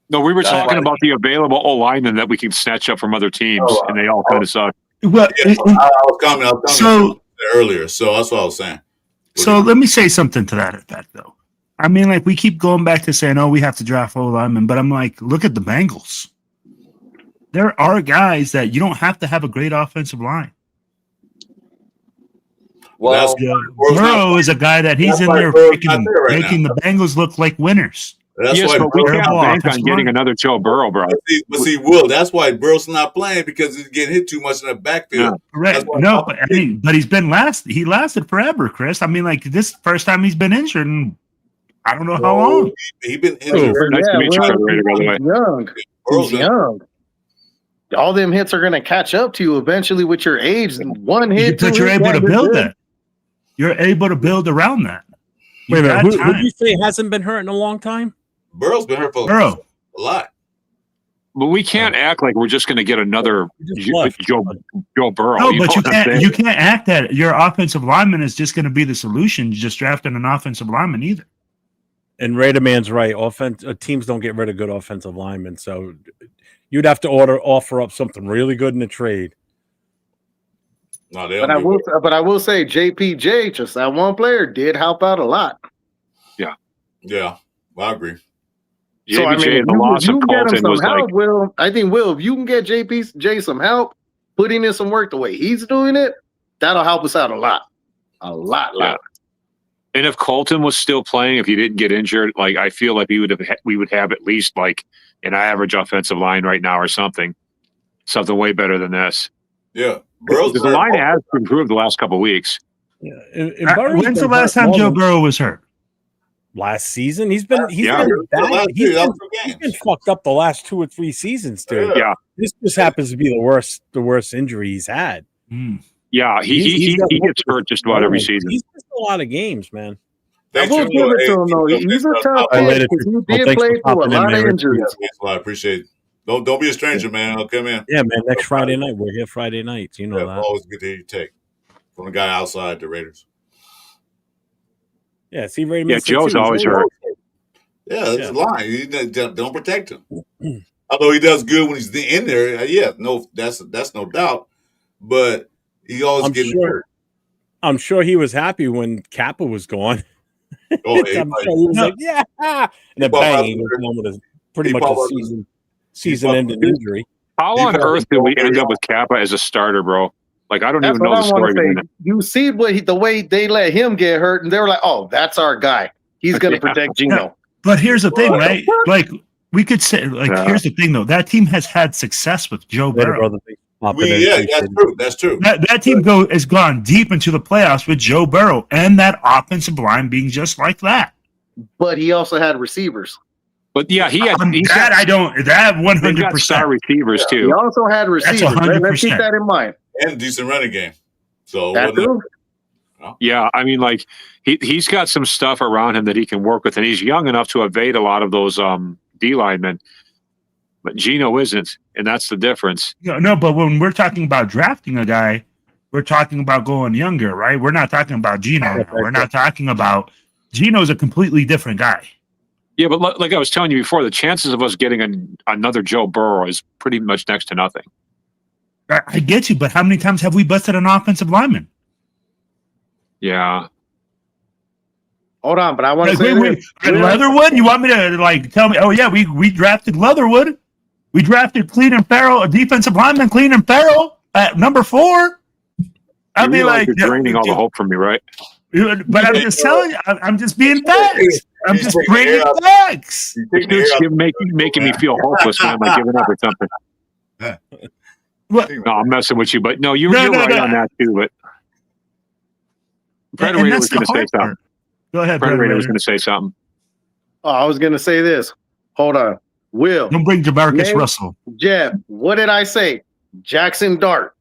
No, we were That's talking why- about the available O linemen that we can snatch up from other teams, and they all kind of suck. Well, Yeah, I was commenting so earlier, so that's what I was saying. so let me say something to that effect, though. I mean, like, we keep going back to saying, "Oh, we have to draft O linemen," but I'm like, look at the Bengals. There are guys that you don't have to have a great offensive line. Well, Burrow is a guy that he's that's in why there Burrow's not freaking there right making now. the Bengals look like winners. That's Yes, why but we Burrow- can't Terrible bank on offensive getting line. another Joe Burrow, bro. But see, Will, that's why Burrow's not playing because he's getting hit too much in the backfield. Correct. That's why- No, but I mean, but he lasted forever, Chris. I mean, like, this first time he's been injured in I don't know how long. He's been injured. Nice to meet you, Federator, by the way. Young. Burrow's He's young. All them hits are going to catch up to you eventually with your age. One hit, But two you're hits, able to you're build good. that. You're able to build around that. Wait a You minute. got Who time. did you say hasn't been hurt in a long time? Burrow's been hurt for Burrow. a lot. But we can't act like we're just going to get another Just left. Joe Burrow. No, you but know you what I'm can't. saying? You can't act that your offensive lineman is just going to be the solution. You just drafting an offensive lineman either. And Raider Man's right. Teams don't get rid of good offensive linemen, so you'd have to offer up something really good in the trade. No, they But I will say, JPJ, just that one player, did help out a lot. Yeah, I agree. So I JPJ, mean, the loss you of can get him Colton some was help. like, Will, I think if you can get JPJ some help, putting in some work the way he's doing it, that'll help us out a lot. A lot. Yeah. and if Colton was still playing, if he didn't get injured, like I feel like we would have at least like an average offensive line right now or something way better than this. Yeah, Because the line has improved the last couple of weeks. Yeah. And Burrow's When's the been last hurt time more Joe than Burrow was hurt? last season? He's been Yeah. bad. He's been fucked up the last 2 or 3 seasons, dude. Yeah. This just happens to be the worst injury he's had. Hmm. Yeah, he gets hurt just about every season. He's missed a lot of games, man. I will give it to him though. He's a tough I let kid it- because well, he did thanks play for through a popping in lot of there. injuries. Well, I appreciate it. Don't be a stranger, man. I'll come in. Yeah, man. Next Friday night, we're here Friday nights. You know Yeah, that. always good to hear you take from a guy outside the Raiders. Yeah, see, Ray Yeah, Joe's always hurt. Yeah, that's Yeah. a line. You don't protect him. Although he does good when he's in there. Yeah, no, that's no doubt. But he always I'm getting sure- hurt. I'm sure he was happy when Kappa was gone. Oh, I'm sure he was No. like, yeah. And then Well, bang, he was gone with pretty he much a probably- season-ending injury. How He on probably earth did we don't end care. up with Kappa as a starter, bro? Like, I don't That's even know what the I story want to behind say. it. You see the way they let him get hurt, and they were like, "Oh, that's our guy. He's going to Yeah. protect Gino." But here's the thing, right? Like we could say, like, Yeah. here's the thing though. That team has had success with Joe Later, Burrow. brother. Popping in, Yeah, appreciate that's it. true. That's true. That team has gone deep into the playoffs with Joe Burrow and that offensive line being just like that. But he also had receivers. But yeah, That 100%. they've got star receivers He too. also had receivers. Let's keep 100%. that in mind. And a decent running game. So That too. Yeah, I mean, like he's got some stuff around him that he can work with, and he's young enough to evade a lot of those D linemen. But Geno isn't, and that's the difference. No, but when we're talking about drafting a guy, we're talking about going younger, right? We're not talking about Geno. Now. We're not talking about Geno's a completely different guy. Yeah, but like I was telling you before, the chances of us getting another Joe Burrow is pretty much next to nothing. I get you, but how many times have we busted an offensive lineman? Yeah. Hold on, but I want to say this. Leatherwood? You want me to tell me? Oh yeah, we drafted Leatherwood. We drafted Cleveland Farrell, a defensive lineman, Cleveland Farrell at number 4. I mean, you're draining all the hope from me, right? But I'm just telling you, I'm just being facts. I'm just bringing facts. You're making me feel hopeless when I'm giving up or something. What? No, I'm messing with you, but no, you're right on that too. But Predator was going to say something. Go ahead, Predator was going to say something. Oh, I was going to say this. Hold on. Will. Don't bring Jamarcus Russell. Jeff, what did I say? Jackson Dart.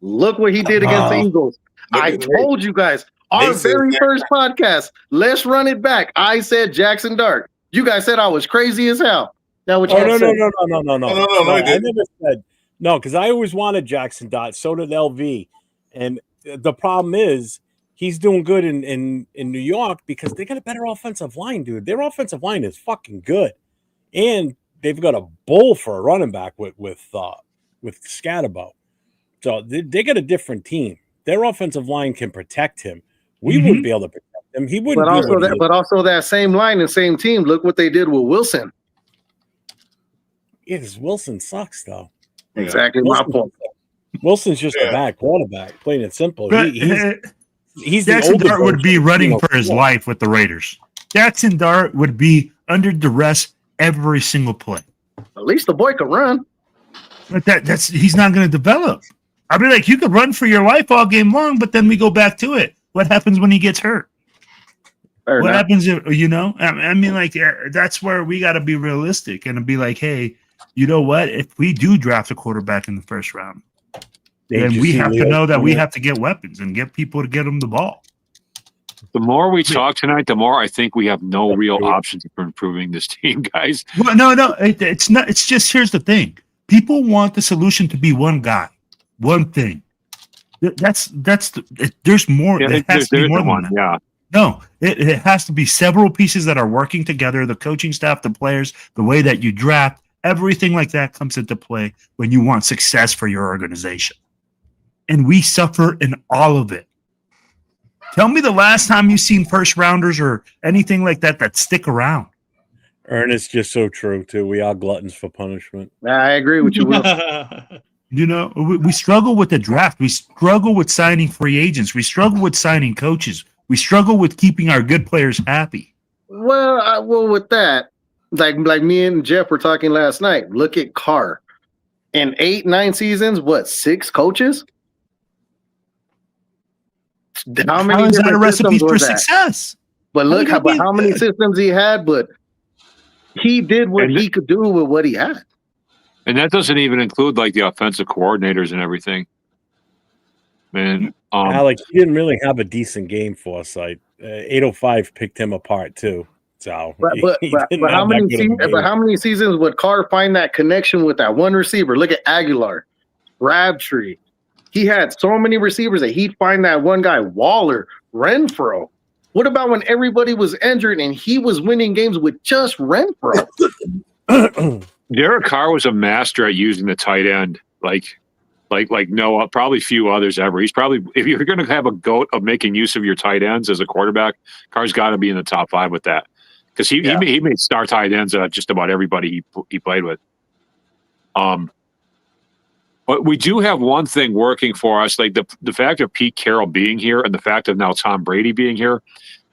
Look what he did against the Eagles. I told you guys, our very first podcast, let's run it back. I said Jackson Dart. You guys said I was crazy as hell. Now what you no. I I never said no, because I always wanted Jackson Dart. So did LV. And the problem is he's doing good in New York because they got a better offensive line, dude. Their offensive line is fucking good. And they've got a bull for a running back with Scatterbo. So they got a different team. Their offensive line can protect him. We wouldn't be able to protect him. He wouldn't. But also that same line and same team. Look what they did with Wilson. Yeah, because Wilson sucks though. Exactly my point. Wilson's just a bad quarterback, plain and simple. He's Jackson Dart would be running for his life with the Raiders. Jackson Dart would be under duress every single play. At least the boy could run. But he's not going to develop. I mean, you could run for your life all game long, but then we go back to it. What happens when he gets hurt? What happens if, I mean, that's where we got to be realistic and be like, hey, you know what? If we do draft a quarterback in the first round, then we have to know that we have to get weapons and get people to get them the ball. The more we talk tonight, the more I think we have no real options for improving this team, guys. Well, no, it's not. It's just, here's the thing. People want the solution to be one guy, one thing. There's more. Yeah, it has to be more than one. that. Yeah. No, it has to be several pieces that are working together. The coaching staff, the players, the way that you draft, everything like that comes into play when you want success for your organization. And we suffer in all of it. Tell me the last time you've seen first rounders or anything like that stick around. Ernest, just so true too. We are gluttons for punishment. I agree with you, Will. We struggle with the draft. We struggle with signing free agents. We struggle with signing coaches. We struggle with keeping our good players happy. Well, with that, like me and Jeff were talking last night. Look at Carr. In 8-9 seasons, 6 coaches? How is that a recipe for success? But look how many systems he had, but he did what he could do with what he had. And that doesn't even include the offensive coordinators and everything. Man, Alex, he didn't really have a decent game foresight. 805 picked him apart too. So, but how many seasons would Carr find that connection with that one receiver? Look at Aguilar, Crabtree. He had so many receivers that he'd find that one guy, Waller, Renfro. What about when everybody was injured and he was winning games with just Renfro? Derek Carr was a master at using the tight end, like no, probably few others ever. He's probably, if you're going to have a goat of making use of your tight ends as a quarterback, Carr's got to be in the top 5 with that, because he made star tight ends just about everybody he played with. But we do have one thing working for us, like the fact of Pete Carroll being here and the fact of now Tom Brady being here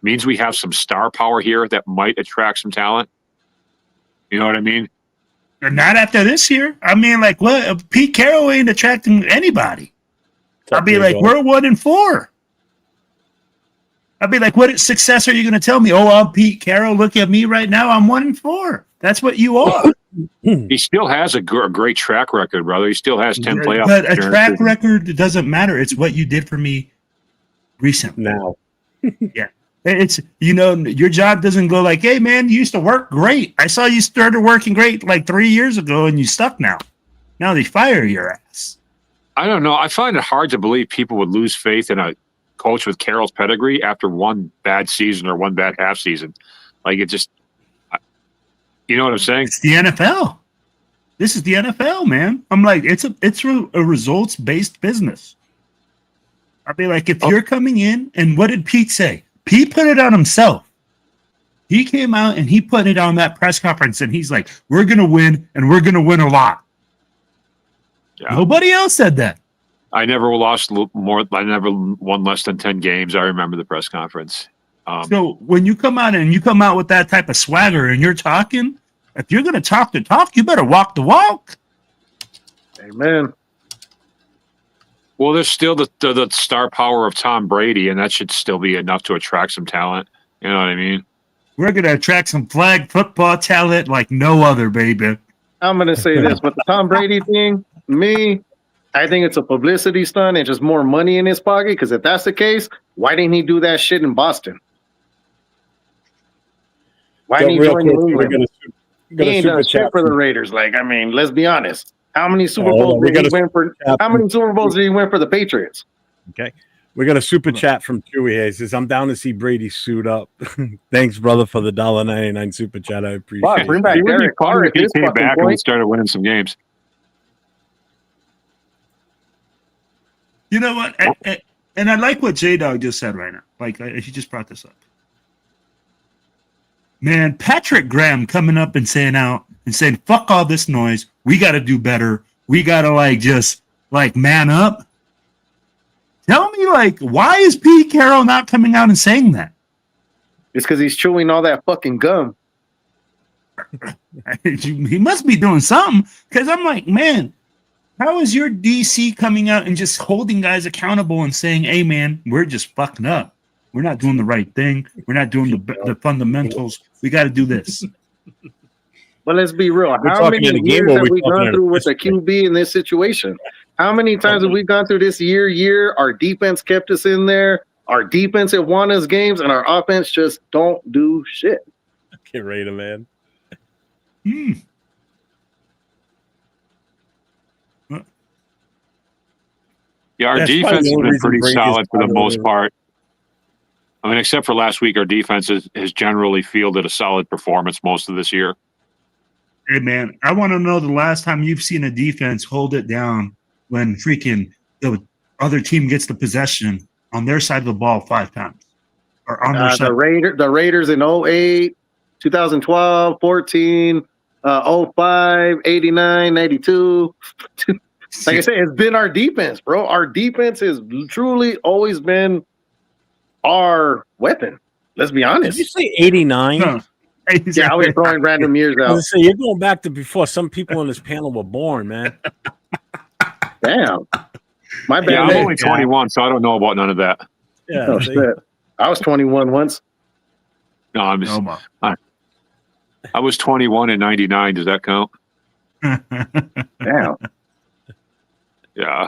means we have some star power here that might attract some talent. You know what I mean? Not after this year. I mean, what? Pete Carroll ain't attracting anybody. I'd be like, we're 1-4. I'd be like, what success are you going to tell me? Oh, I'm Pete Carroll. Look at me right now. I'm 1-4. That's what you are. He still has a great track record, brother. He still has 10 playoff. But a track record doesn't matter. It's what you did for me recently. Now. Yeah. It's, your job doesn't go like, hey, man, you used to work great. I saw you started working great like 3 years ago and you stuck now. Now they fire your ass. I don't know. I find it hard to believe people would lose faith in a coach with Carroll's pedigree after one bad season or one bad half season. Like, it just, you know what I'm saying? It's the NFL. This is the NFL, man. I'm like, it's a results-based business. I'd be like, if you're coming in, and what did Pete say? Pete put it on himself. He came out and he put it on that press conference, and he's like, we're going to win, and we're going to win a lot. Yeah. Nobody else said that. I never won less than 10 games. I remember the press conference. So when you come out with that type of swagger and you're talking, if you're going to talk the talk, you better walk the walk. Amen. Well, there's still the star power of Tom Brady, and that should still be enough to attract some talent. You know what I mean? We're going to attract some flag football talent like no other, baby. I'm going to say this, but the Tom Brady thing, I think it's a publicity stunt and just more money in his pocket, because if that's the case, why didn't he do that shit in Boston? Why didn't he join New England? He ain't done shit for the Raiders. Like, I mean, let's be honest. How many Super Bowls did he win for? How many Super Bowls did he win for the Patriots? Okay. We got a super chat from Chewy. He says, I'm down to see Brady suit up. Thanks, brother, for the $1.99 super chat. I appreciate it. Bring back Derek Carr at he this came fucking back point. and we started winning some games. You know what? And I like what J-Dog just said right now. Like, he just brought this up. Man, Patrick Graham coming up and saying fuck all this noise. We got to do better. We got to man up. Tell me, why is Pete Carroll not coming out and saying that? It's because he's chewing all that fucking gum. He must be doing something, because I'm like, man, how is your DC coming out and just holding guys accountable and saying, hey, man, we're just fucking up. We're not doing the right thing. We're not doing the fundamentals. We got to do this. But let's be real. How many years have we gone through with a QB in this situation? How many times have we gone through this year? Our defense kept us in there. Our defense have won us games, and our offense just don't do shit. Get ready, man. Yeah, our defense has been pretty solid for the most part. I mean, except for last week, our defense has generally fielded a solid performance most of this year. Hey, man, I want to know the last time you've seen a defense hold it down when freaking the other team gets the possession on their side of the ball 5 times. Or on their side. The Raiders in 08, 2012, 14, 05, 89, 92. Like I said, it's been our defense, bro. Our defense has truly always been our weapon. Let's be honest. Did you say 89? No. Yeah, I was throwing random years out. You're going back to before some people on this panel were born, man. Damn. My bad. Yeah, I'm only 21, so I don't know about none of that. Yeah, oh, shit. I was 21 once. No, I was 21 in 99. Does that count? Damn. Yeah.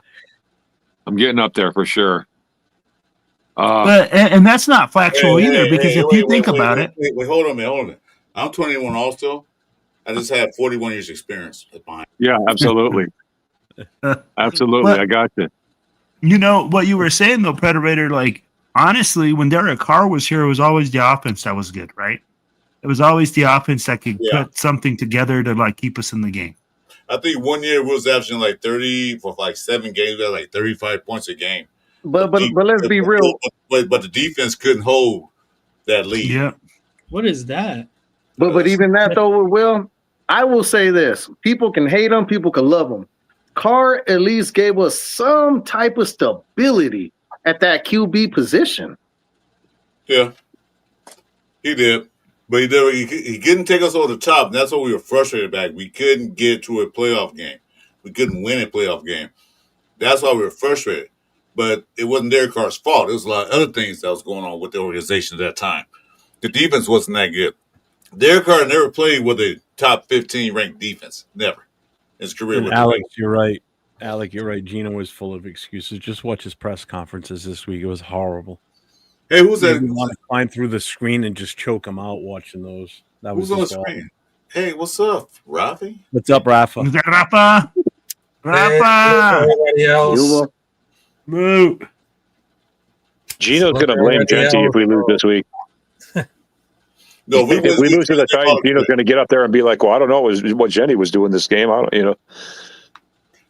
I'm getting up there for sure. But that's not factual either, because if you think about it. Wait, hold on a minute. I'm 21 also. I just have 41 years experience behind. Yeah, absolutely. Absolutely. But, I got you. You know what you were saying though, Predator, honestly, when Derek Carr was here, it was always the offense that was good, right? It was always the offense that could put something together to keep us in the game. I think one year we was averaging 30 for 7 games, we had 35 points a game. But let's be real. But the defense couldn't hold that lead. Yeah. What is that? But even that though, Will, I will say this: people can hate him, people can love him. Carr at least gave us some type of stability at that QB position. Yeah, he did, but he couldn't take us over the top. And that's what we were frustrated back. We couldn't get to a playoff game. We couldn't win a playoff game. That's why we were frustrated. But it wasn't Derek Carr's fault. There was a lot of other things that was going on with the organization at that time. The defense wasn't that good. Derek Carr never played with a top 15 ranked defense. Never. His career. And Alex, you're right. Alec, you're right. Gino was full of excuses. Just watch his press conferences this week. It was horrible. Hey, who's that? You want to climb through the screen and just choke him out watching those. That was Who's on the just awful. screen? Hey, what's up, Rafi? What's up, Rafa? Rafa. Everybody else. Moo. Gino's going to blame Genty if we lose this week. No, If we lose to the Titans, Gino's going to get up there and be like, "Well, I don't know what Genty was doing this game. I don't,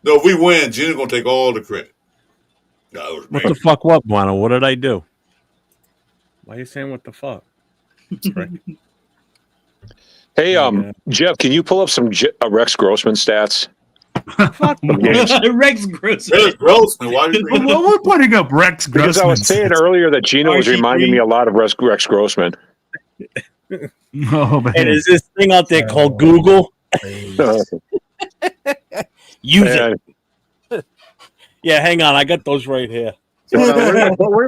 No, if we win, Gino's gonna take all the credit. No, What the fuck, what, Guano? What did I do? Why are you saying what the fuck? Hey, Jeff, can you pull up some Rex Grossman stats? Rex Grossman. Rex Grossman. Why are you Well, we're putting up Rex Grossman. Because I was saying earlier that Gino was reminding me a lot of Rex Grossman. Oh, man. And is this thing out there called Google? Use it. Yeah, hang on. I got those right here. Where's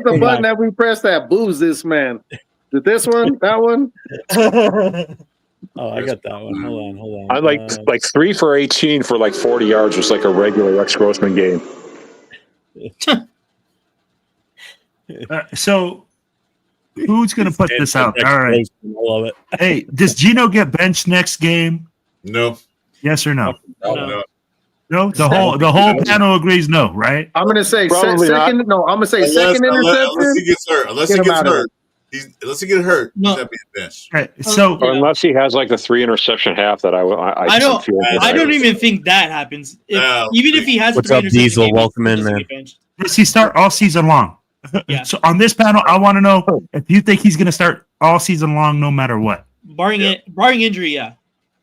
the button that we press that booze this man? Did this one? That one? Oh, I got that one. Hold on. I'm like 3 for 18 for like 40 yards was like a regular Rex Grossman game. So, who's going to put this out? All right. I love it. Hey, does Gino get benched next game? No. Yes or no? No. No. The whole panel agrees no, right? I'm gonna say Probably second. No, I'm gonna say second interception. Unless he gets hurt. Unless he gets hurt, No. he's not being benched. Right. So, Or unless he has like the 3 interception half that I don't. feel I don't even think that happens. No. Even if he has What's three up, interception Diesel? games, Welcome he in, doesn't man. get benched. does he start all season long? Yeah. So, on this panel, I want to know if you think he's going to start all season long, no matter what. Barring injury, yeah.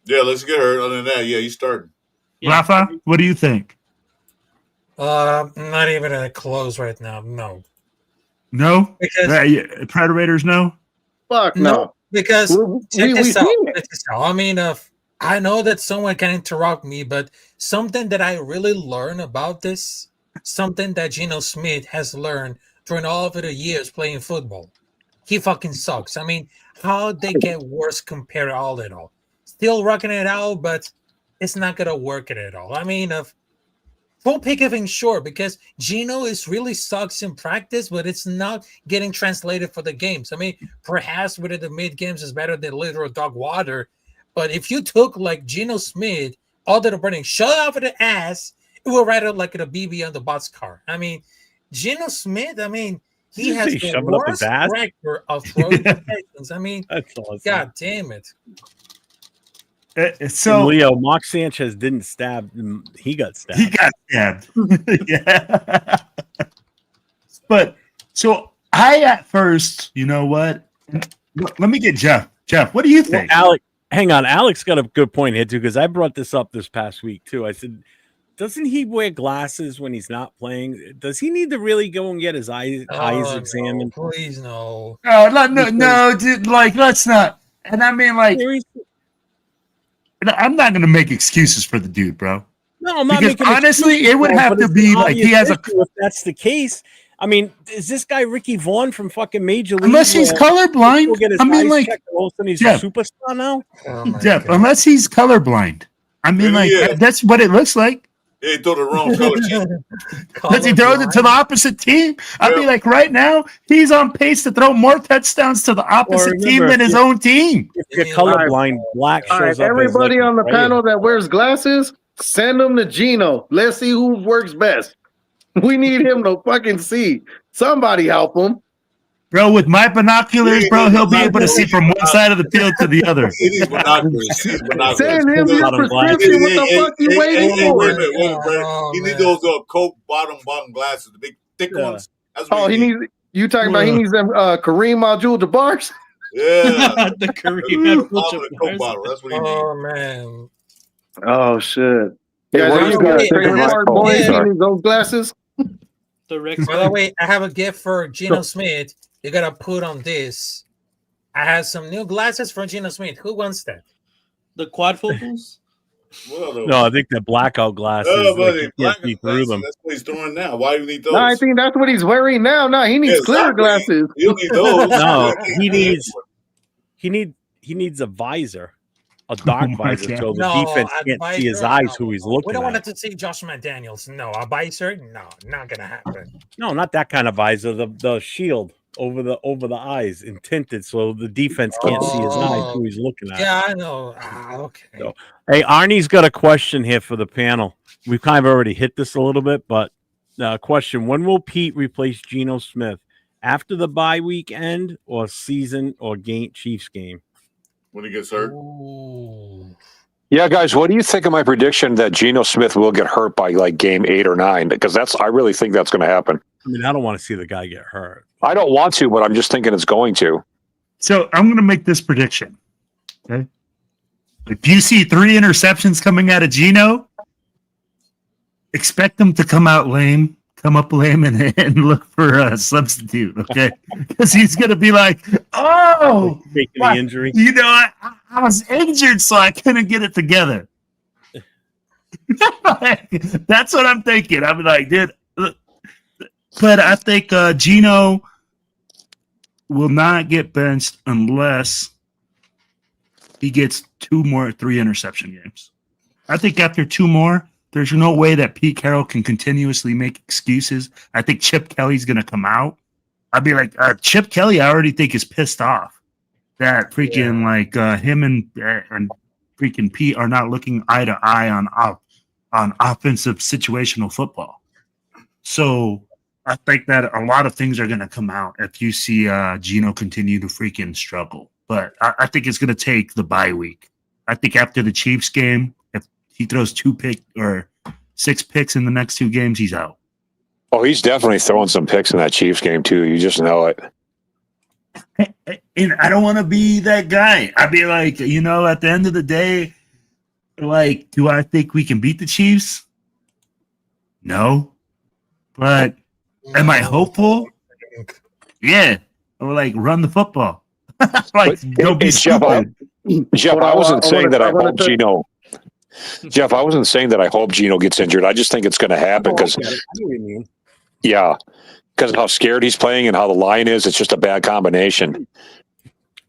Yeah, let's get hurt. Other than that, yeah, he's starting. Yeah. Rafa, what do you think? Not even close right now. No, No? because Predators, no? Fuck no. because check we this out. seen it. Check this out. I mean, I know that someone can interrupt me, but something that I really learned about this, something that Geno Smith has learned during all of the years playing football, he fucking sucks. I mean, how they get worse compared to all in all. Still rocking it out, but it's not gonna work it at all. I mean, don't pick everything short because Geno is really sucks in practice, but it's not getting translated for the games. I mean, perhaps within the mid games is better than literal dog water, but if you took like Geno Smith, all that are burning, shut off of the ass, it will write out like a BB on the box car. I mean, Geno Smith, I mean, he Did you has say the shove it up worst his ass? record of throwing protections. I mean, That's awesome. God damn it. And So, Leo, Mark Sanchez didn't stab him. He got stabbed. he got stabbed. Yeah. But, so I at first, you know what? Let me get Jeff. Jeff, what do you think? Alec, hang on. Alex got a good point here, too, because I brought this up this past week, too. I said, doesn't he wear glasses when he's not playing? Does he need to really go and get his eyes examined? No, please, no. No, dude, like, let's not. And I mean, like, I'm not going to make excuses for the dude, bro. No, I'm not Because making honestly, excuses it would for have but to it's be an like he obvious has a. issue if that's the case. I mean, is this guy Ricky Vaughn from fucking Major League? Unless he's colorblind. Go get his I mean, eyes like, checked, and all of a sudden he's Jeff. a superstar now. Oh my Jeff, God. unless he's colorblind. I mean, like, Yeah. that's what it looks like. He threw the wrong color sheet. Because he throws it to the opposite team. I'd be Yeah. like, right now, he's on pace to throw more touchdowns to the opposite team remember, than his own team. If you're Yeah. colorblind, black All shows right, up. as, everybody like, on the gray. panel that wears glasses, send them to Gino. Let's see who works best. We need him to fucking see. Somebody help him. Bro, with my binoculars, bro, he'll be able to see from one side of the field to the other. He needs binoculars. He needs binoculars. Send him his Bottom glass. prescription. What the fuck you waiting Wait a for? minute, Brad. Oh, He needs man. those Coke bottom glasses, the big thick Yeah. ones. That's what Oh, he needs. You talking about he needs them Kareem Abdul-Jabbar's? Yeah. The Kareem Bottom Abdul-Jabbar. of the Coke bottle. That's what he needs. Oh man. Oh shit! Hey, You what guys do you ever guys see think of Crazy my Smart phone? Boy? He Sorry. needs those glasses. The Rex. By the way, I have a gift for Geno Smith. You gotta put on this. I have some new glasses for Geno Smith. Who wants that? The quadfocals. Well, No, I think the blackout glasses. but like, they you black can't see through them. That's what he's throwing now. Why do you need those? No, I think that's what he's wearing now. No, he needs Yeah, clear exactly. glasses. You don't need those. No, he needs a visor, a dark Oh my visor, God. so the No, defense a can't see his visor, eyes no. who he's We looking don't want at. to see Josh McDaniels. No, a visor? No, not gonna happen. No, not that kind of visor. The shield over the eyes and tinted, so the defense can't see his eyes who he's looking at. Yeah, I know. Okay. So, hey, Arnie's got a question here for the panel. We've kind of already hit this a little bit, but question: when will Pete replace Geno Smith? After the bye week end or season or Chiefs game? When he gets hurt. Ooh. Yeah, guys, what do you think of my prediction that Geno Smith will get hurt by like game 8 or 9? Because I really think that's going to happen. I mean, I don't want to see the guy get hurt. I don't want to, but I'm just thinking it's going to. So I'm going to make this prediction. Okay. If you see 3 interceptions coming out of Geno, expect him to come up lame and look for a substitute. Okay. Because he's going to be like, oh, Faking the injury. you know, I was injured, so I couldn't get it together. That's what I'm thinking. I'm like, dude. But I think Geno will not get benched unless he gets 2 more 3 interception games. I think after 2 more, there's no way that Pete Carroll can continuously make excuses. I think Chip Kelly's going to come out. I'd be like, Chip Kelly, I already think is pissed off that freaking him and freaking Pete are not looking eye to eye on offensive situational football. So I think that a lot of things are going to come out if you see Geno continue to freaking struggle. But I think it's going to take the bye week. I think after the Chiefs game, if he throws 6 picks in the next 2 games, he's out. Oh, he's definitely throwing some picks in that Chiefs game, too. You just know it. And I don't want to be that guy. I'd be like, at the end of the day, like, do I think we can beat the Chiefs? No. But am I hopeful? Yeah. Or like run the football. Like, don't be stupid. Jeff, I wasn't saying that I hope Geno. Jeff, I wasn't saying that I hope Geno gets injured. I just think it's going to happen because, yeah, because of how scared he's playing and how the line is. It's just a bad combination.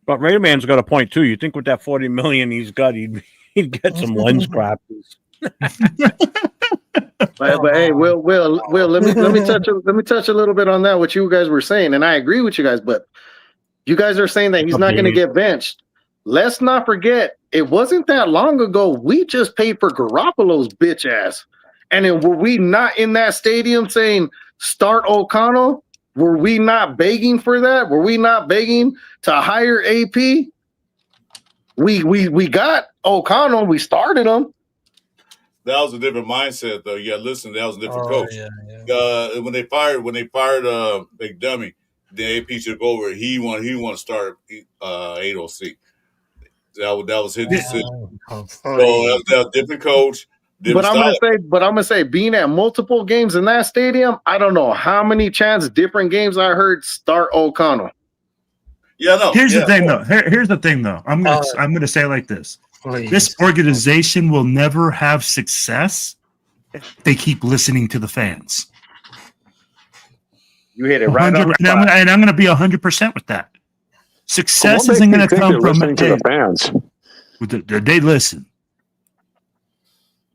But Rayman's got a point too. You think with that $40 million he's got, he'd get some lens crafters. But hey, Will, let me touch a little bit on that what you guys were saying, and I agree with you guys. But you guys are saying that he's not going to get benched. Let's not forget, it wasn't that long ago we just paid for Garoppolo's bitch ass, and then were we not in that stadium saying start O'Connell? Were we not begging for that? Were we not begging to hire AP? We got O'Connell. We started him. That was a different mindset, though. Yeah, listen, that was a different coach. Yeah. When they fired McDummy, the AP took over. He wanted to start 8OC. That was his decision. So that was a different coach. But I'm gonna say, being at multiple games in that stadium, I don't know how many different games I heard start O'Connell. Yeah, no. Here's the thing, though. I'm gonna say it like this. Please. This organization will never have success if they keep listening to the fans. You hit it right on the spot. And I'm going to be 100% with that. Success isn't going to come from listening to the fans. They listen.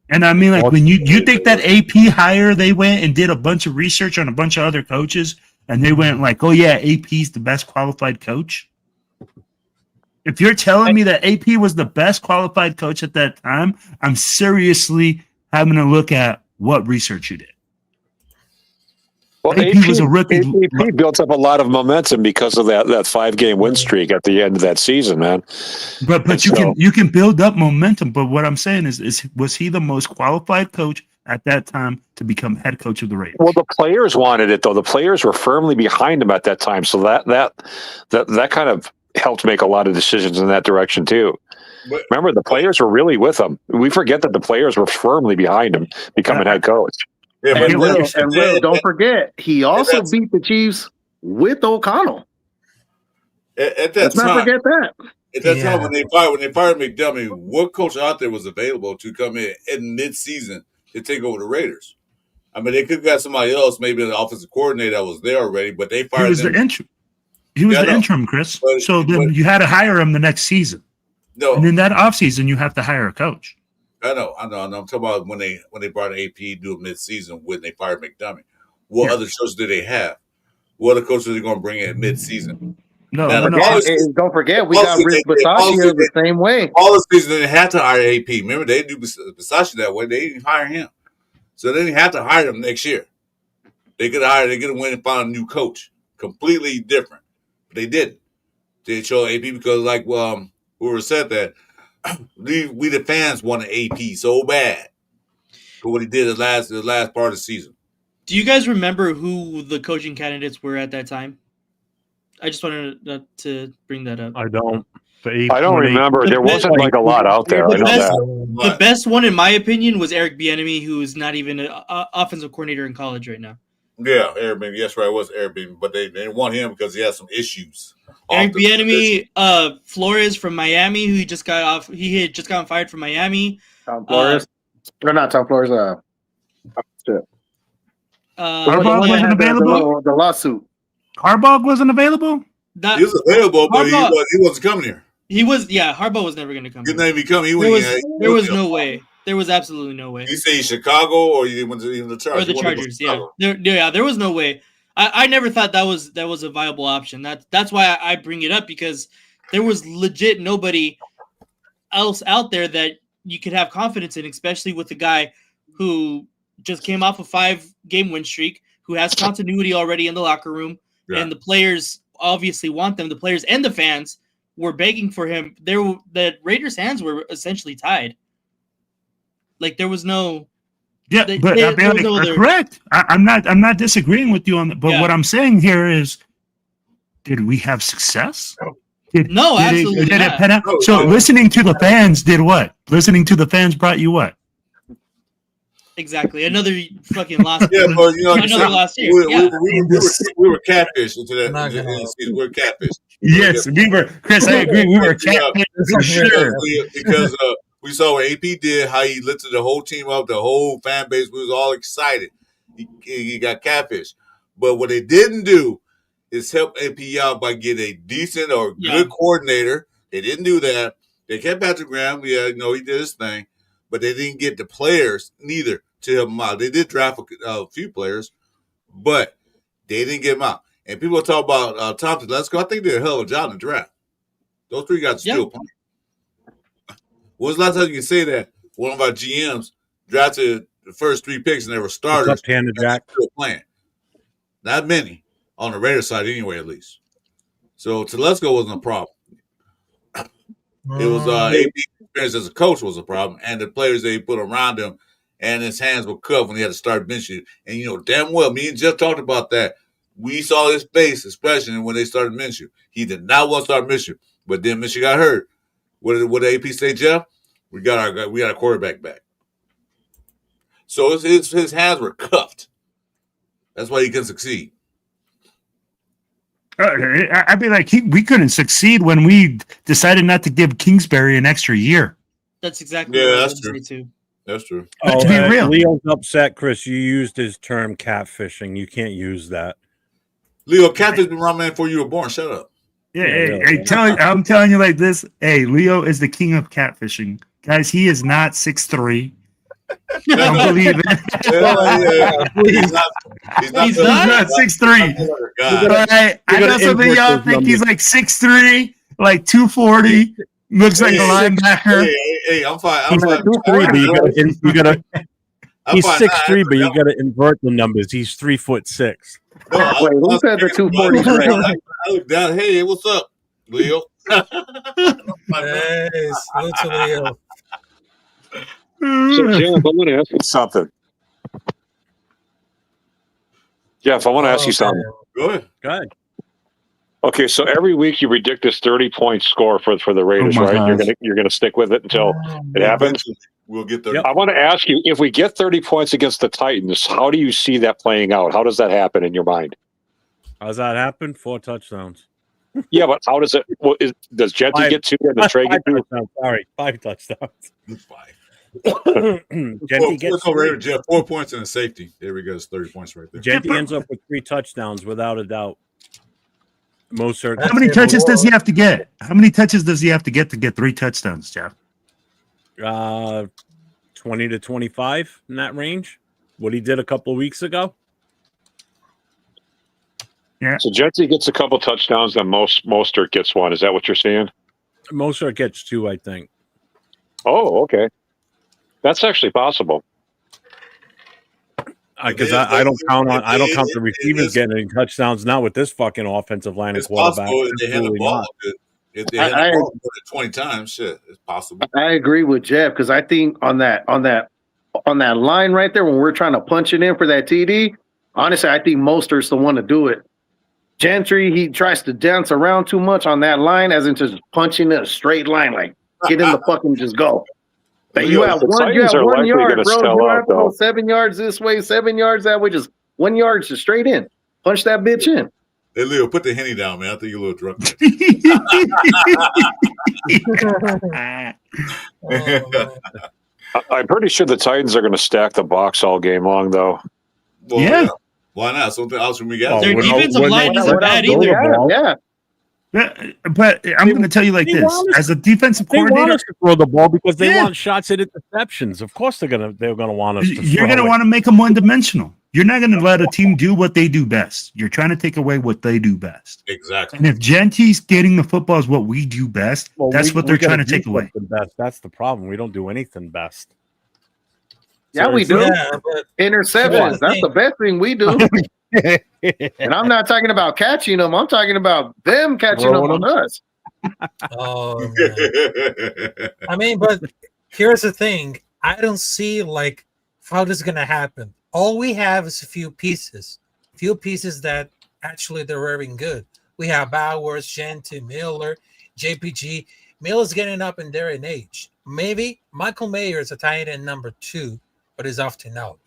And I mean, like, when you think that AP hire, they went and did a bunch of research on a bunch of other coaches, and they went like, oh yeah, AP's the best qualified coach. If you're telling me that AP was the best qualified coach at that time, I'm seriously having to look at what research you did. Well, AP was a rookie. AP built up a lot of momentum because of that 5-game win streak at the end of that season, man. But you can build up momentum. But what I'm saying is was he the most qualified coach at that time to become head coach of the Raiders? Well, the players wanted it, though. The players were firmly behind him at that time, so that kind of helped make a lot of decisions in that direction too. But, remember, the players were really with him. We forget that the players were firmly behind him becoming head coach. Yeah, and Will, don't forget, he also beat the Chiefs with O'Connell. At that Let's time, not forget that. At that time, when they fired McDummy, what coach out there was available to come in mid-season to take over the Raiders? I mean, they could have got somebody else, maybe an offensive coordinator that was there already, but they fired him. He was the interim, Chris. Then you had to hire him the next season. No, And in that offseason, you have to hire a coach. I know. I'm talking about when they brought AP do it mid-season when they fired McDermott. What other coaches did they have? What other coaches are they going to bring in mid-season? No, Now, no. Don't forget, we got Rick Bisaccia the same way. All the season they didn't have to hire AP. Remember, they do Bisaccia that way. They didn't hire him, so they didn't have to hire him next year. They could have went and found a new coach, completely different. But they didn't. They chose AP because, like, whoever said that, we the fans wanted AP so bad for what he did the last part of the season. Do you guys remember who the coaching candidates were at that time? I just wanted to bring that up. I don't. I don't remember. There wasn't like a lot out there. I know that. The best one, in my opinion, was Eric Bieniemy, who is not even an offensive coordinator in college right now. Yeah, Eric Bieniemy. Yes, right. It was Eric Bieniemy, but they didn't want him because he had some issues. Eric Bieniemy, Flores from Miami, who just got off. He had just gotten fired from Miami. Tom Flores, or not Tom Flores. Harbaugh wasn't available. The lawsuit. Harbaugh wasn't available. He was available, but he wasn't coming here. He was, yeah. Harbaugh was never going to come. He didn't even come. There was no way. There was absolutely no way. You say Chicago, or you went to even the Chargers? Or the Chargers, yeah. There was no way. I never thought that was a viable option. That's why I bring it up, because there was legit nobody else out there that you could have confidence in, especially with the guy who just came off a 5-game win streak, who has continuity already in the locker room, and the players obviously want them. The players and the fans were begging for him. The Raiders' hands were essentially tied. Like, there was no. Yeah, correct. I'm not disagreeing with you on that. But what I'm saying here is, did we have success? Absolutely not. So listening to the fans did what? Listening to the fans brought you what? Exactly. Another fucking loss. Yeah, but another last year. We were catfish into that season. We were catfish. Yes, we were. Chris, I agree. We were catfish for sure. Because we saw what AP did, how he lifted the whole team up, the whole fan base. We was all excited. He got catfish. But what they didn't do is help AP out by getting a decent or good coordinator. They didn't do that. They kept Patrick Graham. Yeah, he did his thing. But they didn't get the players neither to help them out. They did draft a few players, but they didn't get them out. And people talk about Tom Telesco. I think they did a hell of a job in the draft. Those three guys still playing. When was the last time you can say that one of our GMs drafted the first 3 picks and they were starters? Still playing. Not many on the Raiders side anyway, at least. So Telesco wasn't a problem. It was AP experience as a coach was a problem, and the players they put around him, and his hands were cuffed when he had to start benching. And damn well, me and Jeff talked about that. We saw his face, especially when they started Minshew. He did not want to start Minshew, but then Minshew got hurt. What did AP say, Jeff? We got a quarterback back. So his hands were cuffed. That's why he couldn't succeed. I'd be like, we couldn't succeed when we decided not to give Kingsbury an extra year. That's exactly what that's I true. too. That's true. To be real. Leo's upset, Chris. You used his term catfishing. You can't use that. Leo, catfish been around, man, before you were born. Shut up. Yeah, I'm telling you like this. Hey, Leo is the king of catfishing. Guys, he is not 6'3". Don't believe it. He's not 6'3". I know some of y'all think he's like 6'3", like 240. Looks like a linebacker. Hey, I'm fine. He's 2'3", but you gotta. He's 6'3", but you gotta invert the numbers. He's 3'6". Wait, who said the 240? I look down. Hey, what's up, Leo? Yes, salute to Leo. So, Jeff, I want to ask you something. Jeff, I want to ask you something. Go ahead. Okay, so every week you predict this 30-point score for the Raiders, right? Gosh. You're gonna stick with it until it happens. We'll get 30. Yep. I want to ask you, if we get 30 points against the Titans, how do you see that playing out? How does that happen in your mind? How's that happen? 4 touchdowns. Yeah, but how does it? Does Jetty get 2 and the Trey get 2? Sorry, 5 touchdowns. It's fine. Genty gets 4 points and a safety. There we go. It's 30 points right there. Genty ends up with 3 touchdowns without a doubt. Mostert. How many touches does he have to get? How many touches does he have to get 3 touchdowns, Jeff? 20 to 25 in that range. What he did a couple of weeks ago. Yeah. So Jetty gets a couple touchdowns, and Mostert gets one. Is that what you're saying? Mostert gets 2, I think. Oh, okay. That's actually possible. Because I don't count the receivers getting any touchdowns now with this fucking offensive line and It's quarterback. possible if they hit the Absolutely ball. not. If they hit the ball more than 20 times, shit, it's possible. I agree with Jeff because I think on that line right there when we're trying to punch it in for that TD, honestly, I think Mostert's the one to do it. Gentry, he tries to dance around too much on that line, as in just punching in a straight line, like get in the fucking just go. But you have 1 yard, bro. You don't have to go 7 yards this way, 7 yards that way. Just 1 yard, just straight in. Punch that bitch in. Hey, Leo, put the Henny down, man. I think you're a little drunk. I'm pretty sure the Titans are going to stack the box all game long, though. Well, Yeah. Why not? Something else from you guys. Their defensive line isn't bad either. Yeah. But I'm going to tell you like They this: want us- as a defensive They want coordinator, us to throw the ball because they Yeah. want shots at interceptions. Of course, they're gonna want us to. you're going to want to make them one-dimensional. You're not going to let a team do what they do best. You're trying to take away what they do best. Exactly. And if Genty's getting the football is what we do best, that's what they're trying to take away. Best. That's the problem. We don't do anything best. Yeah, we do. Yeah, but Interceptions. That's the best thing we do. And I'm not talking about catching them. I'm talking about them catching them on us. oh man. I mean, but here's the thing. I don't see like how this is gonna happen. All we have is a few pieces that actually they're very good. We have Bowers, Genty, Miller, JPG. Miller's getting up in there in age. Maybe Michael Mayer is a tight end number 2, but is often out.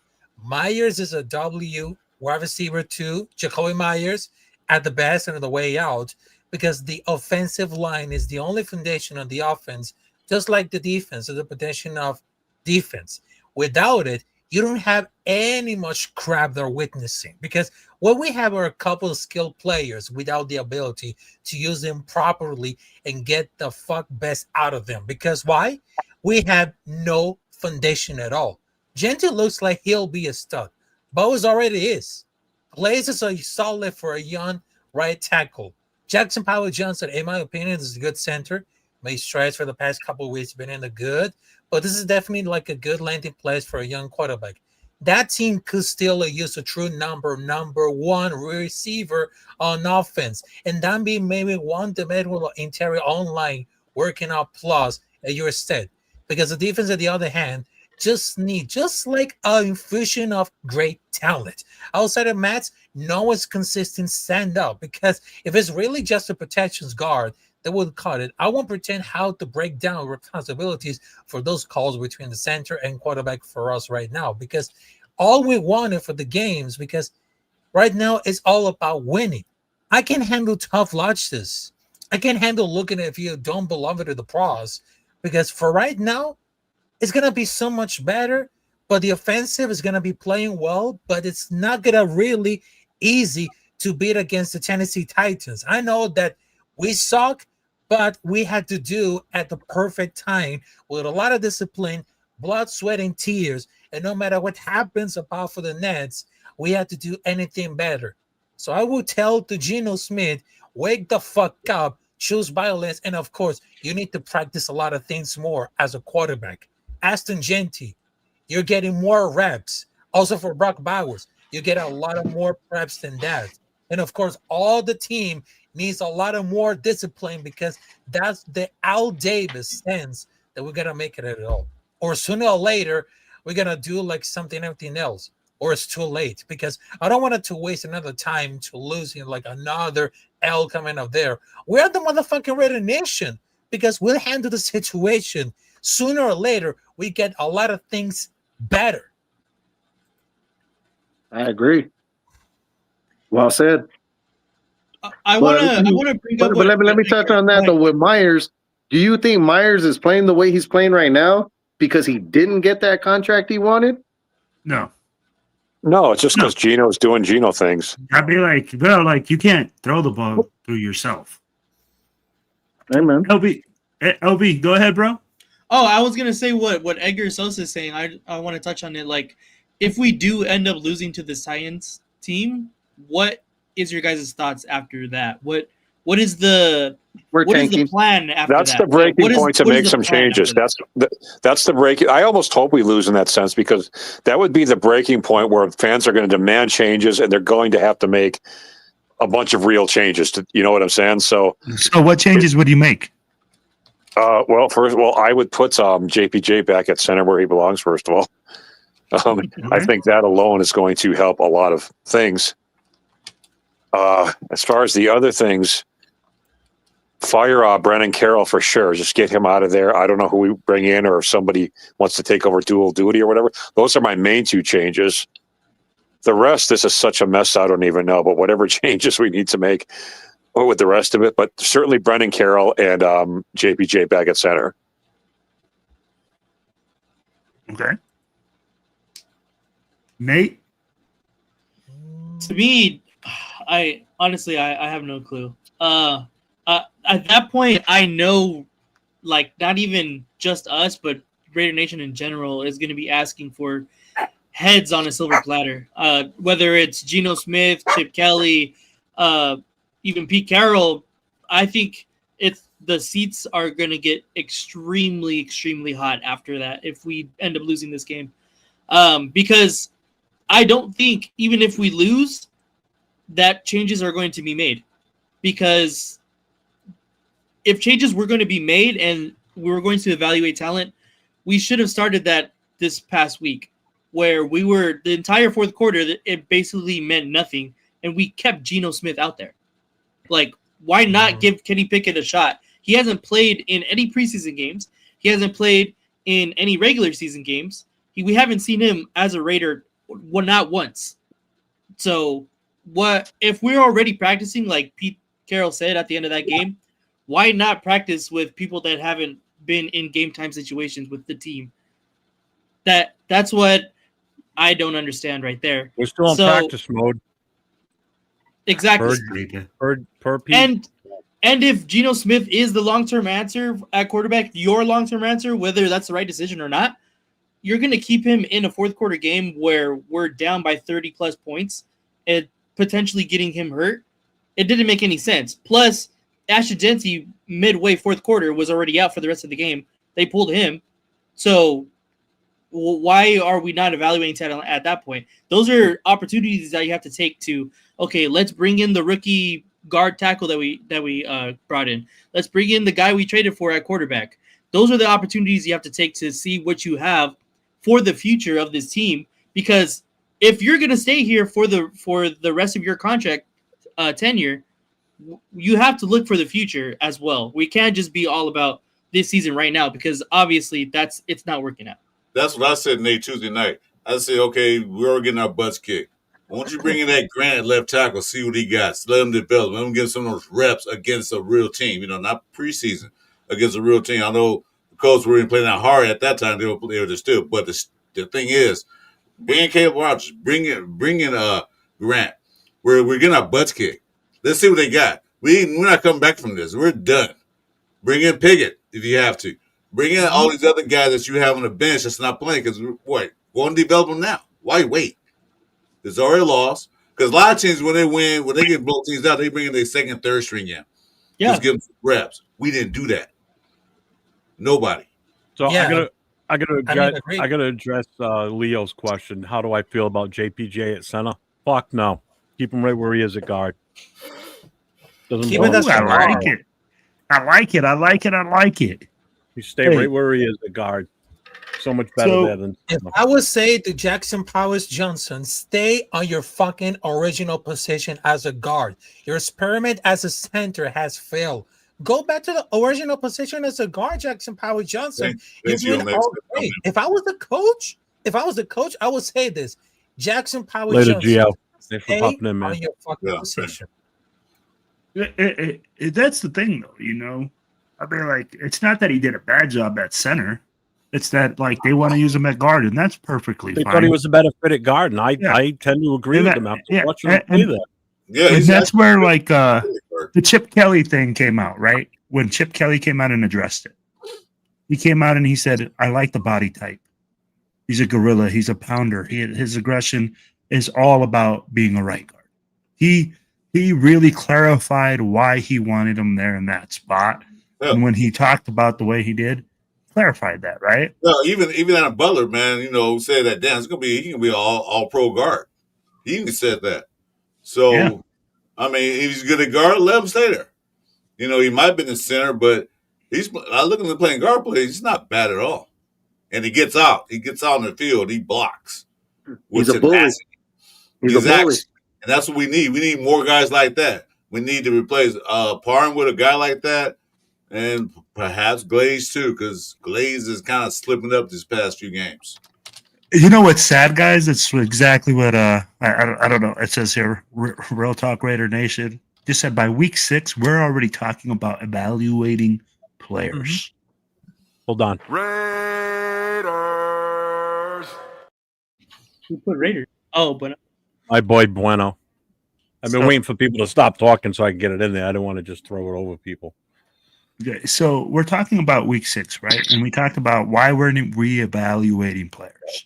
Myers is a W, wide receiver 2. Jacoby Myers at the best and on the way out, because the offensive line is the only foundation of the offense, just like the defense is the foundation of defense. Without it, you don't have any much crap they're witnessing, because what we have are a couple of skilled players without the ability to use them properly and get the fuck best out of them. Because why? We have no foundation at all. Genty looks like he'll be a stud. Bowers already is. Glaze is a solid for a young right tackle. Jackson Powell-Johnson, in my opinion, is a good center. Made strides for the past couple of weeks, been in the good. But this is definitely like a good landing place for a young quarterback. That team could still use a true number 1 receiver on offense. And then be maybe one-dimensional interior online working out plus at your stead. Because the defense, on the other hand, just like an infusion of great talent. Outside of Mats, no one's consistent stand up, because if it's really just a protections guard, they would cut it. I won't pretend how to break down responsibilities for those calls between the center and quarterback for us right now, because all we wanted for the games, because right now it's all about winning. I can handle tough losses. I can handle looking at if you don't belong to the pros, because for right now, it's going to be so much better, but the offensive is going to be playing well, but it's not going to really easy to beat against the Tennessee Titans. I know that we suck, but we had to do at the perfect time with a lot of discipline, blood, sweat, and tears. And no matter what happens about for the Nets, we had to do anything better. So I will tell to Geno Smith, wake the fuck up, choose violence, and of course, you need to practice a lot of things more as a quarterback. Aston Genty, you're getting more reps. Also for Brock Bowers, you get a lot of more reps than that. And of course, all the team needs a lot of more discipline, because that's the Al Davis sense that we're going to make it at all. Or sooner or later, we're going to do like something, everything else. Or it's too late, because I don't want it to waste another time to losing like another L coming up there. We're the motherfucking Red Nation, because we'll handle the situation. Sooner or later, we get a lot of things better. I agree. Well said. I want to bring up. But let me touch on that though. With Myers, do you think Myers is playing the way he's playing right now because he didn't get that contract he wanted? No. No, it's just because Gino's doing Gino things. I'd be like, well, like you can't throw the ball through yourself. Amen. LB, go ahead, bro. Oh, I was gonna say what Edgar Sosa is saying. I want to touch on it. Like, if we do end up losing to the Science team, what is your guys' thoughts after that? What is the plan after That's that? the breaking point to make some changes. That's the breaking. I almost hope we lose in that sense, because that would be the breaking point where fans are going to demand changes, and they're going to have to make a bunch of real changes. You know what I'm saying? So what changes would you make? Well, first of all, I would put JPJ back at center where he belongs. First of all, I think that alone is going to help a lot of things. As far as the other things, fire Brennan Carroll for sure. Just get him out of there. I don't know who we bring in, or if somebody wants to take over dual duty or whatever. Those are my main two changes. The rest, this is such a mess, I don't even know. But whatever changes we need to make with the rest of it, but certainly Brennan Carroll and JPJ back at center. Okay. Nate? To me, I honestly have no clue. At that point, I know, like, not even just us, but Raider Nation in general is going to be asking for heads on a silver platter. Whether it's Geno Smith, Chip Kelly, even Pete Carroll, I think the seats are going to get extremely, extremely hot after that if we end up losing this game. Because I don't think, even if we lose, that changes are going to be made. Because if changes were going to be made and we were going to evaluate talent, we should have started that this past week, where we were the entire fourth quarter, it basically meant nothing, and we kept Geno Smith out there. Like, why not give Kenny Pickett a shot? He hasn't played in any preseason games. He hasn't played in any regular season games. We haven't seen him as a Raider, not once. So, what if we're already practicing, like Pete Carroll said at the end of that game? Why not practice with people that haven't been in game time situations with the team? That's what I don't understand right there. We're still in practice mode. Exactly. Per Pete. And if Geno Smith is the long-term answer at quarterback, your long-term answer, whether that's the right decision or not, you're going to keep him in a fourth quarter game where we're down by 30 plus points and potentially getting him hurt. It didn't make any sense. Plus, Ashton Jeanty midway fourth quarter was already out for the rest of the game. They pulled him. So why are we not evaluating talent at that point? Those are opportunities that you have to take to, okay, let's bring in the rookie guard tackle that we brought in. Let's bring in the guy we traded for at quarterback. Those are the opportunities you have to take to see what you have for the future of this team. Because if you're going to stay here for the rest of your contract tenure, you have to look for the future as well. We can't just be all about this season right now, because obviously it's not working out. That's what I said, Nate, Tuesday night. I said, okay, we're getting our butts kicked. Why don't you bring in that Grant left tackle, see what he got, let him develop, let him get some of those reps against a real team, not preseason, against a real team. I know the Colts were playing that hard at that time, they were just still, but the thing is, bring in Caleb Rogers, bring in Grant. We're getting our butts kicked. Let's see what they got. We're not coming back from this. We're done. Bring in Pickett if you have to. Bring in all these other guys that you have on the bench that's not playing, because go and develop them now. Why wait? It's already lost. Because a lot of teams, when they get blow teams out, they bring in their second, third string in. Yeah. Just give them some reps. We didn't do that. Nobody. So Yeah. I gotta address Leo's question. How do I feel about JPJ at center? Fuck no. Keep him right where he is at guard. Keep it as I like it. You stay right where he is at guard. So much better there than. If I would say to Jackson Powers Johnson, stay on your fucking original position as a guard. Your experiment as a center has failed. Go back to the original position as a guard, Jackson Powers Johnson. If I was the coach, I would say this: Jackson Powers Later, Johnson, Gio. Thanks for stay popping in, man. on your fucking position. That's the thing, though. I mean, like, it's not that he did a bad job at center. It's that like they want to use him at guard, and that's perfectly They fine. thought he was a better fit at guard, and I tend to agree And with that- him after yeah, watching him play that. Yeah, and he's that's where like actually- the Chip Kelly thing came out, right? When Chip Kelly came out and addressed it, he came out and he said, "I like the body type. He's a gorilla. He's a pounder. His aggression is all about being a right guard." He really clarified why he wanted him there in that spot, Yeah. and when he talked about the way he did, clarified that, right? No, even Adam Butler, man, said that damn, he can be all pro guard. He even said that. So Yeah. I mean, if he's good at guard, let him stay there. He might have been in center, but I look at him playing guard play, he's not bad at all. And he gets out. He gets out in the field. He blocks. He's a bully. He's a bully. And that's what we need. We need more guys like that. We need to replace Parham with a guy like that, and perhaps Glaze too, because Glaze is kind of slipping up these past few games. You know what's sad, guys? It's exactly what I don't know. It says here, Real Talk Raider Nation just said by week 6 we're already talking about evaluating players. Hold on. Who put Raiders? Oh, but My boy Bueno. I've been waiting for people to stop talking so I can get it in there. I don't want to just throw it over people. Okay, so we're talking about week 6, right? And we talked about why we're reevaluating players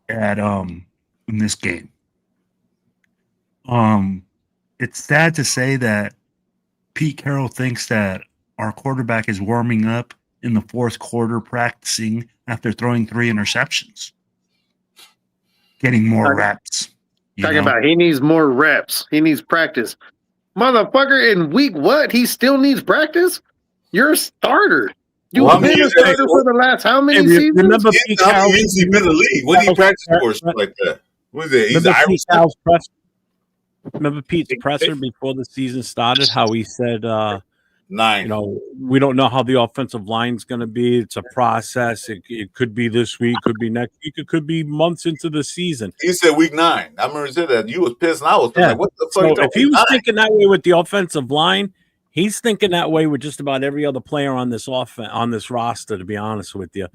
at in this game. It's sad to say that Pete Carroll thinks that our quarterback is warming up in the fourth quarter practicing after throwing 3 interceptions, getting more reps. Talking about he needs more reps. He needs practice. Motherfucker, in week what? He still needs practice? You're a starter. You've been a starter for the last how many seasons? Remember Pete How Carroll? many years he been in the league? What do you practice for? Stuff like that. What is it? He's Remember Irish. Pete Carroll's presser? Remember Pete's presser before the season started? How he said, 9. we don't know how the offensive line's going to be. It's a process. It could be this week, could be next week, it could be months into the season. He said week 9. I remember he said that. You was pissed, and I was pissed. Like, what the fuck? So you if talking he was about? thinking that way with the offensive line, he's thinking that way with just about every other player on this roster, to be honest with you.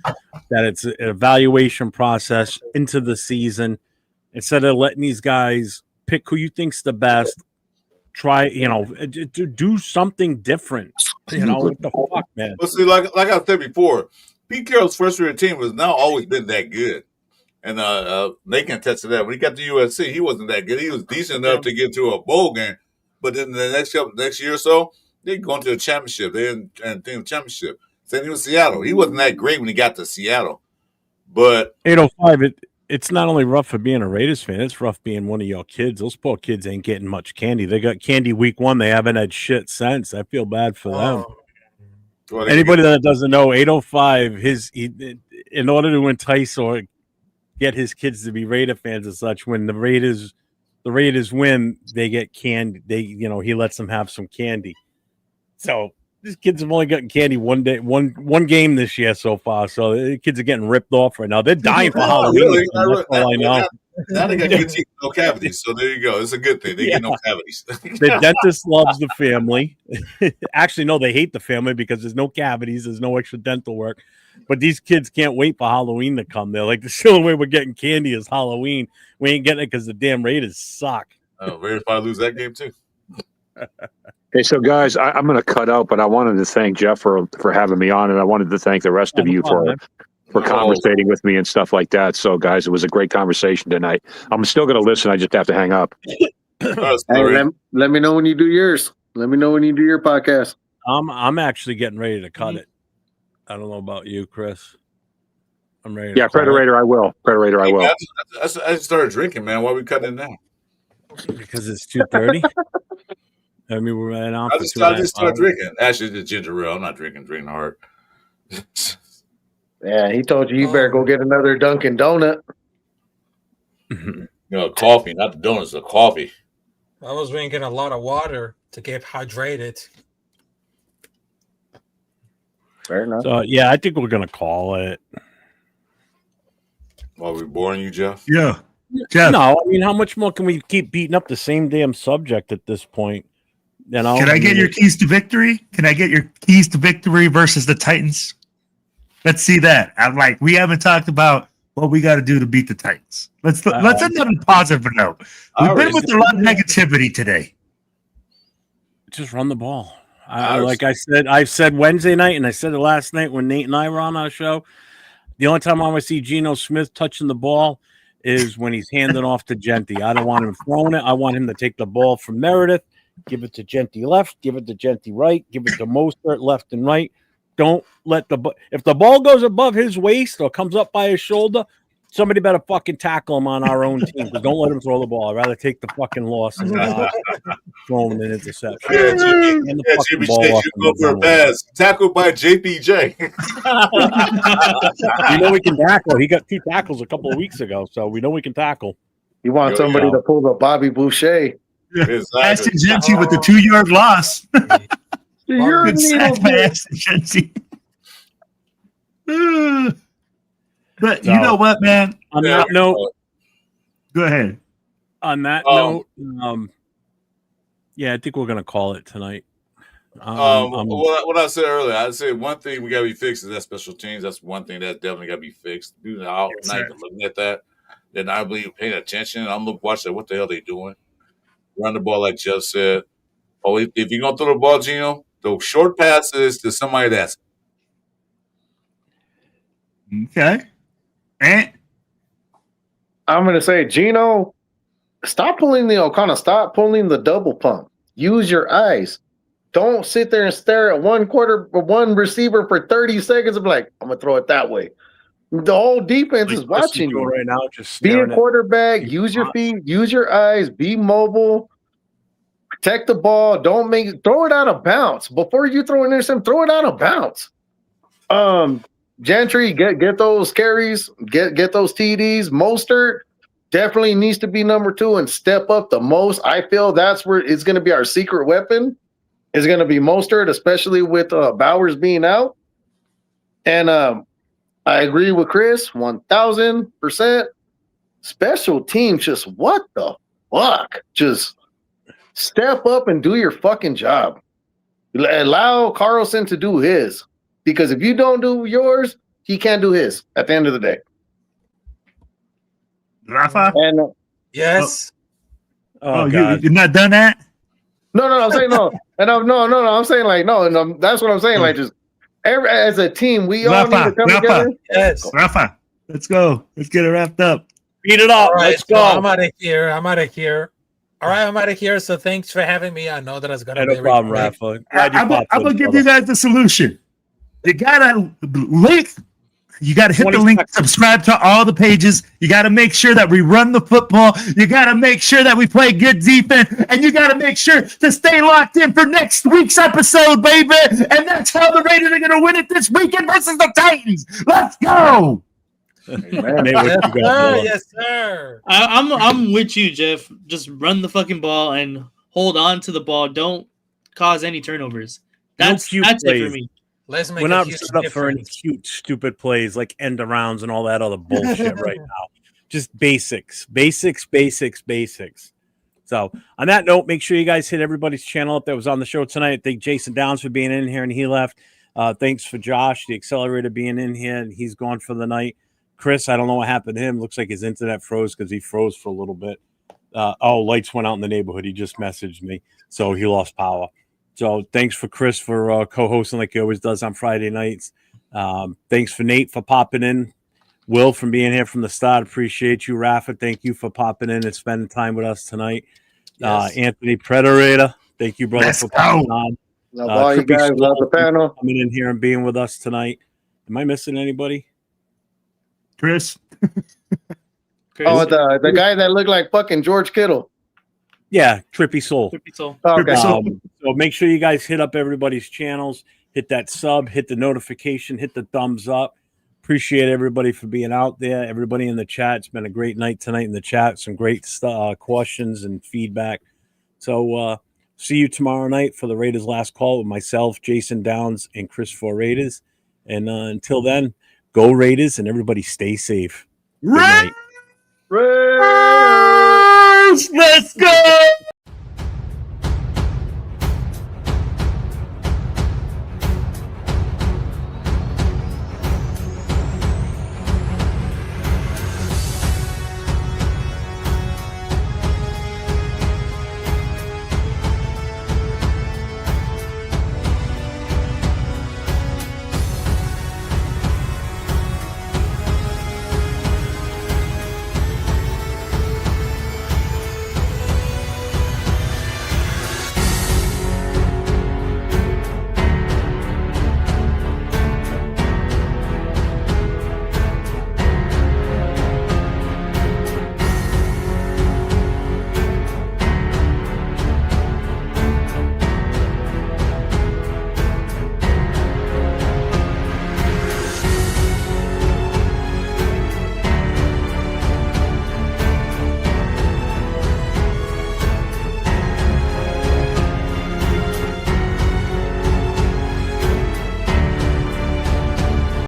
That it's an evaluation process into the season. Instead of letting these guys pick who you think's the best, try, to do something different. What the fuck, man? Well, see, like I said before, Pete Carroll's first year team has not always been that good. And they can attest to that. When he got to USC, he wasn't that good. He was decent enough to get to a bowl game. But then the next year or so, they go into a championship. They in the championship. Same thing with Seattle. He wasn't that great when he got to Seattle. But 805, it's not only rough for being a Raiders fan, it's rough being one of your kids. Those poor kids ain't getting much candy. They got candy week 1. They haven't had shit since. I feel bad for them. well, Anybody that doesn't know, 805, in order to entice or get his kids to be Raider fans and such, when the Raiders win, they get candy. He lets them have some candy. So these kids have only gotten candy one game this year so far. So the kids are getting ripped off right now. They're dying for Halloween. really? That's all I know. Now they got good teeth, no cavities. So there you go. It's a good thing. They get no cavities. The dentist loves the family. Actually, no, they hate the family because there's no cavities. There's no extra dental work. But these kids can't wait for Halloween to come. They're like, the only way we're getting candy is Halloween. We ain't getting it because the damn Raiders suck. Oh, Raiders probably lose that game too. Hey, so guys, I'm going to cut out, but I wanted to thank Jeff for having me on, and I wanted to thank the rest of you for conversating with me and stuff like that. So, guys, it was a great conversation tonight. I'm still going to listen. I just have to hang up. Hey, let me know when you do yours. Let me know when you do your podcast. I'm actually getting ready to cut it. I don't know about you, Chris. I'm ready. Yeah, Predator, I will. Predator, I will. I just started drinking, man. Why are we cutting it now? Because it's 2:30. I mean, we're right on. I just started drinking. Actually, the ginger ale. I'm not drinking hard. Yeah, he told you better go get another Dunkin' Donut. Coffee, not the donuts, the coffee. I was drinking a lot of water to get hydrated. Fair enough. So yeah, I think we're gonna call it. While we're boring you, Jeff? Yeah. Jeff. No, I mean, how much more can we keep beating up the same damn subject at this point? Can I get your keys to victory? Can I get your keys to victory versus the Titans? Let's see that. I'm like, we haven't talked about what we got to do to beat the Titans. Let's end on a positive note. We've been with a lot of negativity today. Just run the ball. Like I've said Wednesday night, and I said it last night when Nate and I were on our show. The only time I want to see Geno Smith touching the ball is when he's handing off to Genty. I don't want him throwing it. I want him to take the ball from Meredith, give it to Genty left, give it to Genty right, give it to Mostert left and right. Don't let if the ball goes above his waist or comes up by his shoulder, somebody better fucking tackle him on our own team. But don't let him throw the ball. I'd rather take the fucking loss and throw him an interception. Yeah, JPJ, you go for a pass. Tackled by JPJ. We know we can tackle. He got 2 tackles a couple of weeks ago, so we know we can tackle. You want somebody to pull the Bobby Boucher. Exactly. Ashton Genty with the 2-yard loss. Good sack by Ashton Genty. But you know what, man? On that note, go ahead. On that note, yeah, I think we're gonna call it tonight. What I said earlier, I said one thing we gotta be fixed is that special teams. That's one thing that definitely gotta be fixed. Not even looking at that. Then I believe paying attention. I'm watching what the hell they doing. Run the ball like Jeff said. Oh, if you're gonna throw the ball, Geno, the short passes to somebody that's okay. And I'm going to say, Geno, stop pulling the O'Connor. Stop pulling the double pump. Use your eyes. Don't sit there and stare at one receiver for 30 seconds and be like, I'm going to throw it that way. The whole defense is watching you right now. Just be a quarterback. Use your feet. Use your eyes. Be mobile. Protect the ball. Don't throw it out of bounds. Before you throw an interception, throw it out of bounds. Gentry, get those carries, get those TDs. Mostert definitely needs to be number 2 and step up the most. I feel that's where it's going to be our secret weapon. Is going to be Mostert, especially with Bowers being out. And I agree with Chris 1,000%. Special teams, just what the fuck? Just step up and do your fucking job. Allow Carlson to do his. Because if you don't do yours, he can't do his at the end of the day. Rafa? And, yes. You're not done that? No, I'm saying no. And I'm saying like no, that's what I'm saying. Like just as a team, we all need to come together. Yes. Rafa, let's go. Let's get it wrapped up. Beat it up. Right, Let's go. So I'm out of here. I'm out of here. So thanks for having me. I know that it's gonna be no problem, Rafa. I'm gonna give you guys the solution. You gotta link. You gotta hit the link. Subscribe to all the pages. You gotta make sure that we run the football. You gotta make sure that we play good defense, and you gotta make sure to stay locked in for next week's episode, baby. And that's how the Raiders are gonna win it this weekend versus the Titans. Let's go. Yes, sir. I'm with you, Jeff. Just run the fucking ball and hold on to the ball. Don't cause any turnovers. That's it for me. Let's make We're not set up for any cute, stupid plays like end arounds and all that other bullshit right now. Just basics. So on that note, make sure you guys hit everybody's channel up that was on the show tonight. Thank Jason Downs for being in here and he left. Thanks for Josh, the accelerator, being in here and he's gone for the night. Chris, I don't know what happened to him. Looks like his internet froze because he froze for a little bit. Lights went out in the neighborhood. He just messaged me. So he lost power. So thanks for Chris for co-hosting like he always does on Friday nights. Thanks for Nate for popping in. Will from being here from the start. Appreciate you, Rafa. Thank you for popping in and spending time with us tonight. Yes. Anthony Predator. Thank you, brother, for popping on. Love all you guys. Love the panel. Coming in here and being with us tonight. Am I missing anybody? Chris. Oh, the guy that looked like fucking George Kittle. Yeah, Trippy Soul. Okay. So make sure you guys hit up everybody's channels, hit that sub, hit the notification, hit the thumbs up. Appreciate everybody for being out there. Everybody in the chat. It's been a great night tonight in the chat. Some great questions and feedback. So see you tomorrow night for the Raiders Last Call with myself, Jason Downs, and Chris for Raiders. And until then, go Raiders and everybody stay safe. Good night. Raiders! Let's go!